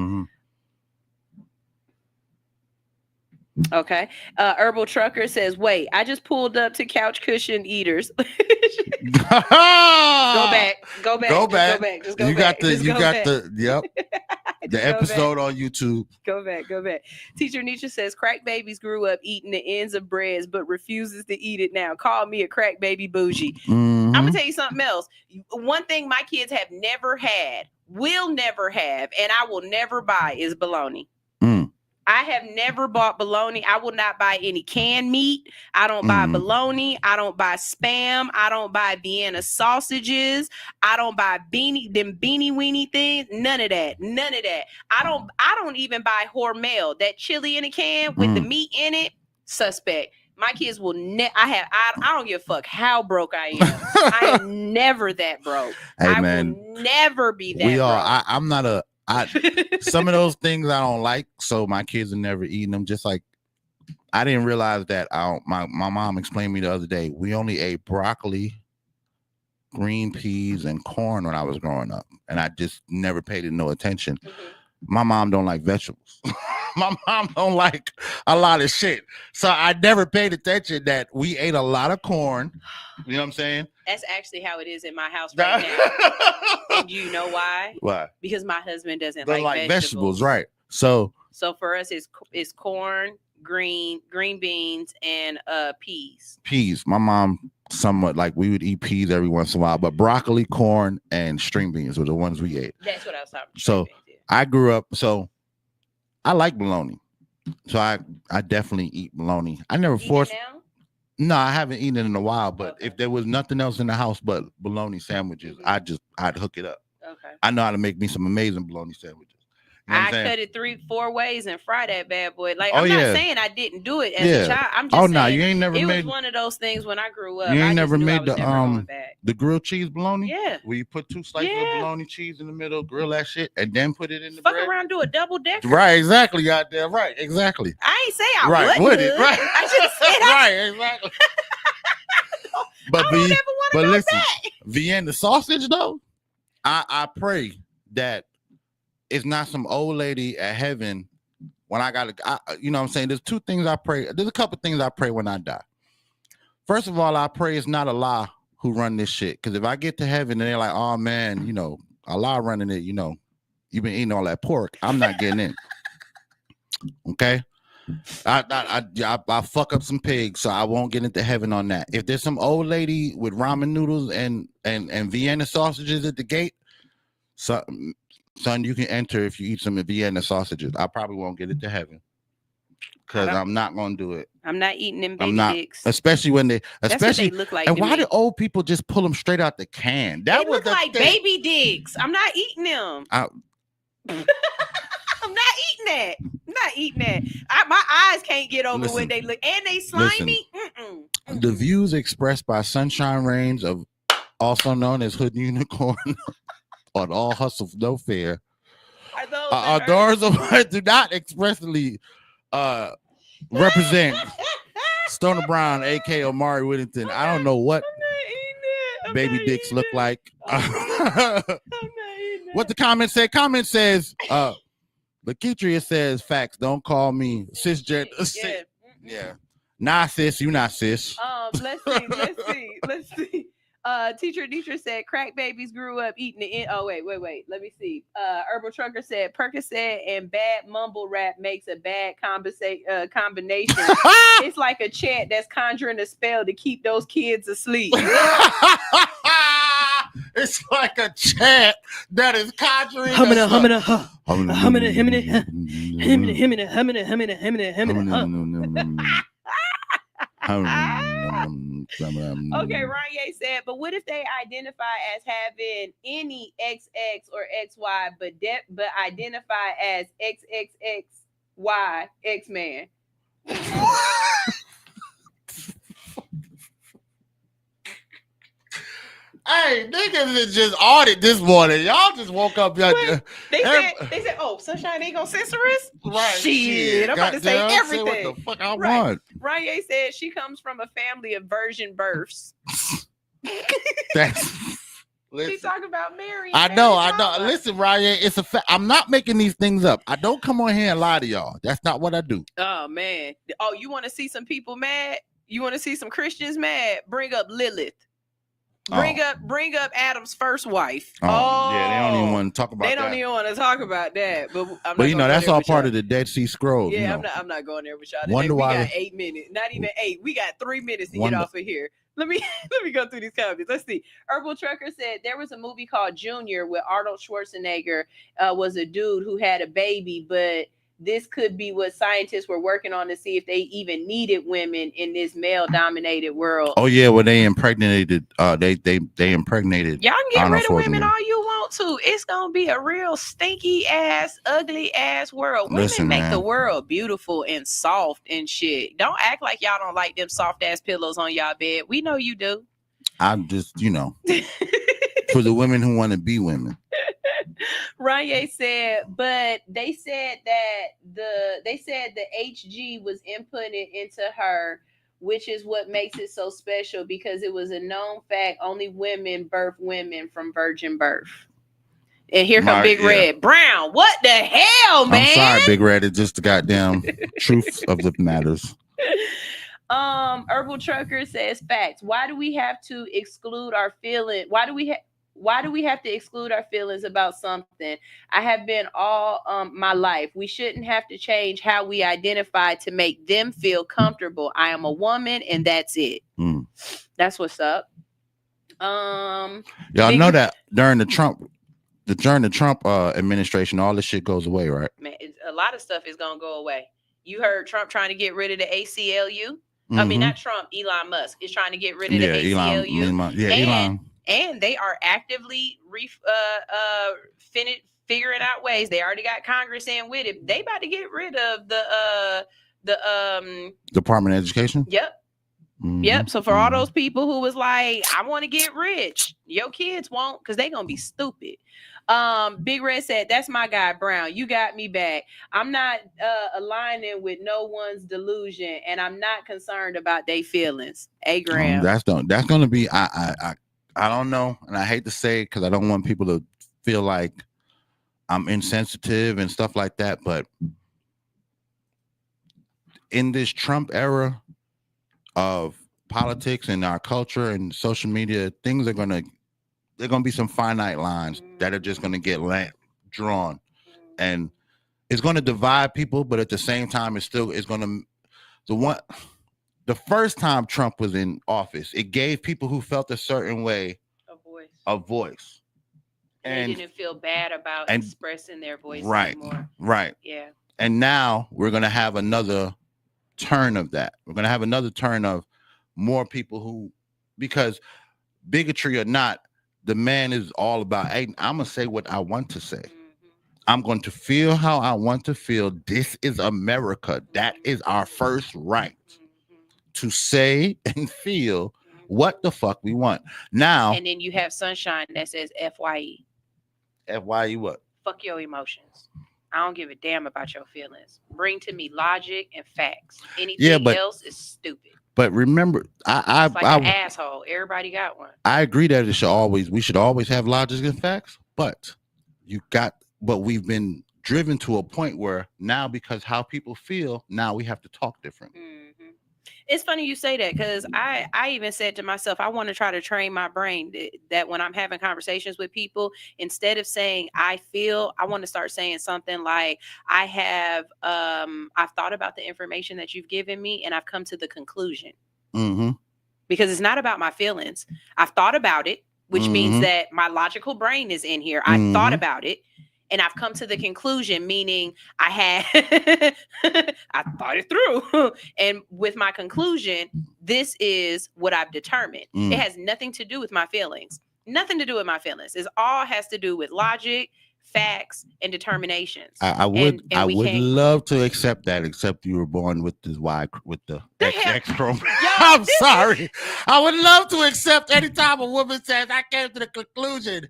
Okay. Herbal Trucker says, wait, I just pulled up to Couch Cushion Eaters. Go back. Just go back. The episode on YouTube. Go back. Teacher Nietzsche says, crack babies grew up eating the ends of breads, but refuses to eat it now. Call me a crack baby bougie. I'm going to tell you something else. One thing my kids have never had, will never have, and I will never buy is bologna. I have never bought bologna. I will not buy any canned meat. I don't buy bologna. I don't buy Spam. I don't buy Vienna sausages. I don't buy beanie weenie things. None of that. I don't even buy Hormel, that chili in a can with the meat in it. Suspect. My kids will I don't give a fuck how broke I am. I am never that broke. Hey, man, will never be that broke. I'm not some of those things I don't like, so my kids are never eating them. Just like I didn't realize that. My mom explained to me the other day, we only ate broccoli, green peas, and corn when I was growing up, and I just never paid it no attention. My mom don't like vegetables. My mom don't like a lot of shit, so I never paid attention that we ate a lot of corn. You know what I'm saying? That's actually how it is in my house right now. And you know why? Why? Because my husband doesn't like like vegetables, right? So for us, it's corn, green beans, and peas. Peas. My mom somewhat like we would eat peas every once in a while, but broccoli, corn, and string beans were the ones we ate. That's what I was talking about. So I grew up. So I like bologna. So I definitely eat bologna. I never forced. No, I haven't eaten it in a while, but if there was nothing else in the house but bologna sandwiches, I'd hook it up. Okay. I know how to make me some amazing bologna sandwiches. You know I cut it 3-4 ways and fry that bad boy. Like I'm not saying I didn't do it as a child. I'm just saying you ain't never it made was one of those things when I grew up. You ain't never made the grilled cheese bologna? Yeah. Where you put 2 slices of bologna cheese in the middle, grill that shit, and then put it in the bread. Fuck around, do a double decker. Right, exactly. Goddamn right, exactly. I ain't say I wouldn't. Right. I just said right, exactly. But listen, Vienna sausage though, I pray that it's not some old lady at heaven when you know what I'm saying? There's 2 things I pray. There's a couple things I pray when I die. First of all, I pray it's not Allah who run this shit. Because if I get to heaven and they're like, oh man, Allah running it, you've been eating all that pork. I'm not getting in. Okay. I fuck up some pigs, so I won't get into heaven on that. If there's some old lady with ramen noodles and Vienna sausages at the gate, son, you can enter if you eat some Vienna sausages. I probably won't get into heaven. because I'm not gonna do it. I'm not eating them baby I'm not, dicks. especially when they, That's what they look like. And to why me. do old people just pull them straight out the can? That They was look the like thing. baby dicks. I'm not eating them. I'm not eating that. I'm not eating that. My eyes can't get over what they look, and they slimy. The views expressed by Sunshine Reigns, of also known as Hood Unicorn, on All Hustle No Fair, are those of us do not expressly represent Stoner Brown, aka Omari Whittington. I don't know what baby dicks look like. What the comment said? Comment says, Lakitria says, facts. Don't call me cisgender. Yeah. Nah, sis, you not sis. Let's see. Teacher Dietrich said crack babies grew up eating the wait. Let me see. Herbal Trucker said Percocet and bad mumble rap makes a bad combination. It's like a chant that's conjuring a spell to keep those kids asleep. It's like a chant that is conjuring Okay, Ranye said, but what if they identify as having any XX or XY, but identify as XXXY X-Man? Hey, niggas is just audit this morning. Y'all just woke up. They said, oh, Sunshine ain't gonna censor us? Right. Shit, I'm about to say everything. Say what the fuck I want. Ranye said she comes from a family of virgin births. She talking about Mary. I know. Listen, Ryan, it's a fact. I'm not making these things up. I don't come on here and lie to y'all. That's not what I do. Oh man. Oh, you want to see some people mad? You want to see some Christians mad? Bring up Lilith. Bring up Adam's first wife. Yeah, they don't even want to talk about that. They don't even want to talk about that. But you know, that's all part of the Dead Sea Scrolls. Yeah, you know. I'm not going there with y'all today. We got 8 minutes. Not even 8. We got 3 minutes to get off of here. Let me go through these comments. Let's see. Herbal Trucker said there was a movie called Junior with Arnold Schwarzenegger. Was a dude who had a baby, but this could be what scientists were working on to see if they even needed women in this male-dominated world. Oh yeah, well they impregnated. They impregnated. Y'all can get rid of women all you want to. It's gonna be a real stinky ass, ugly ass world. Women make the world beautiful and soft and shit. Don't act like y'all don't like them soft ass pillows on y'all bed. We know you do. I'm just, for the women who want to be women. Ranye said, but they said that the HG was inputted into her, which is what makes it so special because it was a known fact only women birth women from virgin birth. And here come Big Red Brown. What the hell, man? I'm sorry, Big Red. It's just the goddamn truth of the matters. Herbal Trucker says facts. Why do we have to exclude our feelings? Why do we have to exclude our feelings about something? I have been all my life. We shouldn't have to change how we identify to make them feel comfortable. I am a woman and that's it. That's what's up. Y'all know that during the Trump administration, all this shit goes away, right? Man, a lot of stuff is gonna go away. You heard Trump trying to get rid of the ACLU. I mean, not Trump, Elon Musk is trying to get rid of the ACLU. Elon. And they are actively figuring out ways. They already got Congress in with it. They about to get rid of the Department of Education. Yep. Yep. So for all those people who was like, I want to get rich, your kids won't, because they gonna be stupid. Big Red said, that's my guy Brown. You got me back. I'm not aligning with no one's delusion, and I'm not concerned about their feelings. Graham. That's gonna be I don't know, and I hate to say it because I don't want people to feel like I'm insensitive and stuff like that, but in this Trump era of politics and our culture and social media, things are gonna be some finite lines that are just gonna get drawn, and it's gonna divide people, but at the same time, the first time Trump was in office, it gave people who felt a certain way a voice. And they didn't feel bad about expressing their voice anymore. Right. Yeah. And now we're going to have another turn of that. We're going to have another turn of more people who, because bigotry or not, the man is all about, hey, I'm going to say what I want to say. I'm going to feel how I want to feel. This is America. That is our first right to say and feel what the fuck we want. Now, and then you have Sunshine that says FYE. FYE what? Fuck your emotions. I don't give a damn about your feelings. Bring to me logic and facts. Anything else is stupid. But remember, It's like an asshole. Everybody got one. I agree that we should always have logic and facts, but we've been driven to a point where now, because how people feel, now we have to talk different. It's funny you say that, because I even said to myself, I want to try to train my brain that when I'm having conversations with people, instead of saying I feel, I want to start saying something like, I've thought about the information that you've given me and I've come to the conclusion. Because it's not about my feelings. I've thought about it, which means that my logical brain is in here. I've thought about it. And I've come to the conclusion, meaning I thought it through. And with my conclusion, this is what I've determined. It has nothing to do with my feelings. Nothing to do with my feelings. It all has to do with logic, facts, and determinations. I would love to accept that, except you were born with this with the XX chromosome. I'm sorry. I would love to accept anytime a woman says, I came to the conclusion.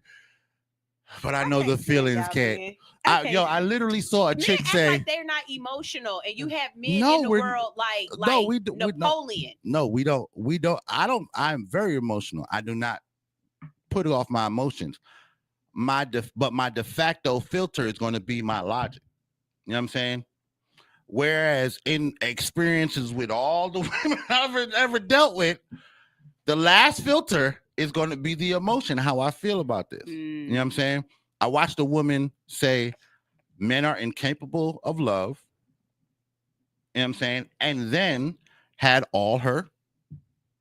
But I know the feelings can't. I literally saw a chick say, like they're not emotional, and you have men in the world like Napoleon. No, we don't. I'm very emotional. I do not put off my emotions. But my de facto filter is going to be my logic. You know what I'm saying? Whereas in experiences with all the women I've ever dealt with, the last filter is going to be the emotion, how I feel about this. You know what I'm saying? I watched a woman say, men are incapable of love. You know what I'm saying? And then had all her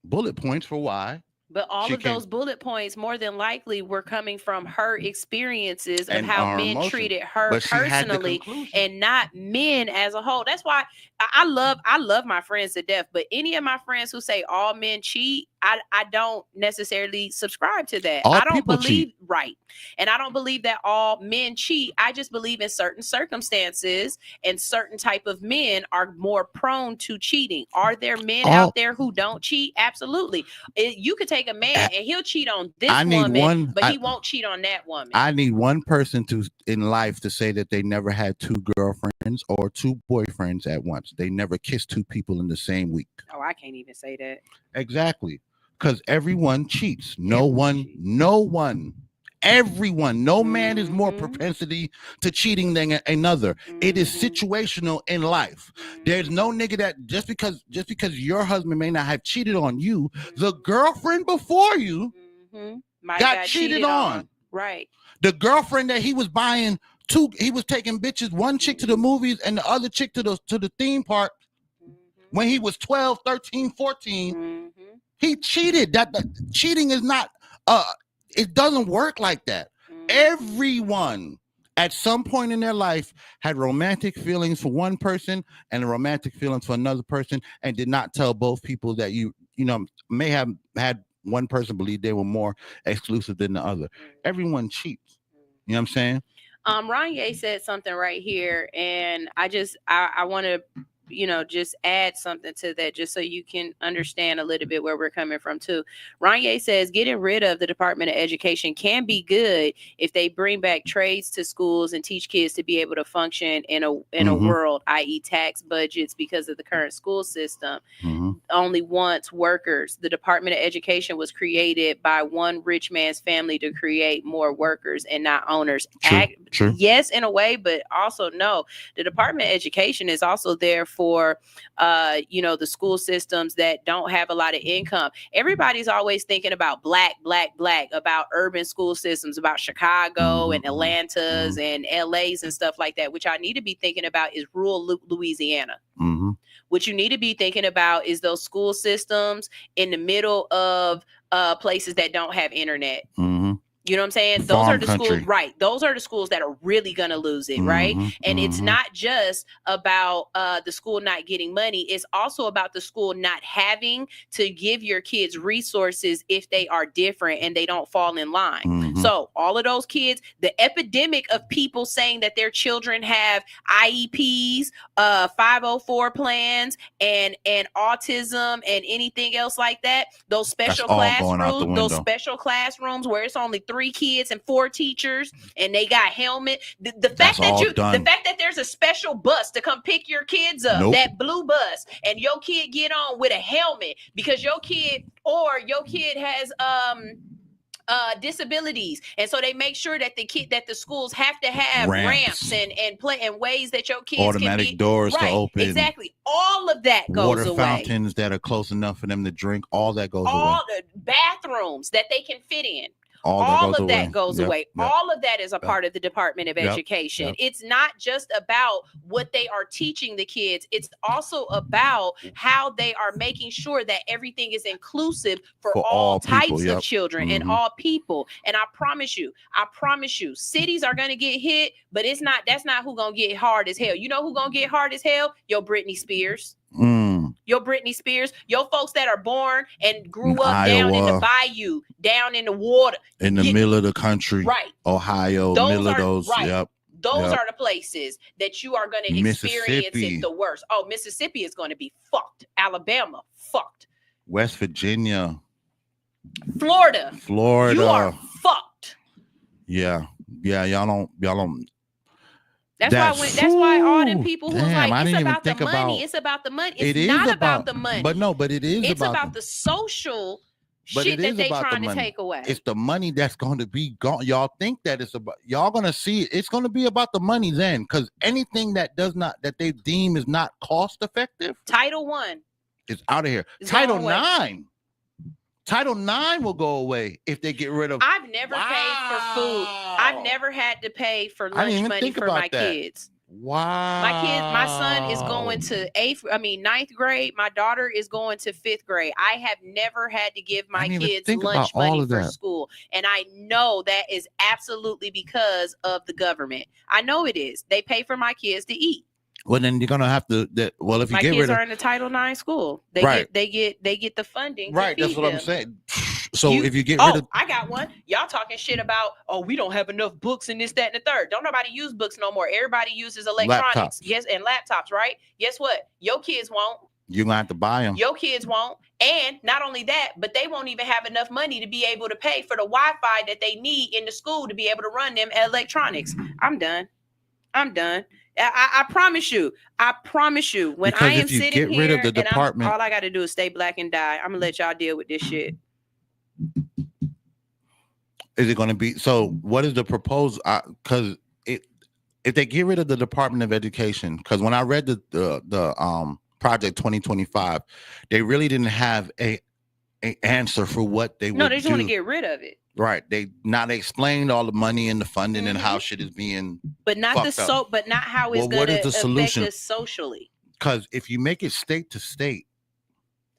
bullet points for why. But all of those bullet points, more than likely, were coming from her experiences of how men treated her personally, and not men as a whole. That's why I love my friends to death. But any of my friends who say all men cheat, I don't necessarily subscribe to that. I don't believe and I don't believe that all men cheat. I just believe in certain circumstances and certain type of men are more prone to cheating. Are there men out there who don't cheat? Absolutely. You could take a man and he'll cheat on this woman, but he won't cheat on that woman. I need one person in life to say that they never had two girlfriends or two boyfriends at once. They never kissed two people in the same week. Oh, I can't even say that. Exactly. Because everyone cheats. Everyone. No man is more propensity to cheating than another. It is situational in life. There's no nigga that just because your husband may not have cheated on you, the girlfriend before you got cheated on. Right. The girlfriend that he was buying he was taking bitches, one chick to the movies and the other chick to the theme park when he was 12, 13, 14. He cheated. That cheating is not it doesn't work like that. Everyone at some point in their life had romantic feelings for one person and romantic feelings for another person, and did not tell both people that you may have had one person believe they were more exclusive than the other. Everyone cheats. You know what I'm saying? Ranye said something right here, and I want to just add something to that, just so you can understand a little bit where we're coming from too. Ranye says getting rid of the Department of Education can be good if they bring back trades to schools and teach kids to be able to function in a world, i.e. tax budgets, because of the current school system only wants workers. The Department of Education was created by one rich man's family to create more workers and not owners. True. Yes, in a way, but also no. The Department of Education is also there for the school systems that don't have a lot of income. Everybody's always thinking about black, about urban school systems, about Chicago and Atlanta's and LA's and stuff like that. Which I need to be thinking about is rural Louisiana. What you need to be thinking about is those school systems in the middle of places that don't have internet. You know what I'm saying? Those Farm are the country. schools, right? Those are the schools that are really going to lose it, right? And it's not just about the school not getting money. It's also about the school not having to give your kids resources if they are different and they don't fall in line. So all of those kids, the epidemic of people saying that their children have IEPs, 504 plans, and autism and anything else like that, those special classrooms where it's only 3 kids and 4 teachers and they got helmet. The fact that there's a special bus to come pick your kids up, that blue bus, and your kid get on with a helmet because your kid has disabilities, and so they make sure that the schools have to have ramps and play and ways that your kids automatic can be, doors to open. Exactly. All of that goes water away. Fountains that are close enough for them to drink. All that goes away. All the bathrooms that they can fit in. All of that goes away. All of that is a part of the Department of Education. It's not just about what they are teaching the kids. It's also about how they are making sure that everything is inclusive for all types of children and all people. And I promise you, cities are going to get hit, but that's not who going to get hard as hell. You know who going to get hard as hell? Your Britney Spears. Your Britney Spears, your folks that are born and grew up down in the bayou, down in the water, in the middle of the country, right? Ohio, middle of those, Those are the places that you are going to experience it the worst. Oh, Mississippi is going to be fucked. Alabama, fucked. West Virginia, Florida, you are fucked. Yeah, y'all don't. That's why all them people who's like, it's about the money. It's about the money. It's not about the money. But it is. It's about the social shit that they trying to take away. It's the money that's going to be gone. Y'all think that it's about. Y'all gonna see it's going to be about the money then, because anything that they deem is not cost effective. Title I is out of here. Title IX. Title IX will go away if they get rid of. I've never paid for food. I've never had to pay for lunch money for my kids. Wow. My son is going to 9th grade. My daughter is going to 5th grade. I have never had to give my kids lunch money for school. And I know that is absolutely because of the government. I know it is. They pay for my kids to eat. Well, then you're gonna have to. If you my get kids rid of, are in the Title IX school, they get the funding. Right, that's what them. I'm saying. So if you get rid of, I got one. Y'all talking shit about, we don't have enough books and this, that, and the third. Don't nobody use books no more. Everybody uses electronics. Yes, and laptops, right? Guess what? Your kids won't. You're gonna have to buy them. Your kids won't. And not only that, but they won't even have enough money to be able to pay for the Wi-Fi that they need in the school to be able to run them electronics. I'm done. I promise you. When Because I am if you sitting get rid here of the department, all I got to do is stay black and die. I'm gonna let y'all deal with this shit. Is it going to be? So what is the proposal? Because if they get rid of the Department of Education, because when I read the Project 2025, they really didn't have a answer for what they would do. No, they just want to get rid of it. Right. They explained all the money and the funding and how shit is being, but not but not how it's going to affect us socially. Because if you make it state to state,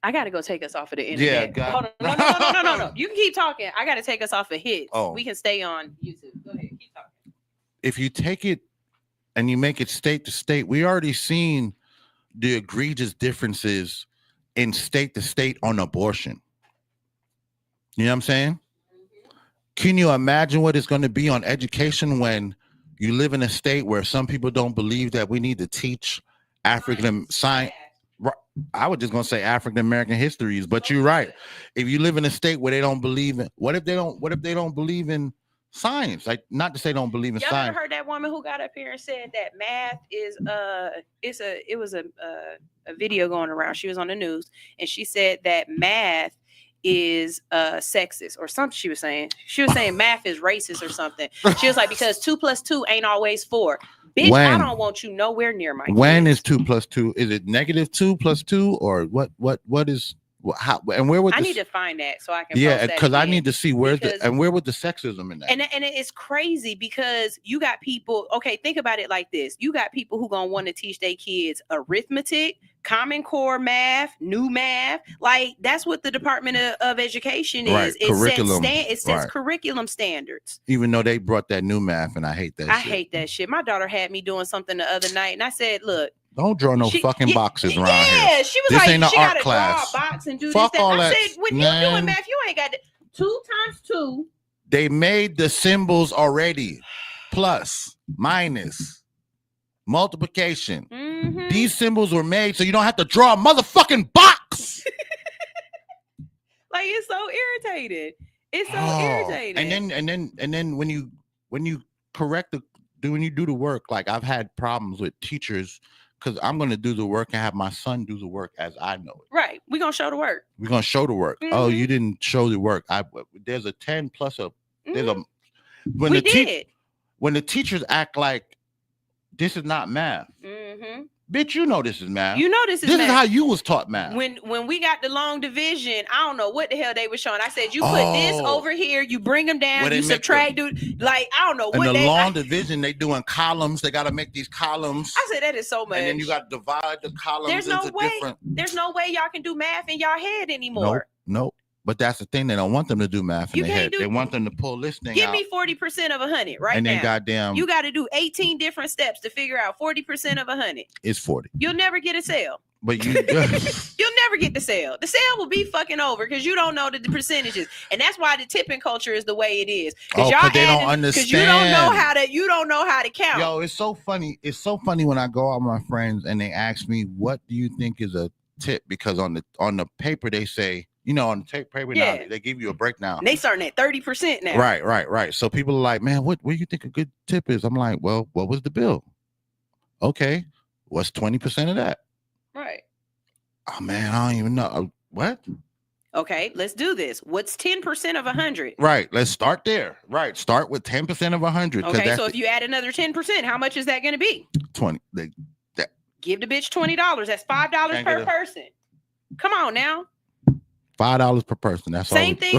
I got to go take us off of the internet. Yeah, hold on. No. You can keep talking. I got to take us off of hits. Oh. We can stay on YouTube. Go ahead. Keep talking. If you take it and you make it state to state, we already seen the egregious differences in state to state on abortion. You know what I'm saying? Can you imagine what it's going to be on education when you live in a state where some people don't believe that we need to teach African science? I was just going to say African American histories, but you're right. If you live in a state where they don't believe in, what if they don't believe in science? Like, not to say don't believe in Y'all science. Ever heard that woman who got up here and said that math is it was a video going around. She was on the news and she said that math is sexist or something. She was saying math is racist or something. She was like, because 2 + 2 ain't always 4. Bitch, I don't want you nowhere near my kids. When is 2 + 2? Is it -2 + 2 or what How and where would I the, need to find that so I can. yeah, because I need to see where's the and where would the sexism in that? And it's crazy because you got people. Okay, think about it like this: you got people who gonna want to teach their kids arithmetic, Common Core math, new math. Like that's what the Department of Education is. Right, curriculum. It sets Right. curriculum standards. Even though they brought that new math, and I hate that. I shit. hate that shit. My daughter had me doing something the other night, and I said, "Look, Don't draw no fucking boxes around here. yeah." She was This like, ain't an "She art got to class. draw a box and do Fuck this." all I that, said, "When man. you doing math, you ain't got 2 times 2." They made the symbols already. Plus, minus, multiplication. Mm-hmm. These symbols were made so you don't have to draw a motherfucking box. Like it's so irritated. It's so irritating. And then when you correct when you do the work, like I've had problems with teachers because I'm gonna do the work and have my son do the work as I know it. Right. We're gonna show the work. We're gonna show the work. Mm-hmm. Oh, you didn't show the work. There's a 10 plus a there's a when We the did. when the teachers act like this is not math. Mm-hmm. Bitch, you know this is math. You know this is This math. is how you was taught math. When we got the long division, I don't know what the hell they were showing. I said, you put this over here, you bring them down, Where they you make subtract, dude. Like I don't know And what the they. long division, they doing columns. They got to make these columns. I said that is so much. And then you got to divide the columns There's no into way. different. There's no way y'all can do math in y'all head anymore. Nope. But that's the thing. They don't want them to do math in You their can't head. do- They want them to pull this thing Give out. me 40% of 100 right And now. then goddamn- you got to do 18 different steps to figure out 40% of 100. It's 40. You'll never get a sale. But you You'll never get the sale. The sale will be fucking over because you don't know the percentages, and that's why the tipping culture is the way it is. Oh, 'cause they don't understand. Because you don't know how to count. Yo, it's so funny. It's so funny when I go out with my friends and they ask me, "What do you think is a tip?" Because on the paper they say, on the paper now they give you a breakdown. And they starting at 30% now. Right. So people are like, "Man, what do you think a good tip is?" I'm like, "Well, what was the bill?" Okay, what's 20% of that? Right. Oh man, I don't even know. What? Okay, let's do this. What's 10% of 100? Right. Let's start there. Right. Start with 10% of 100. Okay, so if you add another 10%, how much is that going to be? 20. Give the bitch $20. That's $5 per person. Come on now. $5 per person. That's all. Same thing.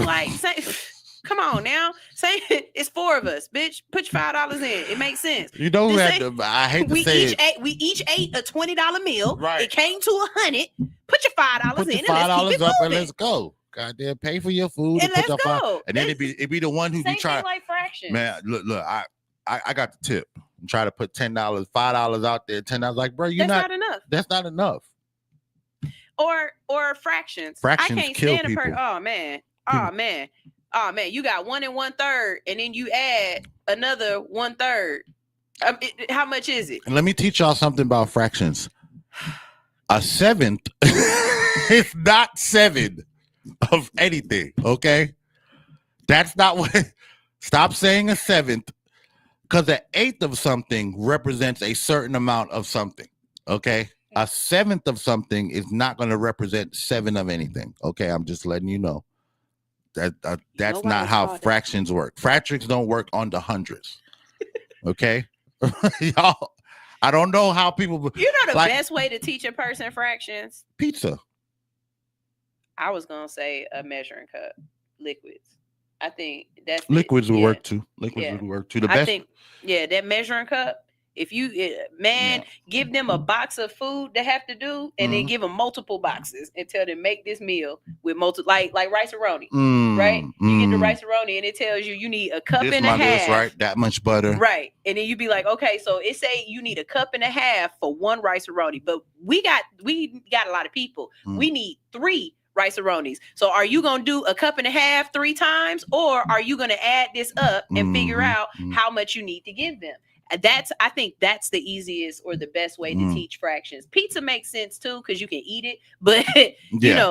Come on now. Say it's 4 of us, bitch. Put your $5 in. It makes sense. You don't have to. I hate to say it. We each ate a $20 meal. Right. It came to 100. Put your $5 Put in. the $5 up and let's go. Goddamn, pay for your food And let's go. And then it be the one who Same be trying. thing like fractions. Man, look. I got the tip. I'm trying to put $10, $5 out there. $10. Like, bro, That's not enough. That's not enough. Or fractions. Fractions I can't kill stand people. Oh man. You got 1 1/3, and then you add another 1/3. How much is it? And let me teach y'all something about fractions. A seventh is not 7 of anything. Okay, that's not what. Stop saying a seventh, because an eighth of something represents a certain amount of something. Okay. A seventh of something is not going to represent 7 of anything. Okay, I'm just letting you know that that's not how fractions work. Fractions don't work on the hundreds. Okay, y'all. I don't know how people. You know the best way to teach a person fractions? Pizza. I was gonna say a measuring cup, liquids. I think that's liquids will work too. Liquids will work too. The best. I think, that measuring cup. If you, give them a box of food they have to do, and then give them multiple boxes and tell them make this meal with like rice-a-roni, right? You get the rice-a-roni and it tells you need a cup and a half. This right? That much butter. Right. And then you be like, okay, so it say you need a cup and a half for 1 rice-a-roni, but we got a lot of people. We need 3 rice-a-ronis. So are you going to do a cup and a half 3 times, or are you going to add this up and figure out how much you need to give them? I think that's the easiest or the best way to teach fractions. Pizza makes sense too, because you can eat it, but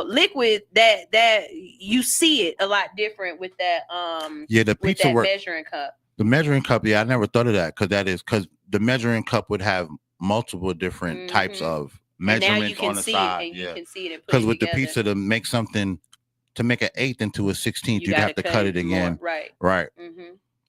liquid that you see it a lot different with that the pizza work. Measuring cup. The measuring cup, I never thought of that, because the measuring cup would have multiple different types of measurements on the side. You can see it. Because with the pizza, to make an eighth into a 16th, you'd have to cut it again. Right. Right.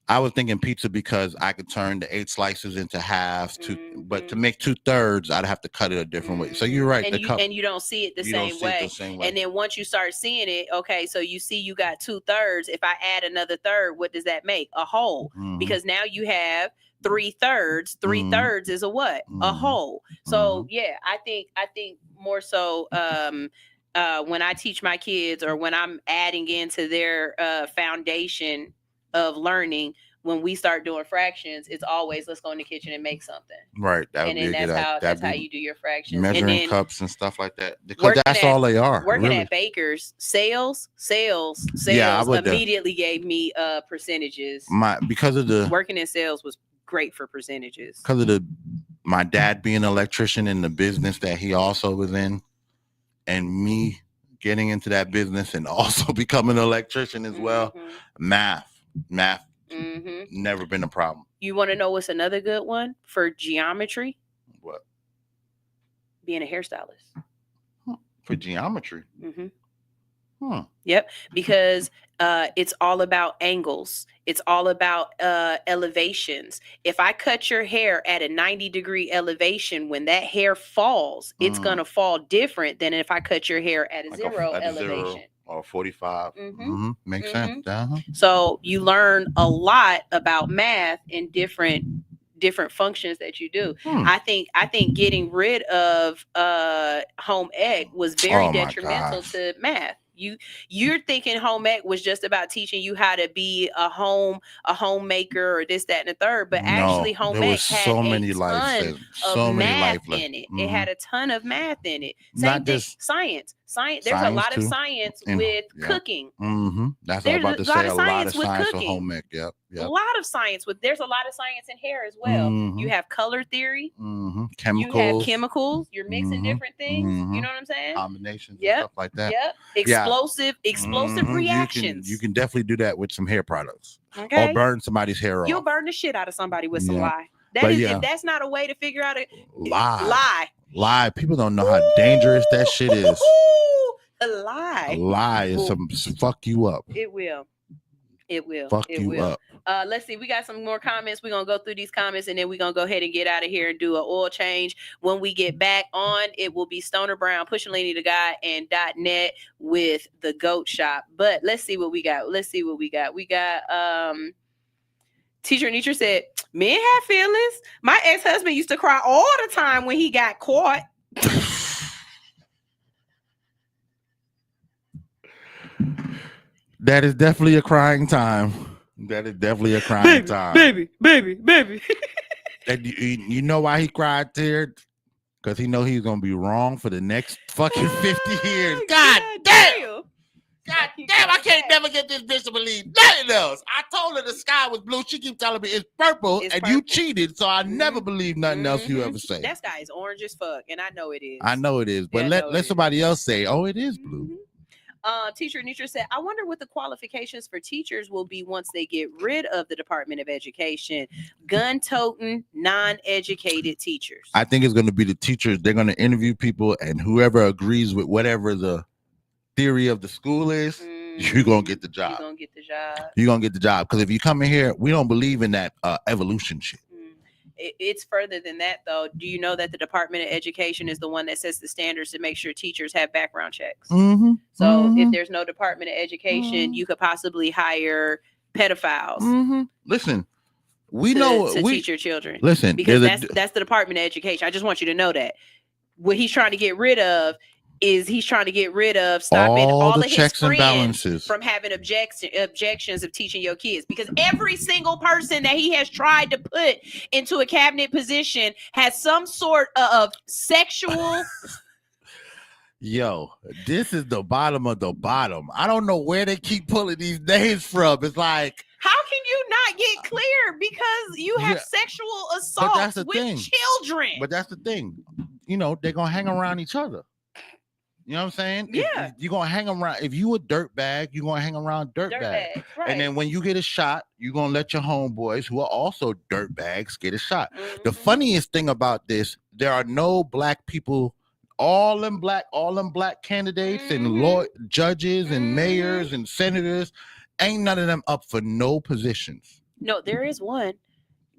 I was thinking pizza because I could turn the 8 slices into halves, but to make 2/3, I'd have to cut it a different way. So you're right. And you don't see it the same way. And then once you start seeing it, okay, so you see you got 2/3. If I add another third, what does that make? A whole. Because now you have 3/3. 3/3 is a what? A whole. So yeah, I think more so when I teach my kids or when I'm adding into their foundation of learning, when we start doing fractions, it's always let's go in the kitchen and make something. Right. That's how you do your fractions. Measuring and then cups and stuff like that. Because that's all they are. Working at Baker's, sales immediately gave me percentages. Because of the working in sales was great for percentages. Because of my dad being an electrician in the business that he also was in, and me getting into that business and also becoming an electrician as well. Math, never been a problem. You want to know what's another good one for geometry? What? Being a hairstylist. For geometry? Yep, because it's all about angles. It's all about elevations. If I cut your hair at a 90-degree elevation, when that hair falls, it's going to fall different than if I cut your hair at a zero elevation. Or 45. Makes sense. So you learn a lot about math in different functions that you do. I think getting rid of home ec was very detrimental to math. You're thinking home ec was just about teaching you how to be a homemaker or this, that, and the third, but actually home ec had so many math in it. It had a ton of math in it. Same thing, science. There's a lot of science with cooking. That's what I was about to say. A lot of science with home ec. Yep. A lot of science there's a lot of science in hair as well. You have color theory. Chemicals. You have chemicals. You're mixing different things. You know what I'm saying? Combinations and stuff like that. Yep. Explosive reactions. You can definitely do that with some hair products. Okay. Or burn somebody's hair off. You'll burn the shit out of somebody with some lye. If that's not a way to figure out lie. People don't know how dangerous that shit is. A lie. A lie is some fuck you up. It will. Fuck you up. Let's see. We got some more comments. We're going to go through these comments and then we're going to go ahead and get out of here and do an oil change. When we get back on, it will be Stoner Brown, Pushing Lenny the Guy, and .net with the Goat Shop. But let's see what we got. We got Teacher Nietzsche said, men have feelings. My ex-husband used to cry all the time when he got caught. That is definitely a crying time. Baby. And you know why he cried tears? Because he know he's gonna be wrong for the next fucking 50 years. God damn! I can't never get this bitch to believe nothing else. I told her the sky was blue. She keep telling me it's purple, you cheated, so I never believe nothing else you ever say. That sky is orange as fuck, and I know it is. But let somebody else say, oh, it is blue. Teacher Nietzsche said, I wonder what the qualifications for teachers will be once they get rid of the Department of Education. Gun-toting, non-educated teachers. I think it's going to be the teachers. They're going to interview people, and whoever agrees with whatever the theory of the school is, you're going to get the job. You're going to get the job. Because if you come in here, we don't believe in that evolution shit. It's further than that, though. Do you know that the Department of Education is the one that sets the standards to make sure teachers have background checks? So if there's no Department of Education, you could possibly hire pedophiles. Listen, we know to teach your children. Listen, because that's the Department of Education. I just want you to know that. What he's trying to get rid of stopping all of his checks and friends balances from having objections of teaching your kids, because every single person that he has tried to put into a cabinet position has some sort of sexual. Yo, this is the bottom of the bottom. I don't know where they keep pulling these names from. It's like, how can you not get clear? Because you have sexual assault with children. But that's the thing. You know, they're gonna hang around each other. You know what I'm saying? Yeah. You're going to hang around. If you a dirt bag, you're going to hang around dirt bag. Right. And then when you get a shot, you're going to let your homeboys, who are also dirt bags, get a shot. The funniest thing about this, there are no black people, all them black candidates and judges and mayors and senators, ain't none of them up for no positions. No, there is one.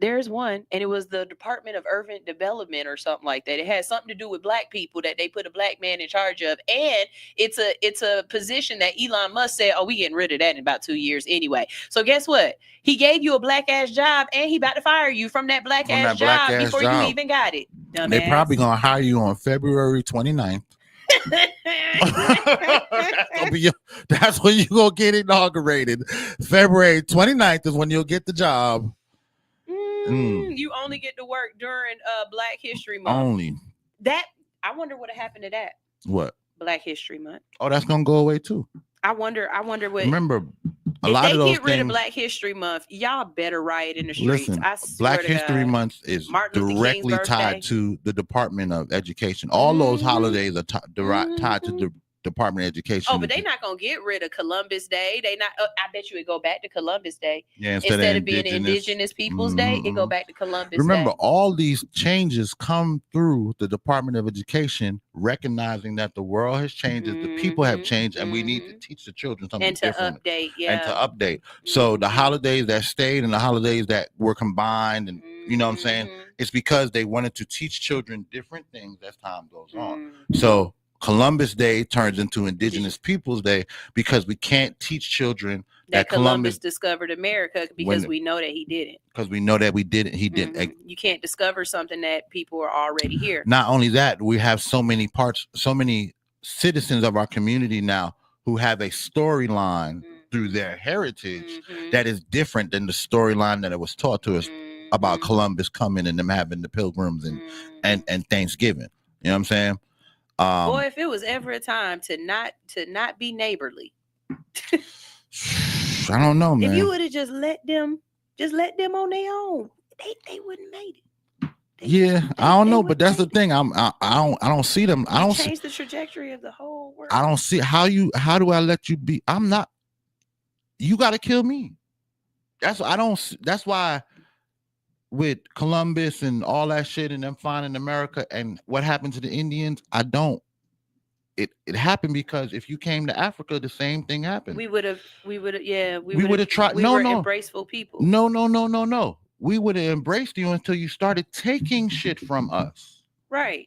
There's one, and it was the Department of Urban Development or something like that. It has something to do with black people that they put a black man in charge of, and it's a position that Elon Musk said, "Oh, we getting rid of that in about 2 years anyway." So guess what? He gave you a black ass job, and he about to fire you from that black ass job before you even got it. Dumbass. They probably gonna hire you on February 29th. That's when you gonna get inaugurated. February 29th is when you'll get the job. You only get to work during Black History Month. Only. That I wonder what happened to that. What? Black History Month. Oh, that's gonna go away too. I wonder what. Remember, a if lot they of those get rid things, of Black History Month, y'all better riot in the streets. listen, I swear Black to History God. Month is Martin Luther King's directly tied birthday. to the Department of Education. All those holidays are tied to the Department of Education. Oh, but they not gonna get rid of Columbus Day. They not. I bet you it go back to Columbus Day. Yeah, instead of being Indigenous Peoples Day, it go back to Columbus Remember, Day. all these changes come through the Department of Education, recognizing that the world has changed, the people have changed, and we need to teach the children something And to different. update, yeah. And to update. So the holidays that stayed and the holidays that were combined, and you know what I'm saying, it's because they wanted to teach children different things as time goes on. So Columbus Day turns into Indigenous Peoples Day because we can't teach children that Columbus discovered America because we know that he didn't. Because we know that we didn't. He didn't. You can't discover something that people are already here. Not only that, we have so many citizens of our community now who have a storyline through their heritage that is different than the storyline that it was taught to us about Columbus coming and them having the pilgrims and Thanksgiving. You know what I'm saying? Boy, if it was ever a time to not be neighborly. I don't know, man. If you would have just let them on their own, they wouldn't have made it. I don't know, but that's the thing. I don't see them. I don't change the trajectory of the whole world. I don't see how do I let you be? I'm not. You got to kill me. That's why with Columbus and all that shit and them finding America and what happened to the Indians, it happened because if you came to Africa, the same thing happened. We would have tried. We were embraceful people. No. We would have embraced you until you started taking shit from us. Right.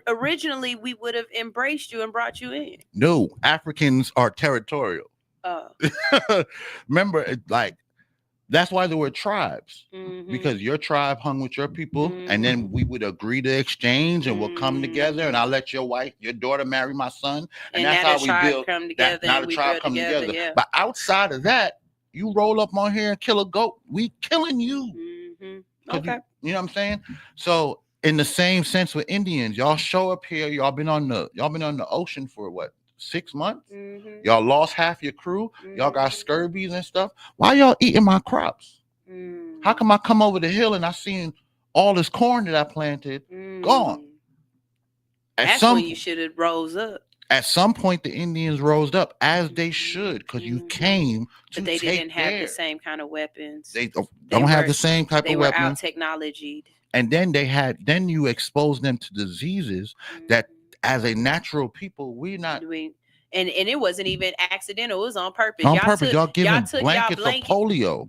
Originally we would have embraced you and brought you in. No, Africans are territorial. Remember, that's why there were tribes, because your tribe hung with your people, and then we would agree to exchange, and we'll come together, and I'll let your daughter marry my son, and that's how we build. Now the tribe come together. Yeah. But outside of that, you roll up on here and kill a goat, we killing you. Okay, you know what I'm saying? So in the same sense with Indians, y'all show up here, y'all been on the ocean for what? 6 months. Y'all lost half your crew. Y'all got scurvies and stuff. Why y'all eating my crops? How come I come over the hill and I seen all this corn that I planted gone? That's when you should have rose up. At some point, the Indians rose up, as they should, because you came to but they take didn't have the same kind of weapons. They don't have the same type of weapons. They were out-technologied. And then you expose them to diseases that, as a natural people, and it wasn't even accidental. It was on purpose. Y'all giving blankets of polio.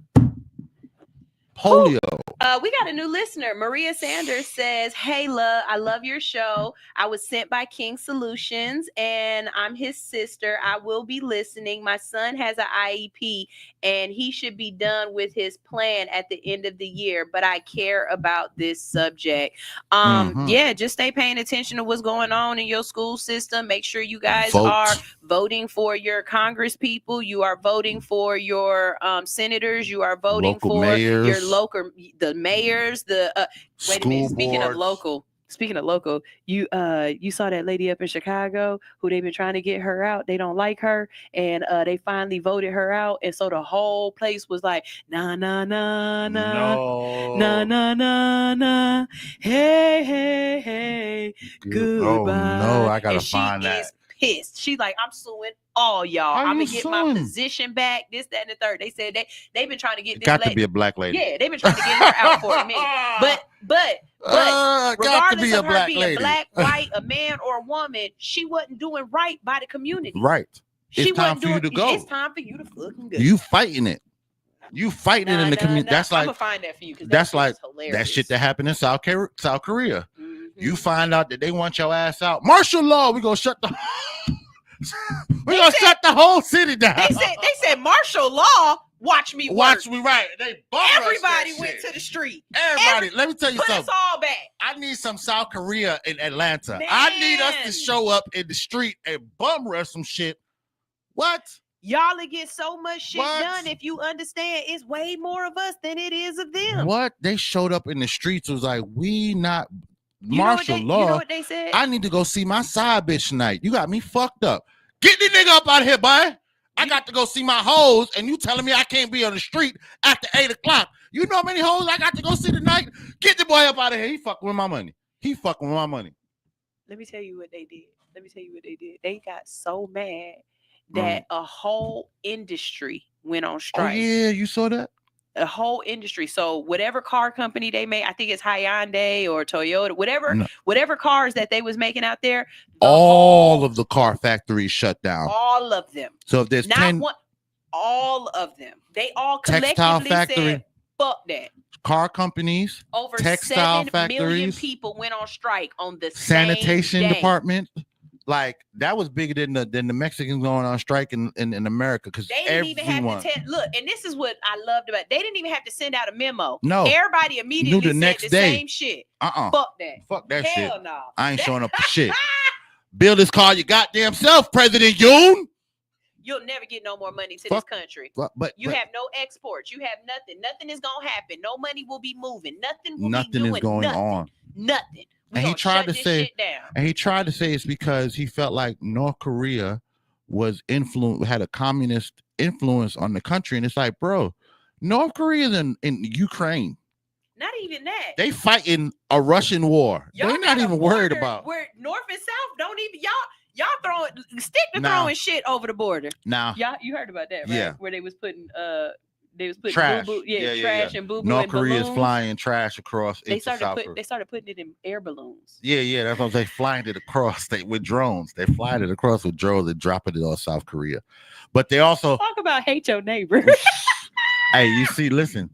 We got a new listener. Maria Sanders says, "Hey, I love your show. I was sent by King Solutions, and I'm his sister. I will be listening. My son has an IEP, and he should be done with his plan at the end of the year. But I care about this subject. Yeah, just stay paying attention to what's going on in your school system. Make sure you guys are voting for your Congress people. You are voting for your senators. You are voting for mayors. Your the mayors, wait a minute. Speaking of local, you saw that lady up in Chicago who they've been trying to get her out. They don't like her, and they finally voted her out, and so the whole place was like, nah, nah, nah, nah, nah, nah, nah, nah, hey, goodbye. Oh no, I gotta and find that. Pissed. She's like, I'm suing all y'all. I'm gonna get my position back. This, that, and the third. They said they've been trying to get this. Got to be a black lady. Yeah, they've been trying to get her out for a minute. But regardless of her being black, white, a man, or a woman, she wasn't doing right by the community. Right. It's time for you to go. It's time for you to fucking go. You fighting it. You fighting in the community. That's I'm like gonna find that for you because that's that like hilarious. that shit that happened in South Korea. You find out that they want your ass out. Martial law. We gonna shut the. shut the whole city down. They said martial law. Watch me work. Watch me right. Everybody went to the street. Everybody, let me tell you put something. Put us all back. I need some South Korea in Atlanta. Man. I need us to show up in the street and bum rush some shit. What? Y'all will get so much shit done if you understand it's way more of us than it is of them. What? They showed up in the streets. It was like, we not martial law. You know what they said? I need to go see my side bitch tonight. You got me fucked up. Get the nigga up out of here, boy. I got to go see my hoes, and you telling me I can't be on the street after 8 o'clock. You know how many hoes I got to go see tonight? Get the boy up out of here. He fucking with my money. Let me tell you what they did. They got so mad that a whole industry went on strike. Oh, yeah, you saw that? A whole industry. So whatever car company they made, I think it's Hyundai or Toyota, whatever cars that they was making out there. All of the car factories shut down. All of them. So if there's all of them. They all textile collectively factory, said, fuck that. Car companies, over textile 7 million factories, people went on strike on the sanitation same day. department. Like that was bigger than the Mexicans going on strike in America because they didn't even have to look, and this is what I loved about it. They didn't even have to send out a memo. No, everybody immediately knew the next said day. Same shit. Fuck that Hell shit. No. I ain't showing up for shit. Build this car your goddamn self, President Yoon. You'll never get no more money to this country. But you have no exports. You have nothing. Nothing is gonna happen. No money will be moving. Nothing will nothing be doing. is going on. Nothing. And he tried to say, it's because he felt like North Korea was had a communist influence on the country, and it's like, bro, North Korea is in Ukraine. Not even that. They fighting a Russian war. They're not even worried about where North and South don't even y'all throwing throwing shit over the border. Now you heard about that, right? Yeah. Where they was putting trash, boo-boo, trash and boo boo. North Korea is flying trash across. They started putting it in air balloons. Yeah, that's what they flying it across. With drones. They flying it across with drones and dropping it on South Korea. But they also talk about hate your neighbor. Hey, you see, listen.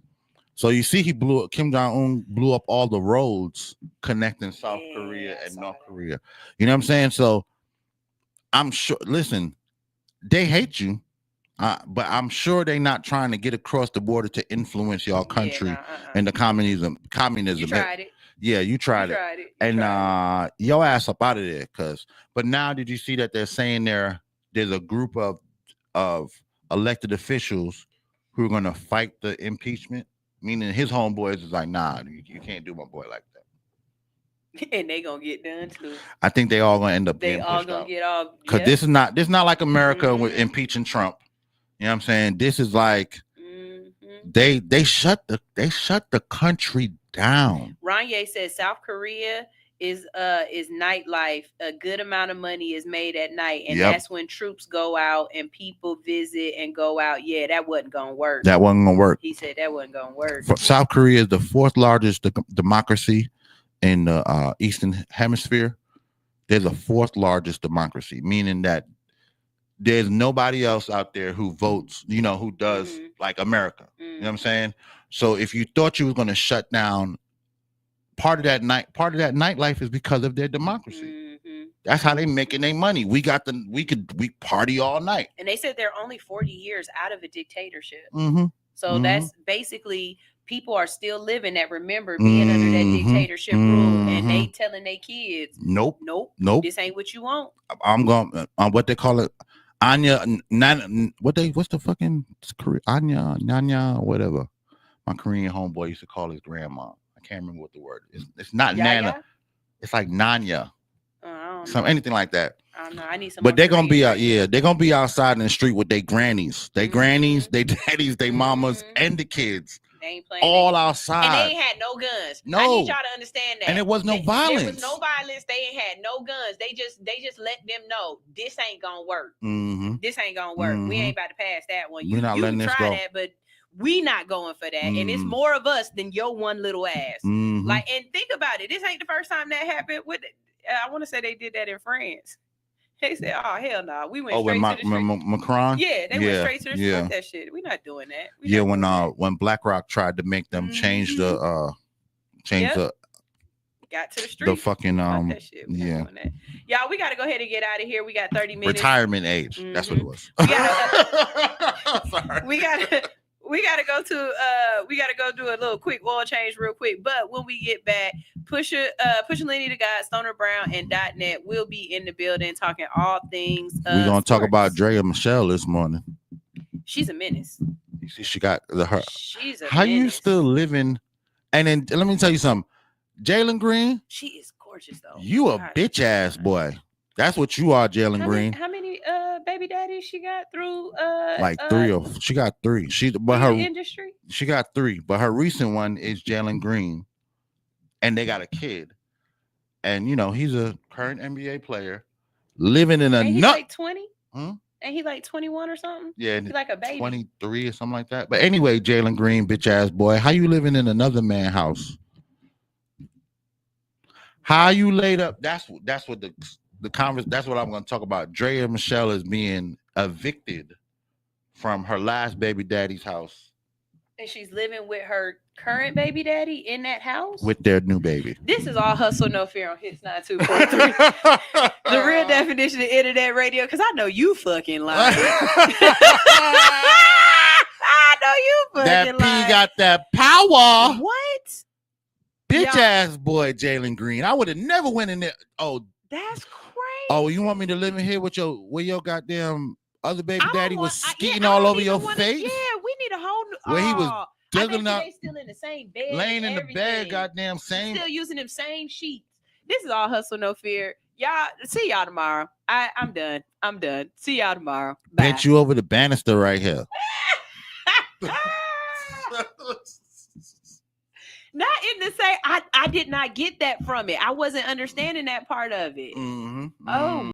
So you see, Kim Jong-un blew up all the roads connecting South Korea and North Korea. You know what I'm saying? So I'm sure. Listen, they hate you. But I'm sure they're not trying to get across the border to influence your country and the communism. You tried it. Yeah, you tried it. And your ass up out of there. But now did you see that they're saying there's a group of elected officials who are going to fight the impeachment? Meaning his homeboys is like, nah, you can't do my boy like that. And they gonna get done too. I think they all gonna end up. They all gonna get off. Because this is not like America with impeaching Trump. You know what I'm saying? This is like they shut the country down. Ranye says South Korea is nightlife. A good amount of money is made at night, and that's when troops go out and people visit and go out. Yeah, that wasn't gonna work. That wasn't gonna work. He said that wasn't gonna work. South Korea is the 4th largest democracy in the Eastern Hemisphere. They're the 4th largest democracy, meaning that there's nobody else out there who votes, who does like America. You know what I'm saying? So if you thought you was going to shut down part of that nightlife is because of their democracy. That's how they making their money. We party all night. And they said they're only 40 years out of a dictatorship. So that's basically people are still living that remember being under that dictatorship rule, and they telling their kids, nope, this ain't what you want. I'm going what they call it. Anya, what's the fucking Anya, Nanya, whatever. My Korean homeboy used to call his grandma. I can't remember what the word is. It's not Nana. It's like Nanya. Anything like that. I don't know. I need some. But they're gonna be out. Yeah, they're gonna be outside in the street with their grannies, their daddies, their mamas, and the kids. They ain't playing all outside. And they ain't had no guns. No. I need y'all to understand that. And it was no violence. There was no violence. They ain't had no guns. They just let them know this ain't gonna work. This ain't gonna work. We ain't about to pass that one. We're not letting this go. That, but we not going for that. And it's more of us than your one little ass. Like, and think about it. This ain't the first time that happened with it. I want to say they did that in France. They said, "Oh hell no, we went Oh, straight when to the street." Macron? Yeah, they went straight to the street. Fuck that shit. We're not doing that. When BlackRock tried to make them change the got to the street. the fucking Fuck that shit. Y'all, we got to go ahead and get out of here. We got 30 minutes. Retirement age. That's what it was. We gotta go to do a little quick oil change real quick. But when we get back, Pusha Lenny the God, Stoner Brown, and .net will be in the building talking all things. We're gonna talk about Drea Michelle this morning. She's a menace. You see, she got her. She's a How menace. you still living? And then let me tell you something. Jalen Green, she is gorgeous though. You a bitch ass boy. That's what you are, Jalen Green. How many baby daddies she got through? Like she got three. She industry. She got three, but her recent one is Jalen Green, and they got a kid. And he's a current NBA player, living in a He's nut. like 20. And he like 21 or something. Yeah, he's like a baby. 23 or something like that. But anyway, Jalen Green, bitch ass boy, how you living in another man's house? How you laid up? That's what the conversation. That's what I'm going to talk about. Drea Michelle is being evicted from her last baby daddy's house, and she's living with her current baby daddy in that house with their new baby. This is all hustle, no fear on Hits 92.3. The real definition of internet radio. Because I know you fucking lying. I know you fucking that lying. P got that power. What? Bitch ass boy, Jalen Green. I would have never went in there. Oh, that's crazy. Oh, you want me to live in here with your goddamn other baby daddy was skeeting all over your face? Yeah, we need a whole where he was juggling up, they still in the same bed, laying in the bed, goddamn same. Still using them same sheets. This is all hustle, no fear. Y'all, see y'all tomorrow. I'm done. See y'all tomorrow. Bye. Bent you over the banister right here. Not in the same. I did not get that from it. I wasn't understanding that part of it. Mm-hmm. Oh.